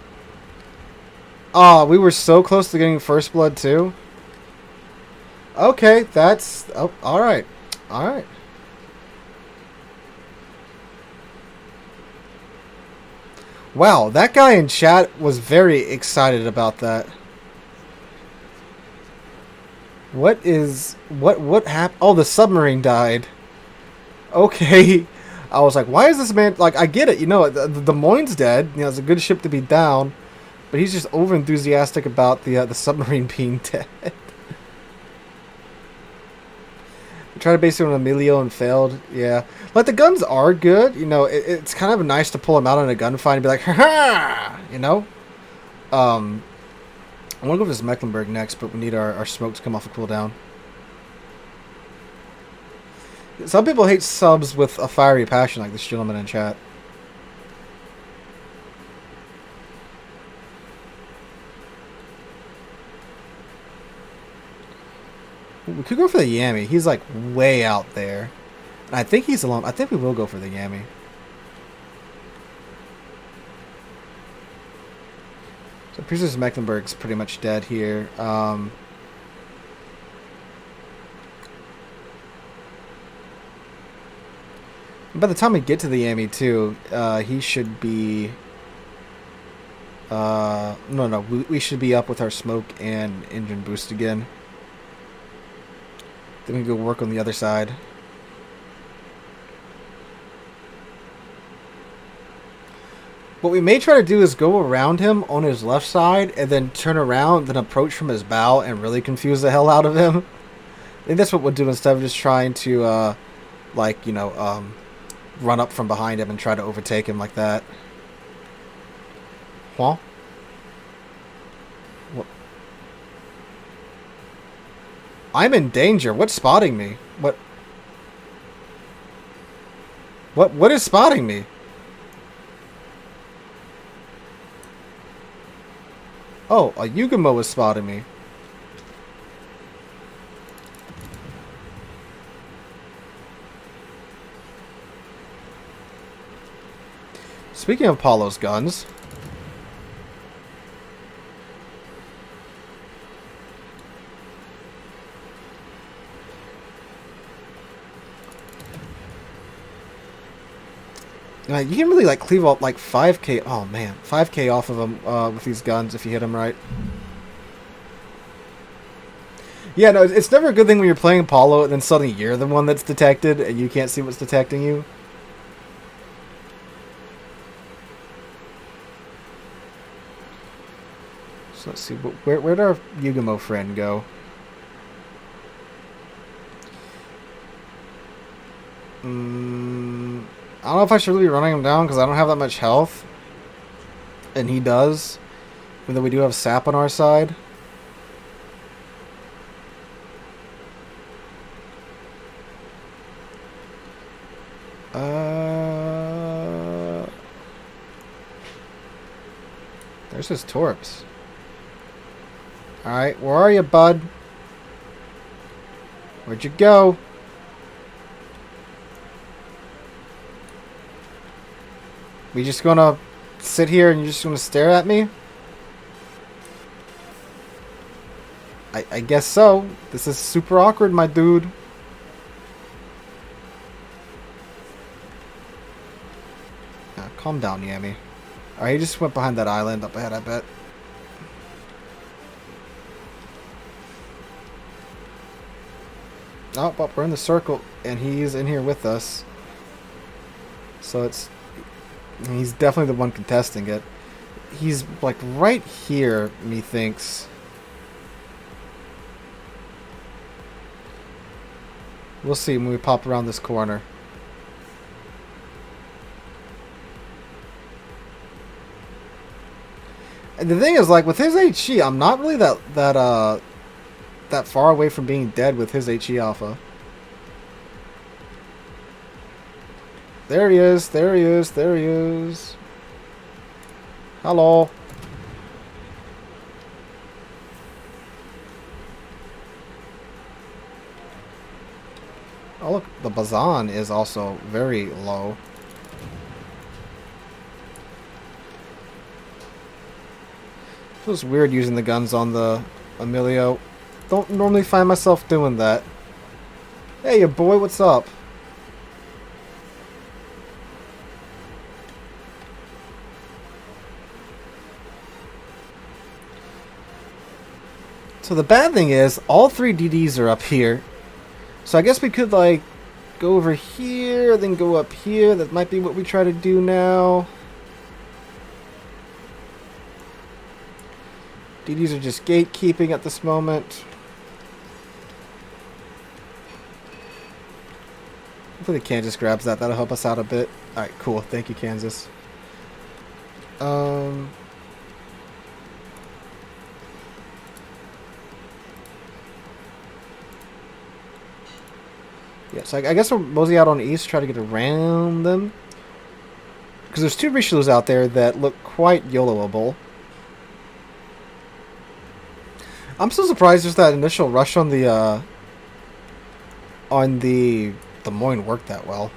Ah, we were so close to getting first blood, too. Okay, that's... Oh, alright. Alright. Wow, that guy in chat was very excited about that. What happened? Oh, the submarine died. Okay. I was like, why is this man... Like, I get it. You know, the Moyne's dead. You know, it's a good ship to be down. But he's just over-enthusiastic about the submarine being dead. I tried to base it on Emilio and failed. Yeah. Like, the guns are good. You know, it's kind of nice to pull him out in a gunfight and be like, ha-ha! You know? I want to go for this Mecklenburg next, but we need our smoke to come off a cooldown. Some people hate subs with a fiery passion like this gentleman in chat. We could go for the Yami. He's like way out there. And I think he's alone. I think we will go for the Yami. So Princess Mecklenburg's pretty much dead here. By the time we get to the Yami too, he should be... No, we should be up with our smoke and engine boost again. Then we can go work on the other side. What we may try to do is go around him on his left side and then turn around, then approach from his bow and really confuse the hell out of him. I think that's what we'll do instead of just trying to, like, you know, run up from behind him and try to overtake him like that. Huh? What? I'm in danger. What's spotting me? What is spotting me? Oh, a Yugamo is spotting me. Speaking of Apollo's guns... you can really like cleave up like 5k. Oh man, 5k off of them with these guns if you hit them right. Yeah, no, it's never a good thing when you're playing Apollo and then suddenly you're the one that's detected and you can't see what's detecting you. So let's see, where'd our Yugamo friend go? I don't know if I should really be running him down because I don't have that much health. And he does. Even though we do have sap on our side. There's his torps. Alright, where are you, bud? Where'd you go? We just gonna sit here and you're just gonna stare at me? I guess so. This is super awkward, my dude. Calm down, Yami. Alright, he just went behind that island up ahead, I bet. Oh, well, we're in the circle, and he's in here with us. So he's definitely the one contesting it. He's, like, right here, methinks. We'll see when we pop around this corner. And the thing is, like, with his HE, I'm not really that far away from being dead with his HE alpha. There he is, there he is, there he is. Hello. Oh look, the Bazan is also very low. Feels weird using the guns on the Emilio. Don't normally find myself doing that. Hey, your boy, what's up? So the bad thing is, all 3 DDs are up here. So I guess we could, like, go over here, then go up here. That might be what we try to do now. DDs are just gatekeeping at this moment. Hopefully Kansas grabs that. That'll help us out a bit. Alright, cool. Thank you, Kansas. Yeah, so I guess we'll mosey out on the east, try to get around them. Because there's 2 Richelieus out there that look quite YOLOable. I'm so surprised just that initial rush on the Des Moines worked that well.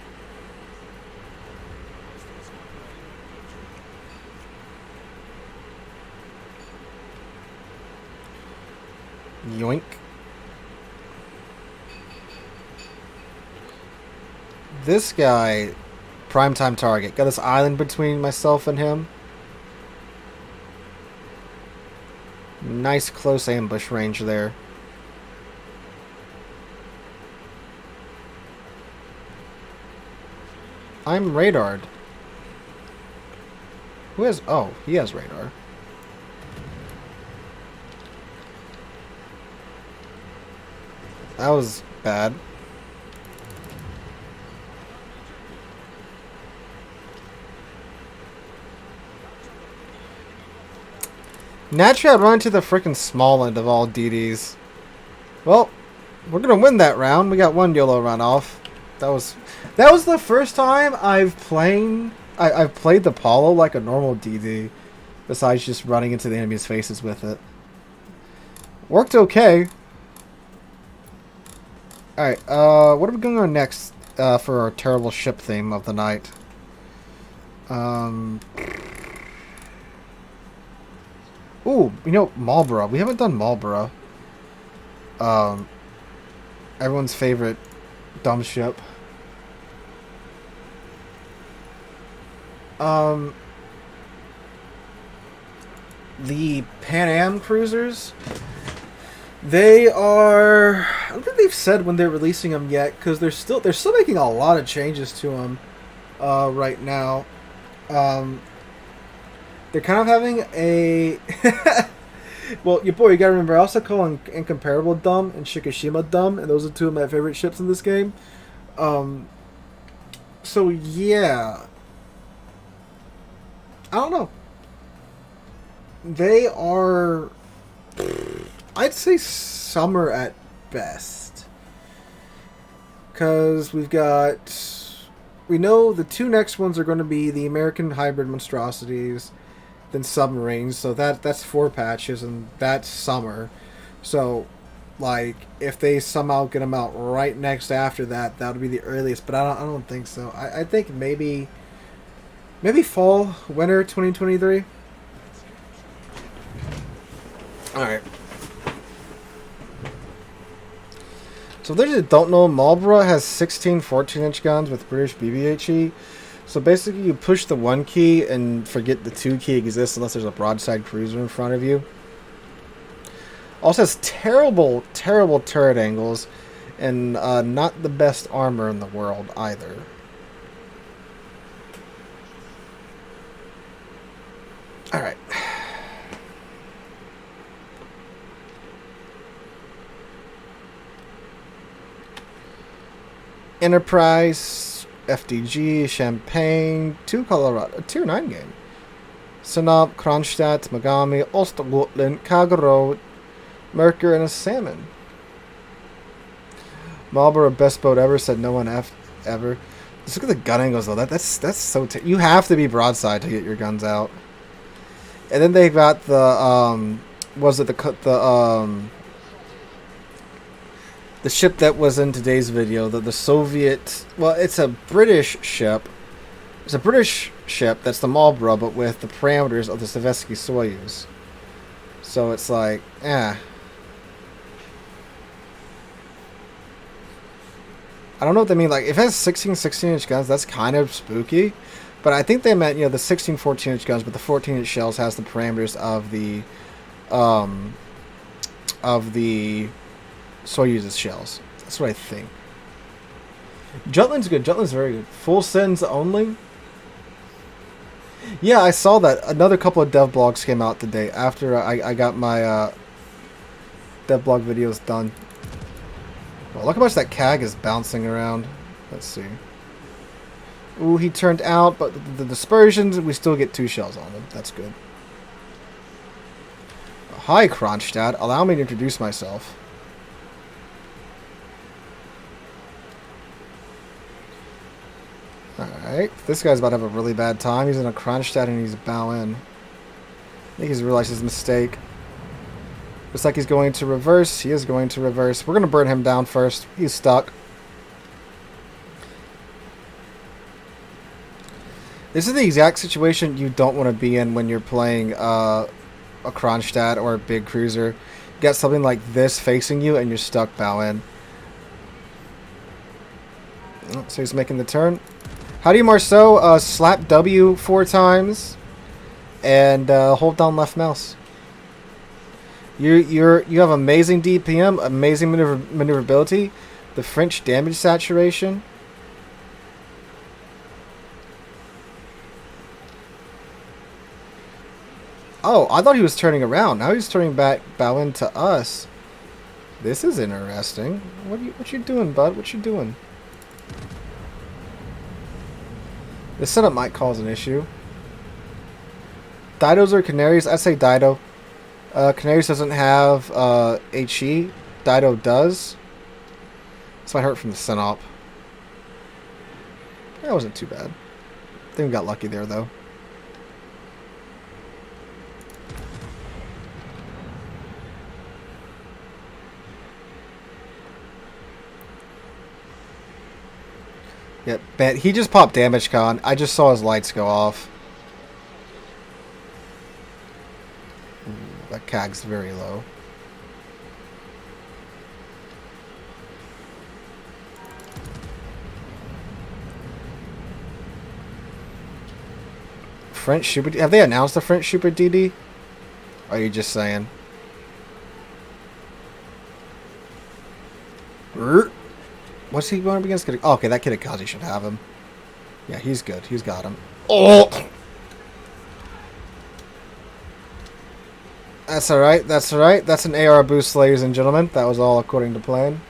Yoink. This guy, primetime target. Got this island between myself and him. Nice close ambush range there. I'm radared. Who has... Oh, he has radar. That was bad. Naturally, I'd run to the frickin' small end of all DDs. Well, we're gonna win that round. We got 1 YOLO runoff. That was the first time I've played the Apollo like a normal DD, besides just running into the enemy's faces with it. Worked okay. Alright, what are we going on next for our terrible ship theme of the night? Ooh, you know, Marlborough. We haven't done Marlborough. Everyone's favorite dumb ship. The Pan Am cruisers. They are... I don't think they've said when they're releasing them yet, because they're still making a lot of changes to them right now. They're kind of having a... Well, you gotta remember, I also call Incomparable dumb and Shikishima dumb, and those are 2 of my favorite ships in this game. So, yeah. I don't know. They are... I'd say summer at best. Because we've got... We know the 2 next ones are going to be the American Hybrid Monstrosities, then Submarines, so that's 4 patches, and that's summer. So, like, if they somehow get them out right next after that, that would be the earliest, but I don't think so. I think maybe Maybe fall, winter 2023. Alright. So those that don't know, Marlboro has 16 14-inch guns with British BBHE. So basically you push the 1 key and forget the 2 key exists unless there's a broadside cruiser in front of you. Also has terrible, terrible turret angles and not the best armor in the world either. Alright. Enterprise, FDG, Champagne, 2 Colorado, a Tier 9 game. Sinop, Kronstadt, Megami, Ostergotland, Kagero, Merkur, and a Salmon. Marlboro, best boat ever, said no one ever. Just look at the gun angles though. That's so. You have to be broadside to get your guns out. And then they got the the ship that was in today's video, the Soviet. Well, it's a British ship. It's a British ship that's the Marlboro, but with the parameters of the Sovietsky Soyuz. So it's like, I don't know what they mean. Like, if it has 16-inch guns, that's kind of spooky. But I think they meant, the 16 14-inch guns, but the 14-inch shells has the parameters of the Soyuz's shells. That's what I think. Jutland's good. Jutland's very good. Full sends only. Yeah, I saw that. Another couple of dev blogs came out today after I got my dev blog videos done. Well, look how much that CAG is bouncing around. Let's see. Ooh, he turned out, but the dispersions, we still get 2 shells on him. That's good. Hi, Kronstadt. Allow me to introduce myself. Alright. This guy's about to have a really bad time. He's in a Kronstadt and he's bowing. I think he's realized his mistake. Looks like he's going to reverse. He is going to reverse. We're going to burn him down first. He's stuck. This is the exact situation you don't want to be in when you're playing a Kronstadt or a big cruiser. You got something like this facing you and you're stuck bowing. Oh, so he's making the turn. Howdy, Marceau. Slap W 4 times and hold down left mouse. You have amazing DPM, amazing maneuverability, the French damage saturation. Oh, I thought he was turning around. Now he's turning back, bowing to us. This is interesting. What you doing, bud? What you doing? This setup might cause an issue. Didos or Canaries? I say Dido. Canaries doesn't have HE. Dido does. So I heard from the Synop. That wasn't too bad. I think we got lucky there, though. Yeah, man, he just popped damage con. I just saw his lights go off. Ooh, that CAG's very low. French Super... Have they announced the French Super DD? Or are you just saying? What's he going up against? Oh, okay, that kid Akazi should have him. Yeah, he's good. He's got him. Oh! That's alright. That's alright. That's an AR boost, ladies and gentlemen. That was all according to plan.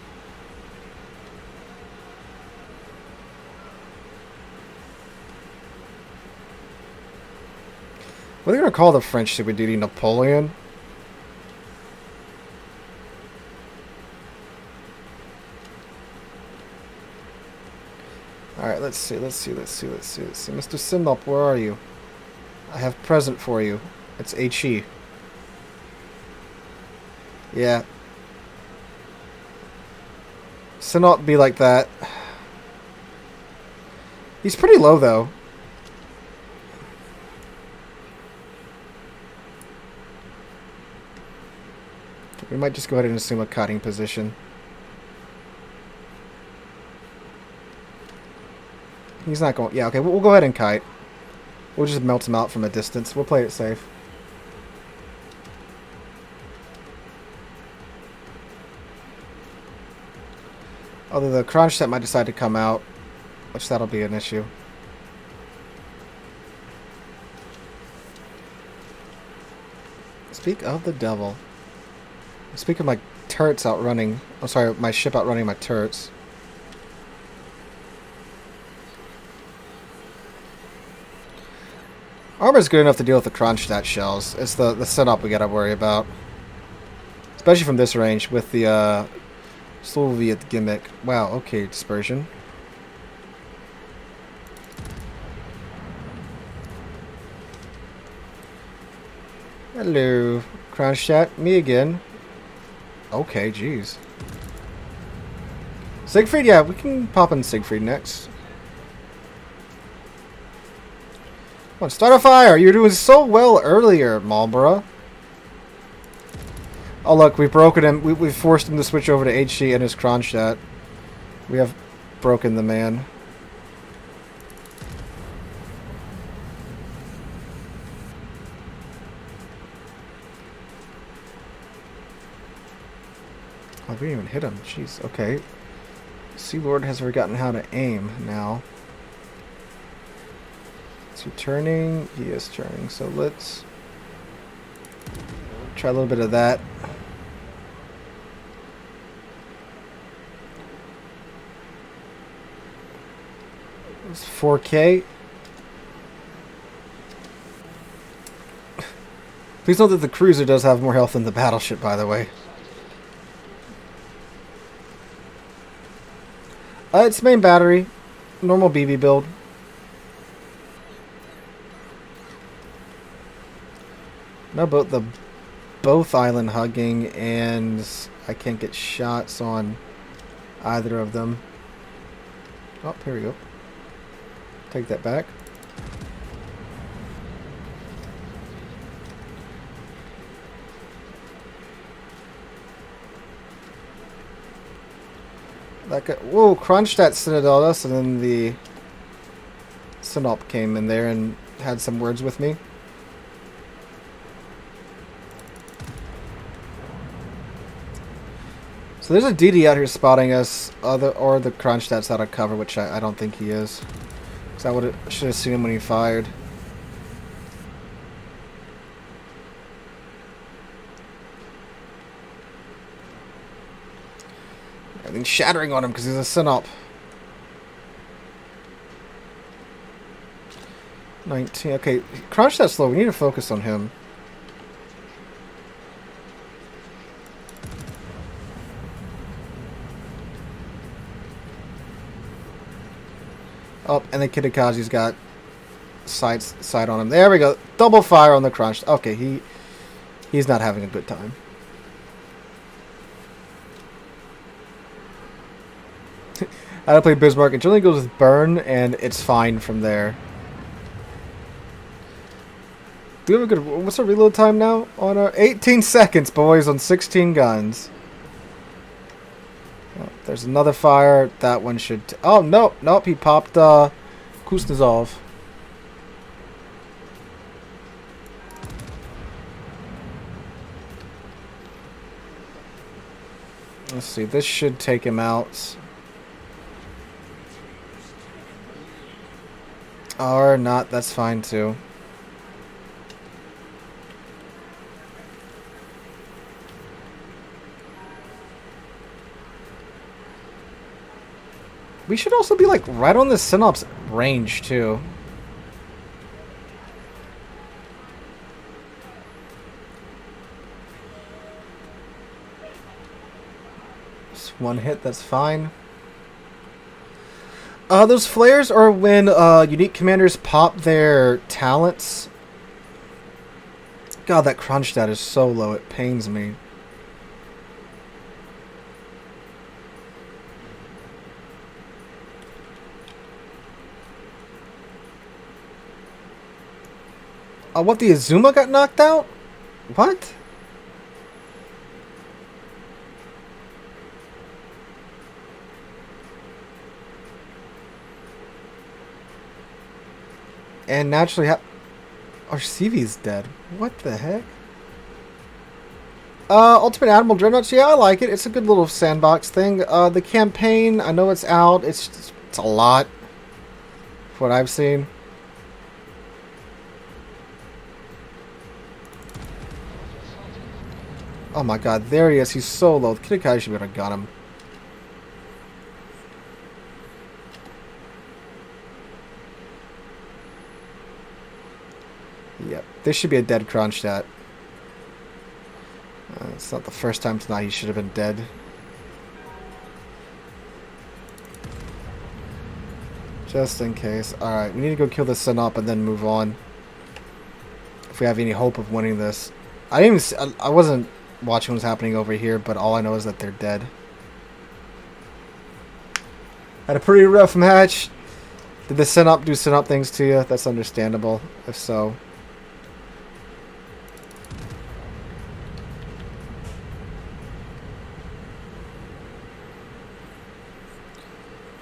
What are they going to call the French Super Duty? Napoleon? Alright, let's see. Mr. Simnop, where are you? I have present for you. It's HE. Yeah. Simnop be like that. He's pretty low, though. We might just go ahead and assume a kiting position. He's not going... Yeah, okay, we'll go ahead and kite. We'll just melt him out from a distance. We'll play it safe. Although the Kronstadt might decide to come out, which that'll be an issue. Speak of the devil. Speak of my turrets outrunning... I'm sorry, my ship outrunning my turrets. Armor's good enough to deal with the Kronstadt shells. It's the setup we gotta worry about. Especially from this range with the Soviet gimmick. Wow, okay, dispersion. Hello, Kronstadt. Me again. Okay, jeez. Siegfried, yeah, we can pop in Siegfried next. Come on, start a fire! You were doing so well earlier, Marlborough. Oh look, we've broken him. We've forced him to switch over to HC and his Kronstadt. We have broken the man. Oh, we didn't even hit him. Jeez, okay. Sea Lord has forgotten how to aim now. Is he turning? He is turning. So let's try a little bit of that. It's 4K. Please note that the cruiser does have more health than the battleship, by the way. It's main battery. Normal BB build. No, but both island hugging, and I can't get shots on either of them. Oh, here we go. Take that back. Whoa, Kronstadt Citadel us, and then the Sinop came in there and had some words with me. So there's a DD out here spotting us, or the Kronstadt's out of cover, which I don't think he is. Because I should have seen him when he fired. Everything's shattering on him because he's a Sinop. 19. Okay, Kronstadt's slow. We need to focus on him. Oh, and the Kitakazi's got sight on him. There we go. Double fire on the Kronstadt. Okay, he's not having a good time. How to play Bismarck. It generally goes with burn, and it's fine from there. Do we have a good... What's our reload time now? On our 18 seconds, boys, on 16 guns. Oh, there's another fire. That one should... Oh, nope. Nope, he popped Kuznetsov. Let's see. This should take him out. Or not, that's fine too. We should also be like right on the Sinop's range too. Just one hit, that's fine. Those flares are when unique commanders pop their talents. God, that Kronstadt is so low, it pains me. What, the Azuma got knocked out? What? And naturally, our CV's dead. What the heck? Ultimate Admiral Dreadnoughts. Yeah, I like it. It's a good little sandbox thing. The campaign, I know it's out. It's a lot. For what I've seen. Oh my god, there he is. He's so low. The Kid should be able to gun him. Yep, this should be a dead Kronstadt. It's not the first time tonight he should have been dead. Just in case. Alright, we need to go kill this Synop and then move on. If we have any hope of winning this. I wasn't watching what's happening over here, but all I know is that they're dead. Had a pretty rough match. Did the Synop do Synop things to you? That's understandable, if so.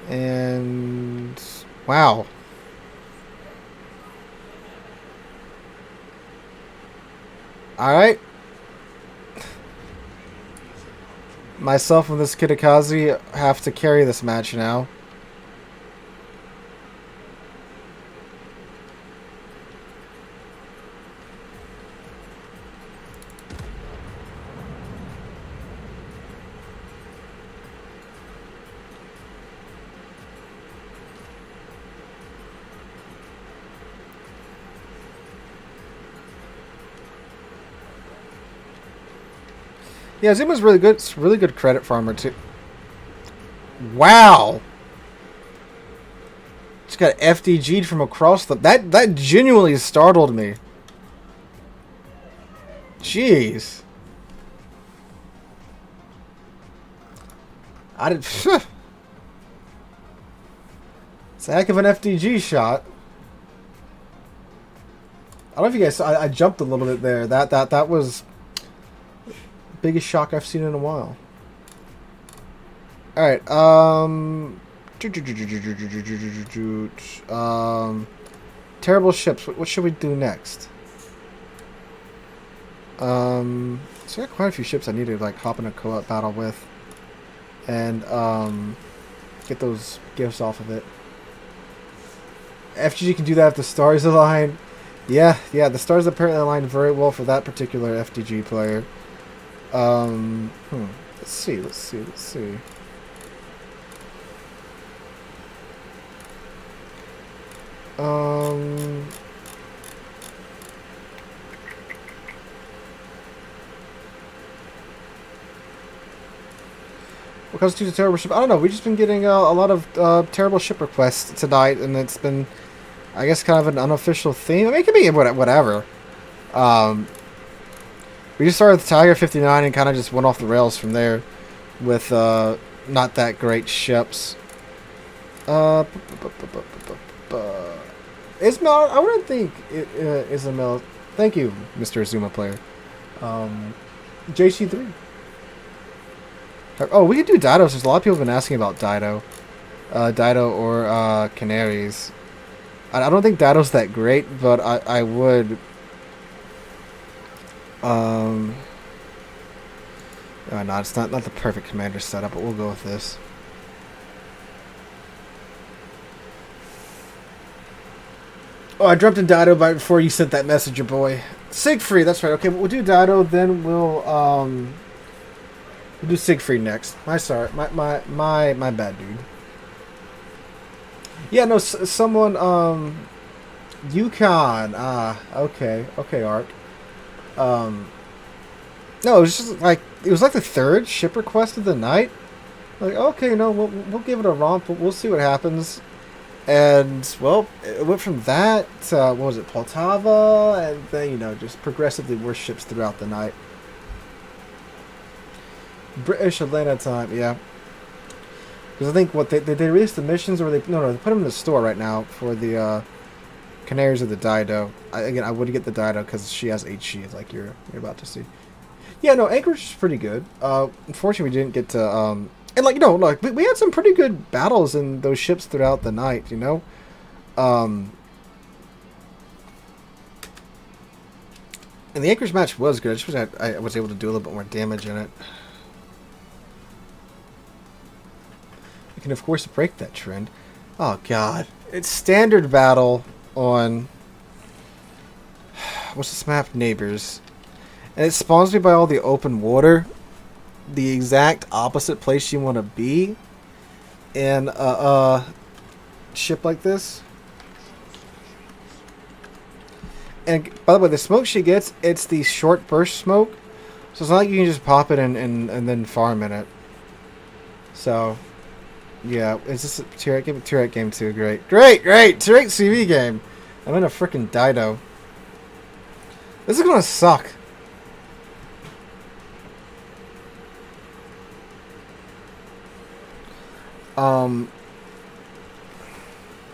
And wow. Alright. Myself and this Kitakazi have to carry this match now. Yeah, Zuma's really good. It's really good credit farmer too. Wow. Just got FDG'd from across the... That genuinely startled me. Jeez. I did... It's a heck of an FDG shot. I don't know if you guys saw... I jumped a little bit there. That was... biggest shock I've seen in a while. Alright, terrible ships. What should we do next? So I got quite a few ships I need to like hop in a co-op battle with. And get those gifts off of it. FGG can do that if the stars align. Yeah, the stars apparently aligned very well for that particular FDG player. Let's see. What constitutes a terrible ship? I don't know. We've just been getting a lot of terrible ship requests tonight, and it's been, I guess, kind of an unofficial theme. I mean, it could be whatever. We just started with Tiger 59 and kind of just went off the rails from there with not that great ships. Ismail, I wouldn't think Ismail. Thank you, Mr. Azuma player. JC3. Oh, we could do Didos. There's a lot of people have been asking about Dido. Dido or Canaries. I don't think Dido's that great, but I would... Oh, no, it's not the perfect commander setup, but we'll go with this. Oh, I dreamt of Dido right before you sent that message, your boy. Siegfried, that's right. Okay, we'll do Dido, then we'll do Siegfried next. My bad, dude. Yeah, no, someone, Yukon. Okay, Ark. No, it was just like the third ship request of the night. Like, okay, no, we'll give it a romp. We'll see what happens. And well, it went from that to what was it, Poltava, and then just progressively worse ships throughout the night. British Atlanta time, yeah. Because I think what they released the missions, or they put them in the store right now for the Canaries of the Dido. I would get the Dido because she has HG, like you're about to see. Yeah, no, Anchorage is pretty good. Unfortunately, we didn't get to and look, we had some pretty good battles in those ships throughout the night. And the Anchorage match was good. I just wish I was able to do a little bit more damage in it. We can, of course, break that trend. Oh, God. It's standard battle on... What's this map? Neighbors. And it spawns me by all the open water. The exact opposite place you want to be in a ship like this. And by the way, the smoke she gets, it's the short burst smoke. So it's not like you can just pop it and then farm in it. So, yeah. Is this a tier 8 game? Tier 8 game too. Great. Great! Tier 8 CV game. I'm in a freaking Dido. This is gonna suck.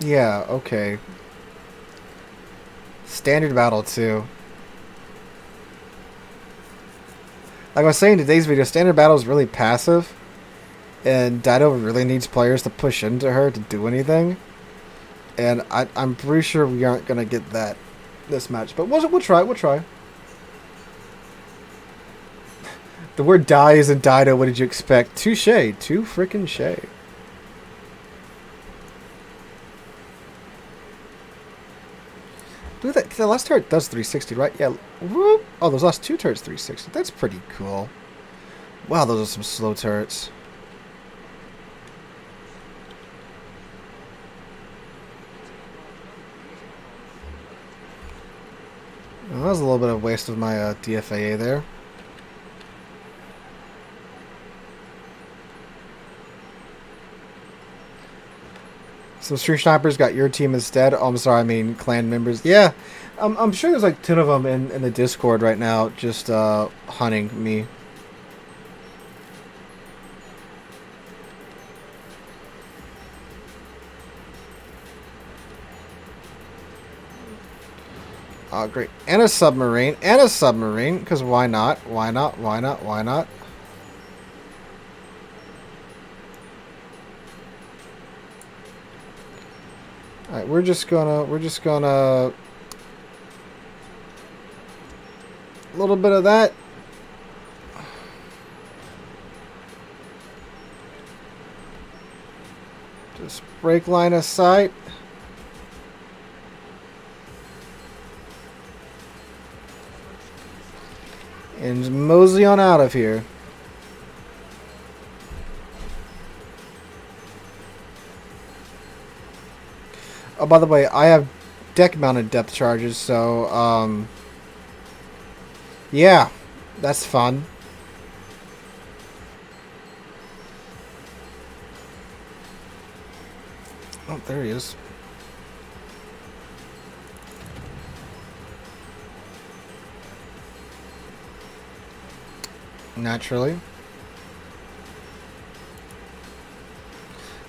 Yeah, okay. Standard battle too. Like I was saying in today's video, standard battle is really passive, and Dido really needs players to push into her to do anything. And I'm pretty sure we aren't gonna get that this match, but we'll try. We'll try. The word "die" is in Dido. What did you expect? Touche. Too freaking shay. Look at that. The last turret does 360, right? Yeah. Whoop. Oh, those last two turrets 360. That's pretty cool. Wow, those are some slow turrets. Well, that was a little bit of a waste of my DFAA there. Some stream snipers got your team instead. Oh, I'm sorry, I mean clan members. Yeah, I'm sure there's like 10 of them in the Discord right now just hunting me. Oh, great. And a submarine. And a submarine. Because why not? Why not? Why not? Why not? Alright, we're just gonna a little bit of that. Just break line of sight. And mosey on out of here. Oh, by the way, I have deck-mounted depth charges, so, yeah, that's fun. Oh, there he is. Naturally.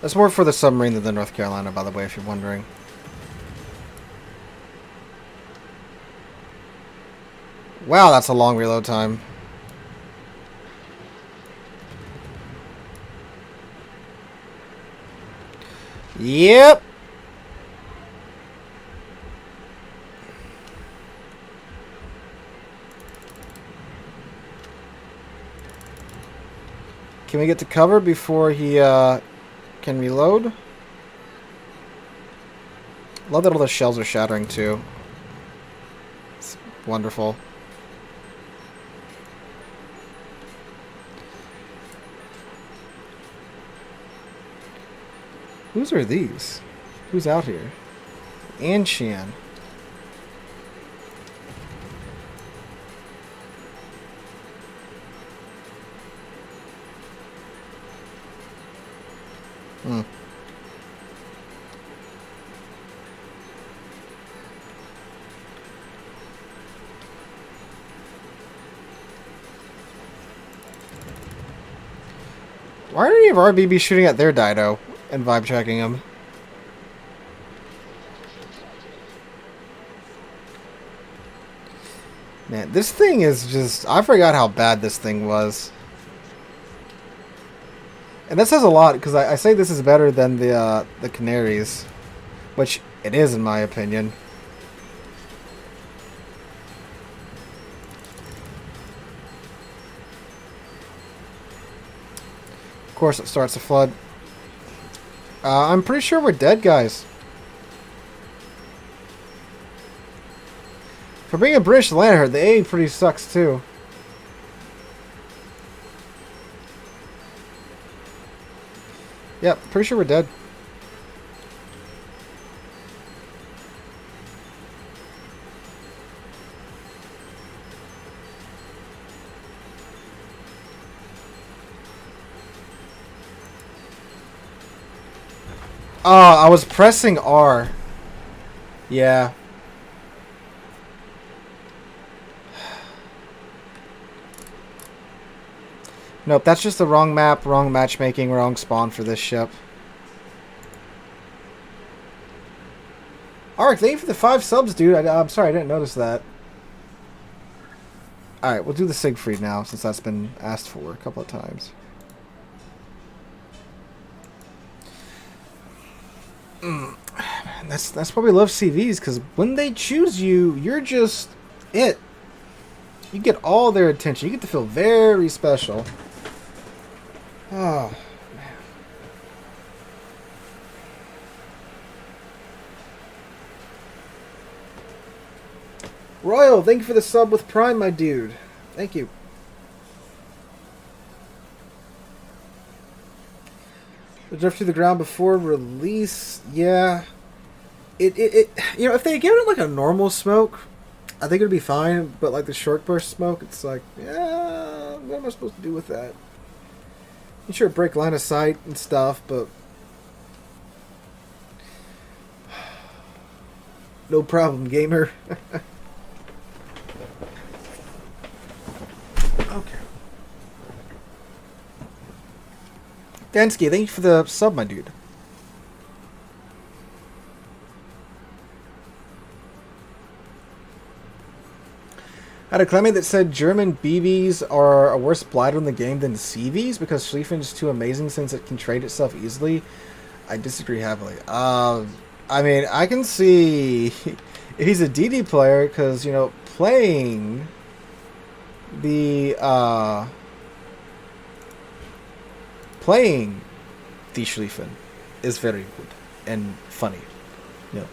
That's more for the submarine than the North Carolina, by the way, if you're wondering. Wow, that's a long reload time. Yep. Can we get to cover before he can reload? Love that all the shells are shattering too. It's wonderful. Whose are these? Who's out here? Anshan. Why are any of our BBs shooting at their Dido and vibe checking them? Man, this thing is just... I forgot how bad this thing was. And that says a lot, because I say this is better than the Canaries. Which it is, in my opinion. course it starts to flood. I'm pretty sure we're dead, guys. For being a British lander, the A pretty sucks too. Yep, pretty sure we're dead. Oh, I was pressing R. Yeah. Nope, that's just the wrong map, wrong matchmaking, wrong spawn for this ship. Ark, thank you for the 5 subs, dude. I'm sorry, I didn't notice that. Alright, we'll do the Siegfried now, since that's been asked for a couple of times. Man, that's why we love CVs, because when they choose you, you're just it. You get all their attention. You get to feel very special. Oh, man. Royal, thank you for the sub with Prime, my dude. Thank you. The drift to the ground before release, yeah. It you know, if they give it like a normal smoke, I think it'd be fine. But like the short burst smoke, it's like, yeah, what am I supposed to do with that? You sure break line of sight and stuff, but no problem, gamer. Okay. Dansky, thank you for the sub, my dude. I had a comment that said German BBs are a worse blighter in the game than CVs because Schlieffen is too amazing since it can trade itself easily. I disagree heavily. I mean, I can see if he's a DD player because, you know, playing the Schlieffen is very good and funny. You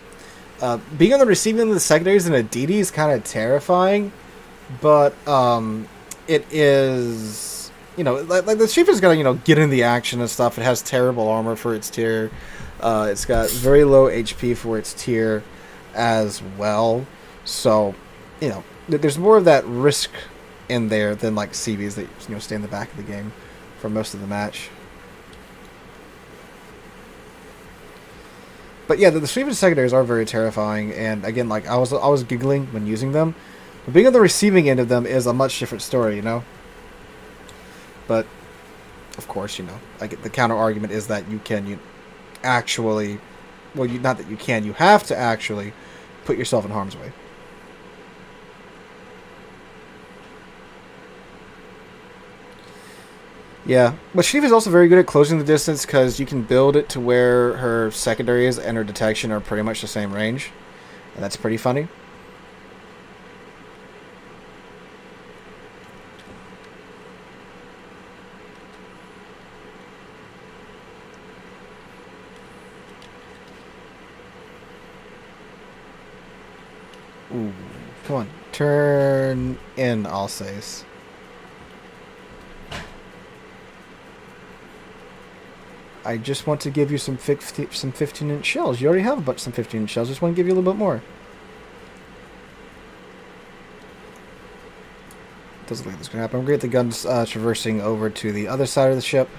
know, being on the receiving end of the secondaries in a DD is kind of terrifying. But it is, you know, like the Schlieffen's got to, you know, get in the action and stuff. It has terrible armor for its tier. It's got very low HP for its tier as well. So, you know, there's more of that risk in there than like CVs that, you know, stay in the back of the game for most of the match. But yeah, the Schlieffen secondaries are very terrifying. And again, like I was giggling when using them. But being on the receiving end of them is a much different story, you know? But, of course, you know, like the counter argument is that you actually, well, not that you can, you have to actually put yourself in harm's way. Yeah, but Sheev is also very good at closing the distance because you can build it to where her secondaries and her detection are pretty much the same range. And that's pretty funny. Ooh, come on. Turn in, I'll say. I just want to give you some 15-inch shells. You already have some 15-inch shells. I just want to give you a little bit more. Doesn't look like this can happen. I'm going to get the guns traversing over to the other side of the ship.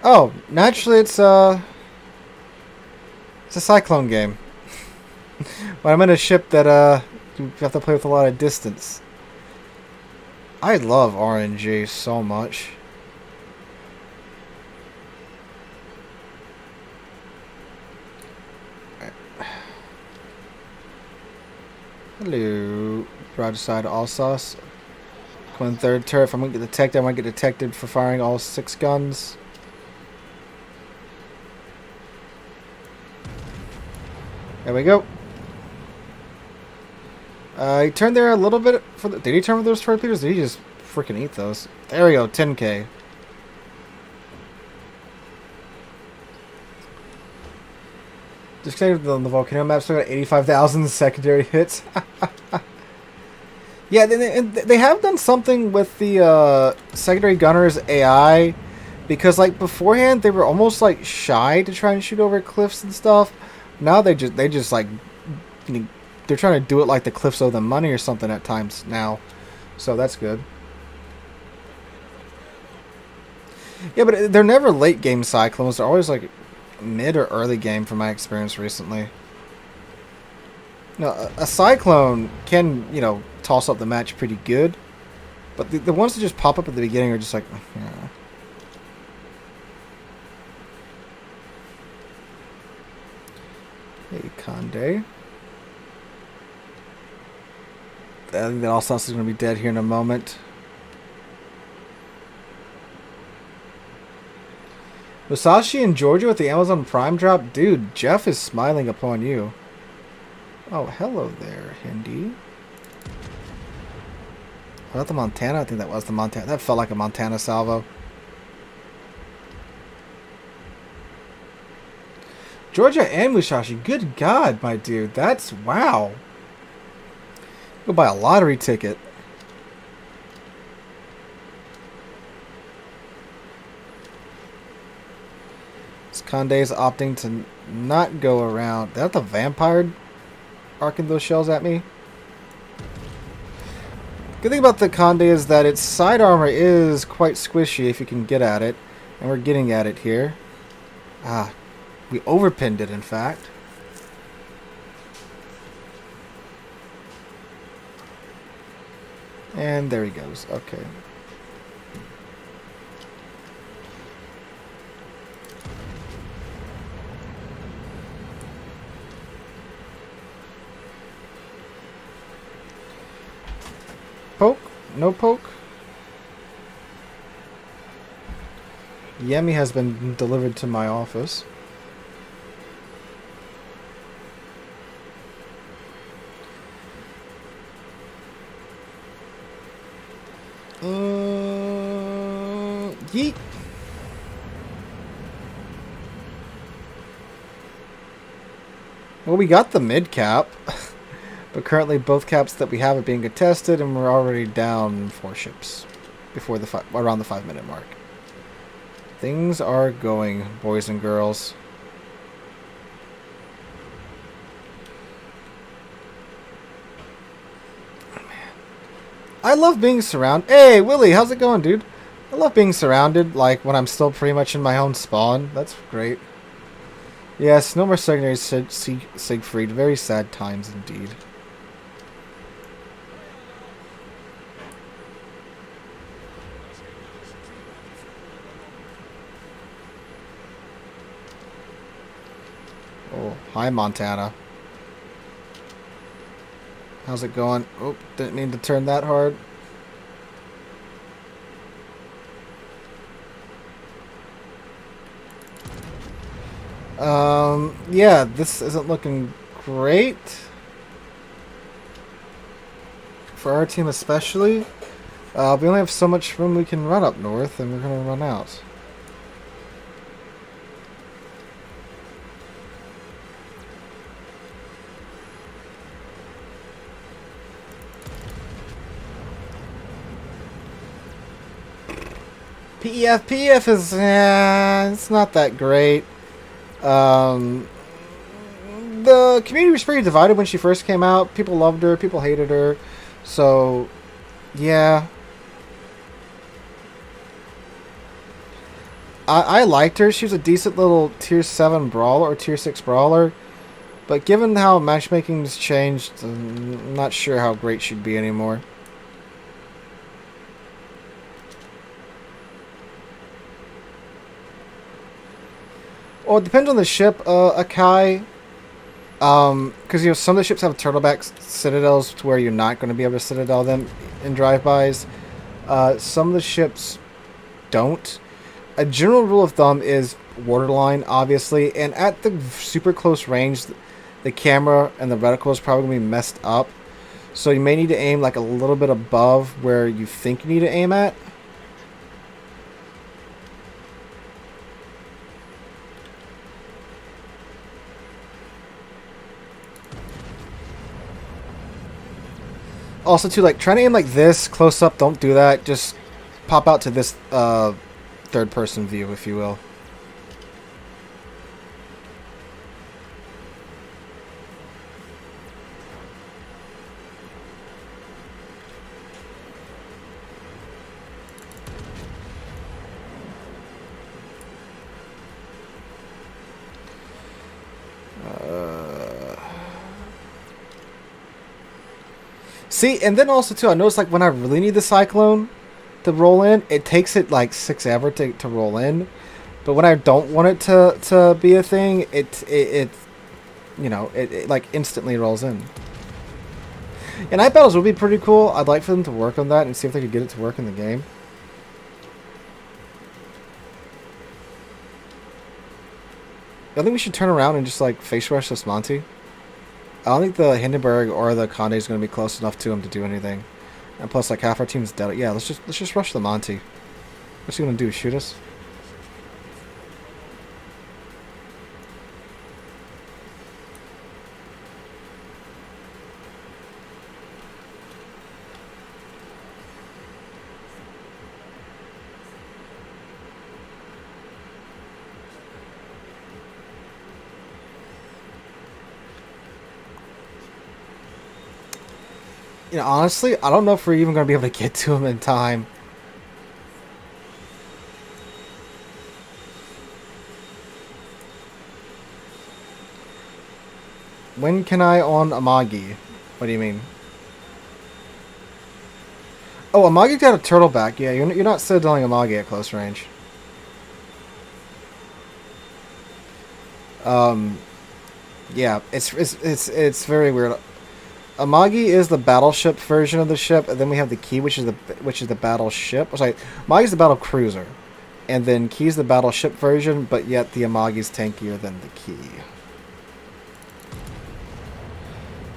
Oh, naturally it's a Cyclone game. But I'm in a ship that you have to play with a lot of distance. I love RNG so much. Right. Hello, broadside all sauce. Going third turret. I'm gonna get detected. I might get detected for firing all 6 guns. There we go. He turned there a little bit for the. Did he turn with those torpedoes? Did he just freaking eat those. There we go, 10k. Disconnected on the volcano map, still got 85,000 secondary hits. Yeah, they have done something with the secondary gunners AI, because like beforehand they were almost like shy to try and shoot over cliffs and stuff. Now they just like, they're trying to do it like the cliffs owe them money or something at times now, so that's good. Yeah, but they're never late game cyclones. They're always like mid or early game from my experience recently. No, a cyclone can, you know, toss up the match pretty good, but the ones that just pop up at the beginning are just like, yeah. Hey, Conde. I think that all sauce is going to be dead here in a moment. Musashi in Georgia with the Amazon Prime drop? Dude, Jeff is smiling upon you. Oh, hello there, Hindi. Was that the Montana? I think that was the Montana. That felt like a Montana salvo. Georgia and Musashi. Good God, my dude. That's wow. Go buy a lottery ticket. Conde is opting to not go around. Is that the vampire arcing those shells at me? Good thing about the Conde is that its side armor is quite squishy if you can get at it. And we're getting at it here. Ah, we overpinned it, in fact. And there he goes. Okay. Poke? No poke? Yemi has been delivered to my office. Yeet. Well, we got the mid cap. But currently both caps that we have are being contested, and we're already down 4 ships before the around the 5-minute mark. Things are going, boys and girls. Oh, man. I love being surrounded. Hey, Willie, how's it going, dude? I love being surrounded, like when I'm still pretty much in my own spawn. That's great. Yes, no more secondary Siegfried. Very sad times indeed. Oh, hi Montana. How's it going? Oh, didn't mean to turn that hard. Yeah, this isn't looking great. For our team especially. We only have so much room we can run up north, and we're going to run out. PEF is, it's not that great. The community was pretty divided when she first came out. People loved her, people hated her. So, yeah. I liked her. She was a decent little tier 7 brawler or tier 6 brawler. But given how matchmaking's changed, I'm not sure how great she'd be anymore. Well, it depends on the ship, Akai. Because, you know, some of the ships have turtleback citadels to where you're not going to be able to citadel them in drive-bys. Some of the ships don't. A general rule of thumb is waterline, obviously, and at the super close range, the camera and the reticle is probably going to be messed up. So you may need to aim like a little bit above where you think you need to aim at. Also, too, like, trying to aim like this, close up, don't do that. Just pop out to this third-person view, if you will. See, and then also, too, I noticed, like, when I really need the Cyclone to roll in, it takes it, like, 6 ever to roll in. But when I don't want it to be a thing, it you know, it like, instantly rolls in. And night battles would be pretty cool. I'd like for them to work on that and see if they could get it to work in the game. I think we should turn around and just, like, face rush this Monty. I don't think the Hindenburg or the Conde is going to be close enough to him to do anything. And plus, like, half our team's dead. Yeah, let's just rush the Monty. What's he going to do? Shoot us? You know, honestly, I don't know if we're even going to be able to get to him in time. When can I on Amagi? What do you mean? Oh, Amagi's got a turtle back. Yeah, you're not citadeling Amagi at close range. Yeah, it's very weird. Amagi is the battleship version of the ship, and then we have the Key, which is the battleship. Sorry, Amagi's the battle cruiser, and then Key's the battleship version, but yet the Amagi's tankier than the Key.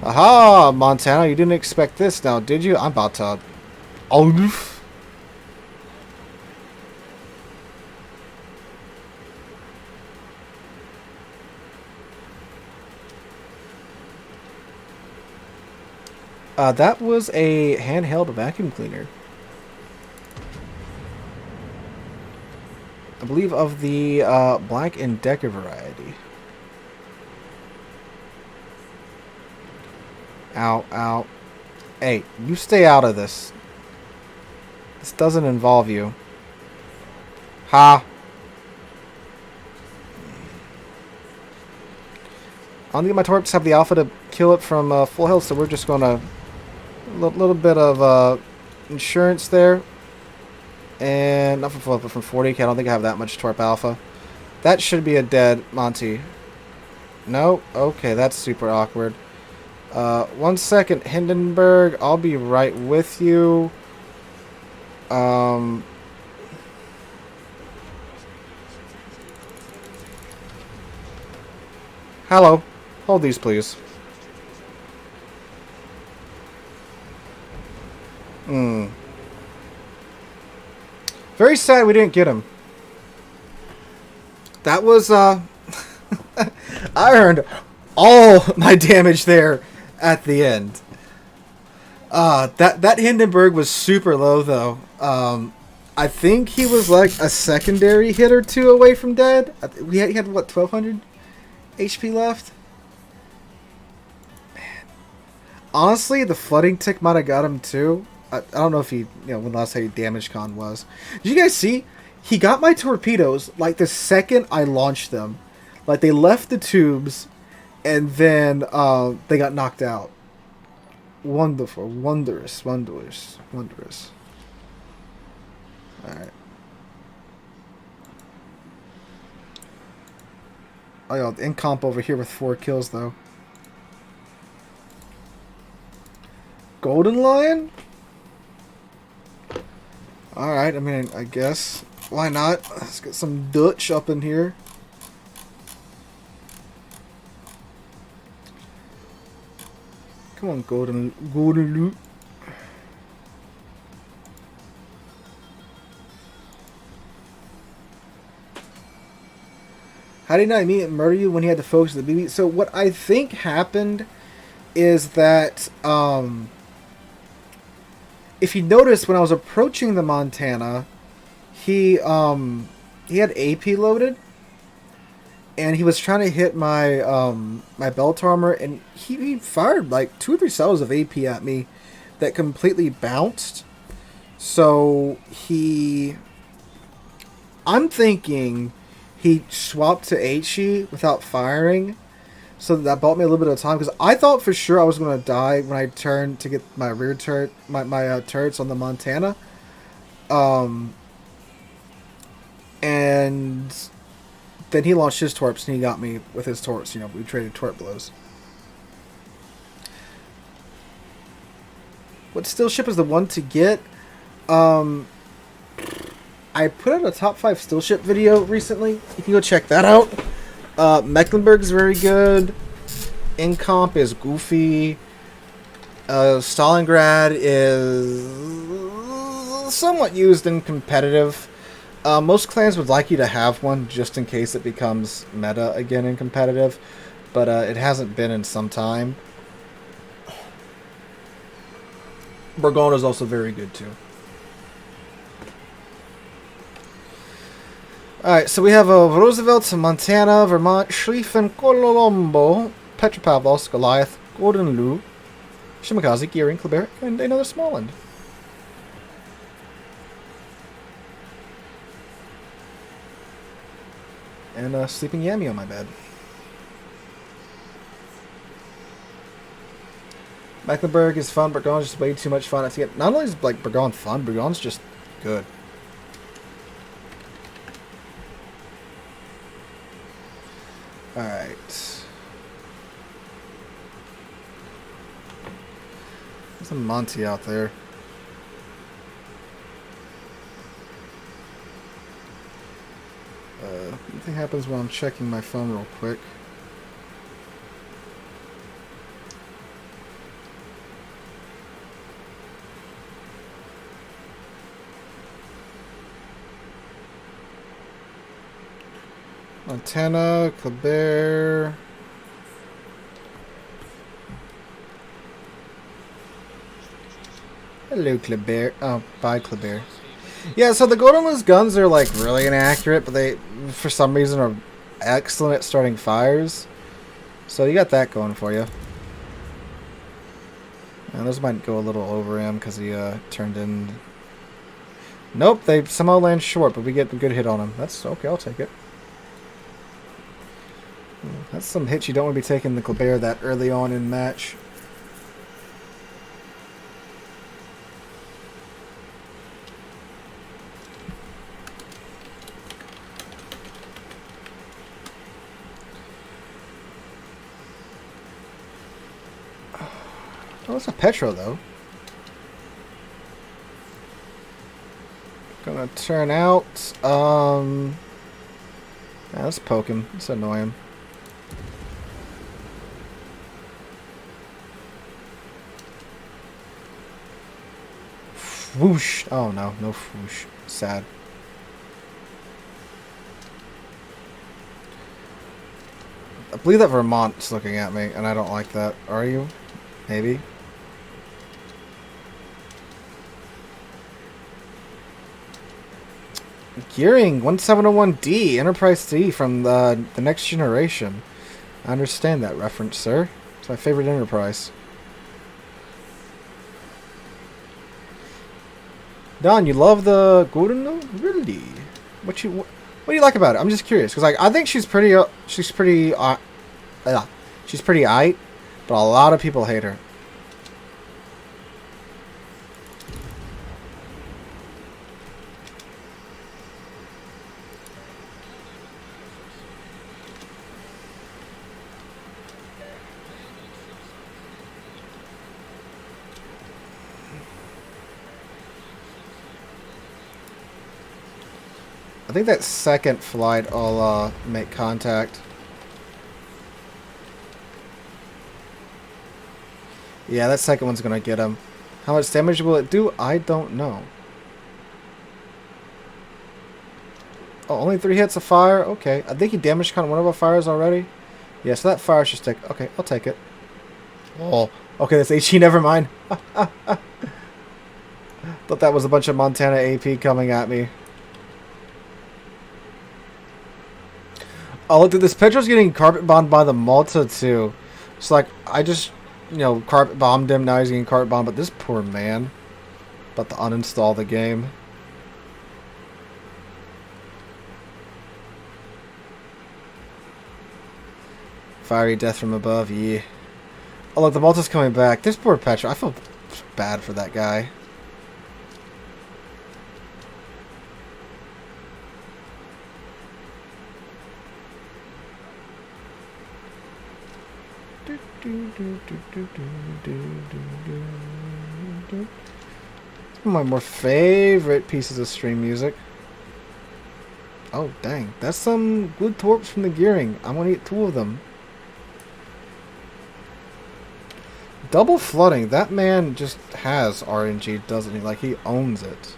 Aha, Montana! You didn't expect this, now did you? I'm about to. Oh. That was a handheld vacuum cleaner. I believe of the Black and Decker variety. Ow, ow. Hey, you stay out of this. This doesn't involve you. Ha! I don't think my torps have the alpha to kill it from full health, so we're just gonna... little bit of insurance there. And not from full health, but from 40k. I don't think I have that much torp alpha. That should be a dead Monty. No? Okay, that's super awkward. 1 second, Hindenburg. I'll be right with you. Hello. Hold these, please. Very sad we didn't get him. That was, I earned all my damage there at the end. That Hindenburg was super low, though. I think he was like a secondary hit or two away from dead. He had what, 1200 HP left? Man. Honestly, the flooding tick might have got him too. I don't know if he, when last time damage con was. Did you guys see? He got my torpedoes like the second I launched them. Like they left the tubes, and then they got knocked out. Wonderful, wondrous, wondrous, wondrous. All right. Oh, yeah, in comp over here with 4 kills though. Golden Lion? Alright, I mean, I guess. Why not? Let's get some Dutch up in here. Come Come on, golden loot. How did he not immediately murder you when he had to focus on the BB? So what I think happened is that, if you notice, when I was approaching the Montana, he had AP loaded, and he was trying to hit my my belt armor, and he fired like 2 or 3 cells of AP at me that completely bounced. So I'm thinking he swapped to HE without firing, so that bought me a little bit of time, because I thought for sure I was going to die when I turned to get my rear turret, my turrets on the Montana. And then he launched his torps, and he got me with his torps. You know, we traded torp blows. What still ship is the one to get? I put out a top 5 still ship video recently. You can go check that out. Mecklenburg is very good. Incomp is goofy. Stalingrad is somewhat used in competitive. Most clans would like you to have one just in case it becomes meta again in competitive, but it hasn't been in some time. Burgoyne is also very good too. Alright, so we have Roosevelt, Montana, Vermont, Schlieffen, Colombo, Petropavlovsk, Goliath, Golden Lou, Shimakaze, Gearing, Kleber, and another Smallland. And Sleeping Yami on my bed. Mecklenburg is fun, Burgoyne's just way too much fun. I think not only is like Burgoyne fun, Burgoyne's just good. Alright. There's a Monty out there. Anything happens when I'm checking my phone real quick. Montana, Kleber. Hello, Kleber. Oh, bye, Kleber. Yeah, so the Goldenless guns are like really inaccurate, but they, for some reason, are excellent at starting fires. So you got that going for you. And those might go a little over him because he turned in. Nope, they somehow land short, but we get a good hit on him. That's okay, I'll take it. That's some hits you don't want to be taking the Kleber that early on in match. Oh, it's a Petro, though. Gonna turn out. Yeah, let's poke him. Let's annoy him. Whoosh. Oh, no. No whoosh. Sad. I believe that Vermont's looking at me, and I don't like that. Are you? Maybe. Gearing 1701D, Enterprise D from the Next Generation. I understand that reference, sir. It's my favorite Enterprise. Don, you love the Golden Lou? Really? What do you like about it? I'm just curious, because like I think she's pretty aight, but a lot of people hate her. I think that second flight I'll make contact. Yeah, that second one's gonna get him. How much damage will it do? I don't know. Oh, only 3 hits of fire? Okay. I think he damaged kind of one of our fires already. Yeah, so that fire should stick. Okay, I'll take it. Oh, okay, that's HE, never mind. Thought that was a bunch of Montana AP coming at me. Oh, look at this. Petro's getting carpet bombed by the Malta, too. It's like, I just, you know, carpet bombed him. Now he's getting carpet bombed. But this poor man. About to uninstall the game. Fiery death from above, yeah. Oh, look, the Malta's coming back. This poor Petro. I feel bad for that guy. It's one of my more favorite pieces of stream music. Oh, dang. That's some good torps from the gearing. I'm going to eat 2 of them. Double flooding. That man just has RNG, doesn't he? Like, he owns it.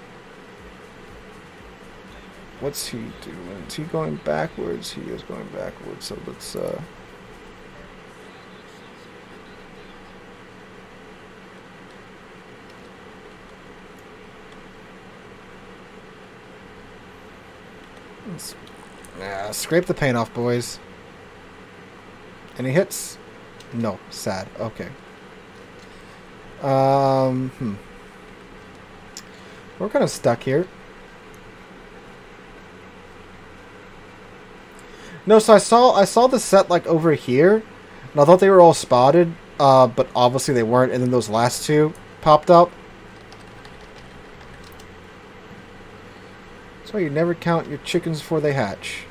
What's he doing? Is he going backwards? He is going backwards. So let's, scrape the paint off, boys. Any hits? No. Sad. Okay. We're kind of stuck here. No, so I saw the set like over here, and I thought they were all spotted, but obviously they weren't, and then those last 2 popped up. That's why you never count your chickens before they hatch.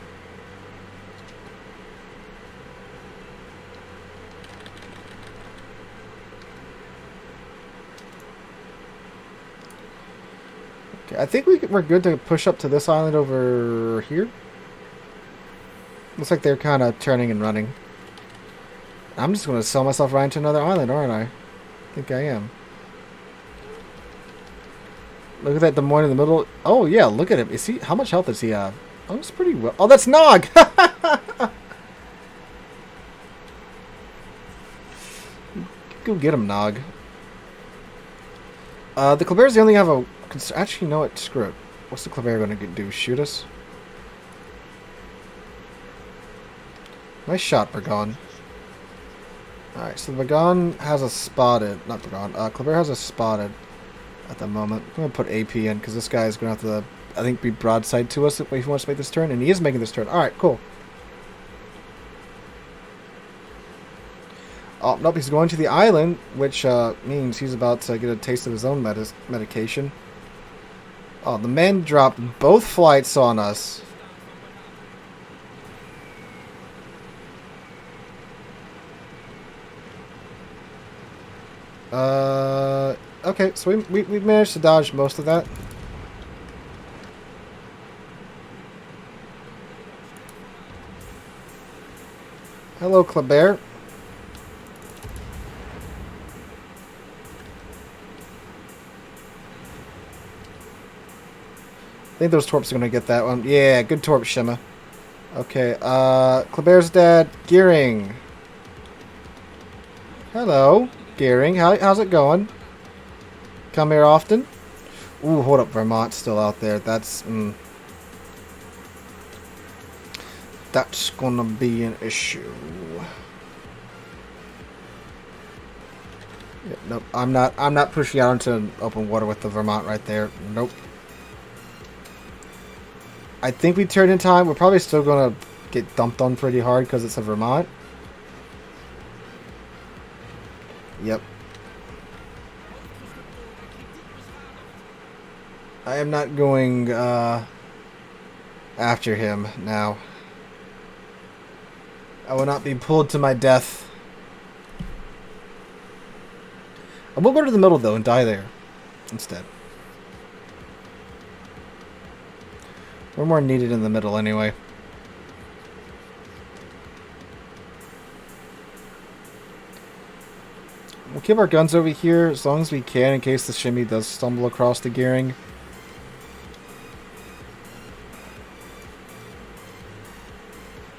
Okay, I think we're good to push up to this island over here. Looks like they're kind of turning and running. I'm just going to sell myself right into another island, aren't I? I think I am. Look at that Des Moines in the middle. Oh, yeah, look at him. Is he? How much health does he have? Oh, it's pretty well. Oh, that's Nog! Go get him, Nog. The Klebears, they only have a... Actually, you know what? Screw it. What's the Klebear going to do? Shoot us? Nice shot, Burgon. Alright, so the Burgon has a spotted... Not Burgon. Klebear has a spotted at the moment. I'm going to put AP in, because this guy is going to have to, I think, be broadside to us if he wants to make this turn. And he is making this turn. Alright, cool. Oh, nope, he's going to the island, which means he's about to get a taste of his own medication. Oh, the man dropped both flights on us. Okay, so we managed to dodge most of that. Hello, Klebear. I think those torps are going to get that one. Yeah, good torp, Shima. Okay, Klebear's dead. Gearing. Hello, Gearing. How's it going? Come here often? Ooh, hold up. Vermont's still out there. That's going to be an issue. Yeah, nope, I'm not pushing out into open water with the Vermont right there. Nope. I think we turned in time. We're probably still going to get dumped on pretty hard because it's a Vermont. Yep. I am not going after him now. I will not be pulled to my death. I will go to the middle though and die there instead. We're more needed in the middle anyway. We'll keep our guns over here as long as we can in case the shimmy does stumble across the gearing.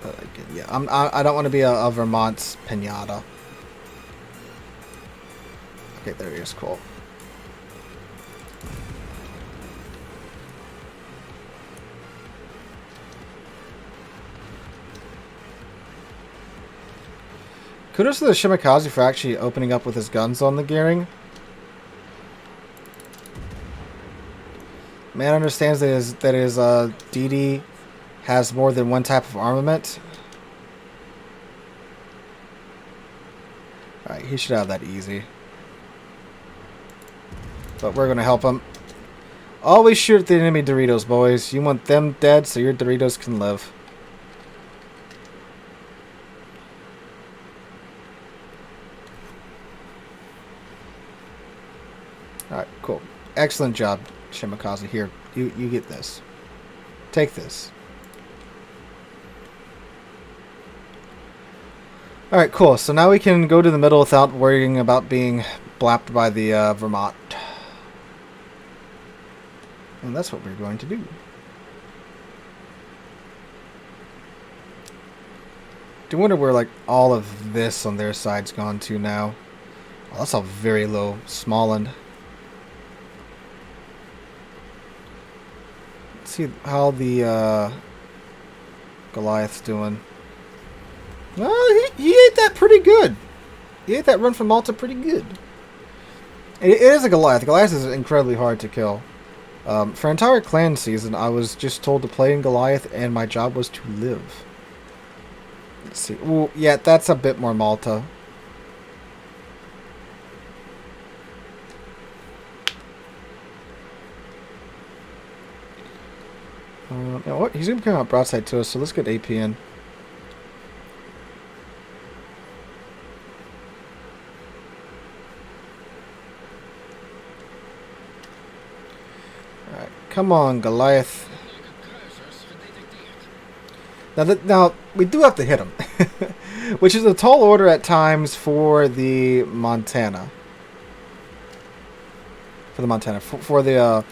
But again, yeah, I don't want to be a Vermont pinata. Okay, there he is. Cool. Kudos to the Shimikaze for actually opening up with his guns on the gearing. Man understands that his DD has more than one type of armament. Alright, he should have that easy. But we're going to help him. Always shoot at the enemy Doritos, boys. You want them dead so your Doritos can live. Alright, cool. Excellent job, Shimikaze. Here, you get this. Take this. Alright, cool. So now we can go to the middle without worrying about being blapped by the Vermont. And that's what we're going to do. Do wonder where like all of this on their side's gone to now. Oh, that's a very low Smallland. Let's see how the Goliath's doing. Well, he ate that pretty good. He ate that run from Malta pretty good. It is a Goliath. Goliath is incredibly hard to kill. For entire clan season, I was just told to play in Goliath, and my job was to live. Let's see. Ooh, yeah, that's a bit more Malta. You know what? He's going to come out broadside to us, so let's get AP in. Alright, come on, Goliath. Now, we do have to hit him. Which is a tall order at times for the Montana. For the,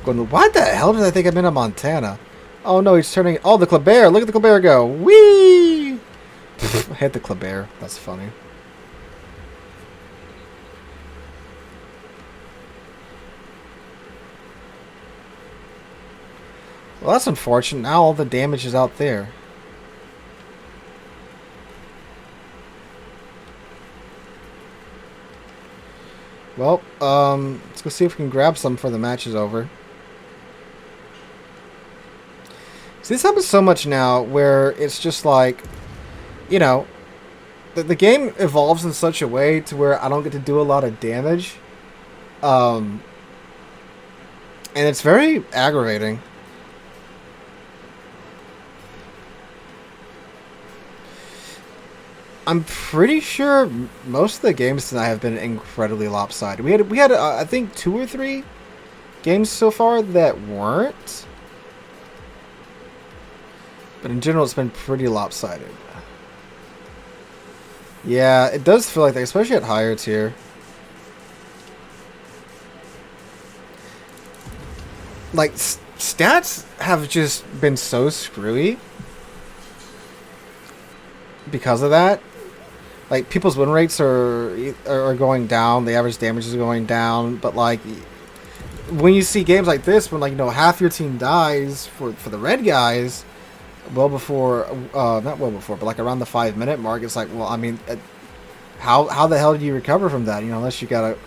why the hell did I think I'm in a Montana? Oh no, he's turning... Oh, the Kleber! Look at the Kleber go! Whee! I hit the Kleber. That's funny. Well, that's unfortunate. Now all the damage is out there. Well, let's go see if we can grab some before the match is over. See, this happens so much now where it's just like, you know, the game evolves in such a way to where I don't get to do a lot of damage. And it's very aggravating. I'm pretty sure most of the games tonight have been incredibly lopsided. We had I think 2 or 3 games so far that weren't. But in general, it's been pretty lopsided. Yeah, it does feel like that, especially at higher tier. Like, stats have just been so screwy because of that. Like, people's win rates are going down, the average damage is going down, but like, when you see games like this, when like, you know, half your team dies for the red guys, well before, not well before, but like around the 5-minute mark, it's like, well, I mean, how the hell do you recover from that? You know, unless you got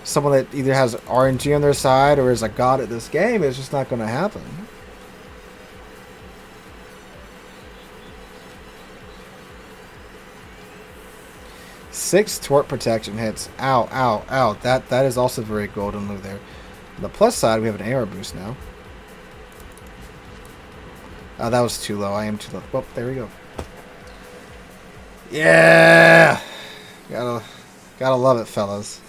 someone that either has RNG on their side or is a god at this game, it's just not going to happen. Six tort protection hits. Ow, ow, ow. That is also very golden blue there. On the plus side, we have an AR boost now. That was too low. I am too low. Well, there we go. Yeah! Gotta love it, fellas.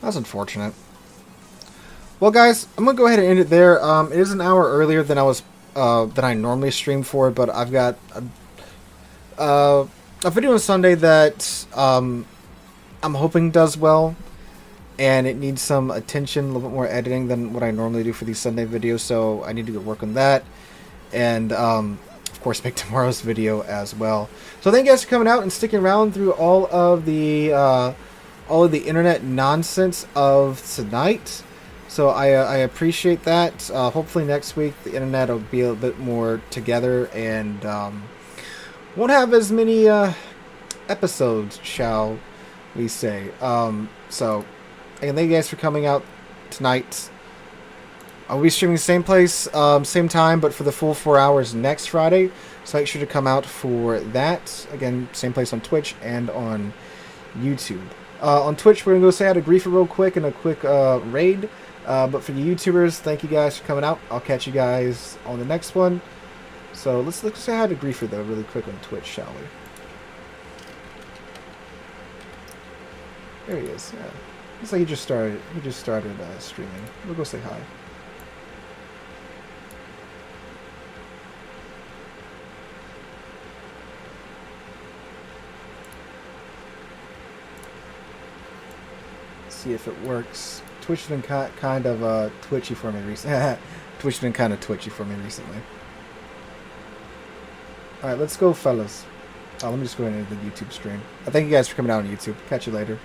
That's unfortunate. Well, guys, I'm gonna go ahead and end it there. It is an hour earlier than I normally stream for, but I've got a video on Sunday that I'm hoping does well, and it needs some attention, a little bit more editing than what I normally do for these Sunday videos, so I need to go work on that, and of course make tomorrow's video as well. So thank you guys for coming out and sticking around through all of the internet nonsense of tonight. So I appreciate that. Hopefully next week the internet will be a bit more together and won't have as many episodes, shall we say. So again, thank you guys for coming out tonight. I'll be streaming same place, same time, but for the full 4 hours next Friday. So make sure to come out for that. Again, same place on Twitch and on YouTube. On Twitch, we're going to go say hi to Griefer real quick and a quick raid. But for the YouTubers, thank you guys for coming out. I'll catch you guys on the next one. So let's say hi to Griefer, though, really quick on Twitch, shall we? There he is, yeah. Looks like he just started streaming. We'll go say hi. See if it works. Twitch has been kind of twitchy for me recently. Twitch has been kind of twitchy for me recently. Alright, let's go, fellas. Let me just go ahead and end the YouTube stream. Thank you guys for coming out on YouTube. Catch you later.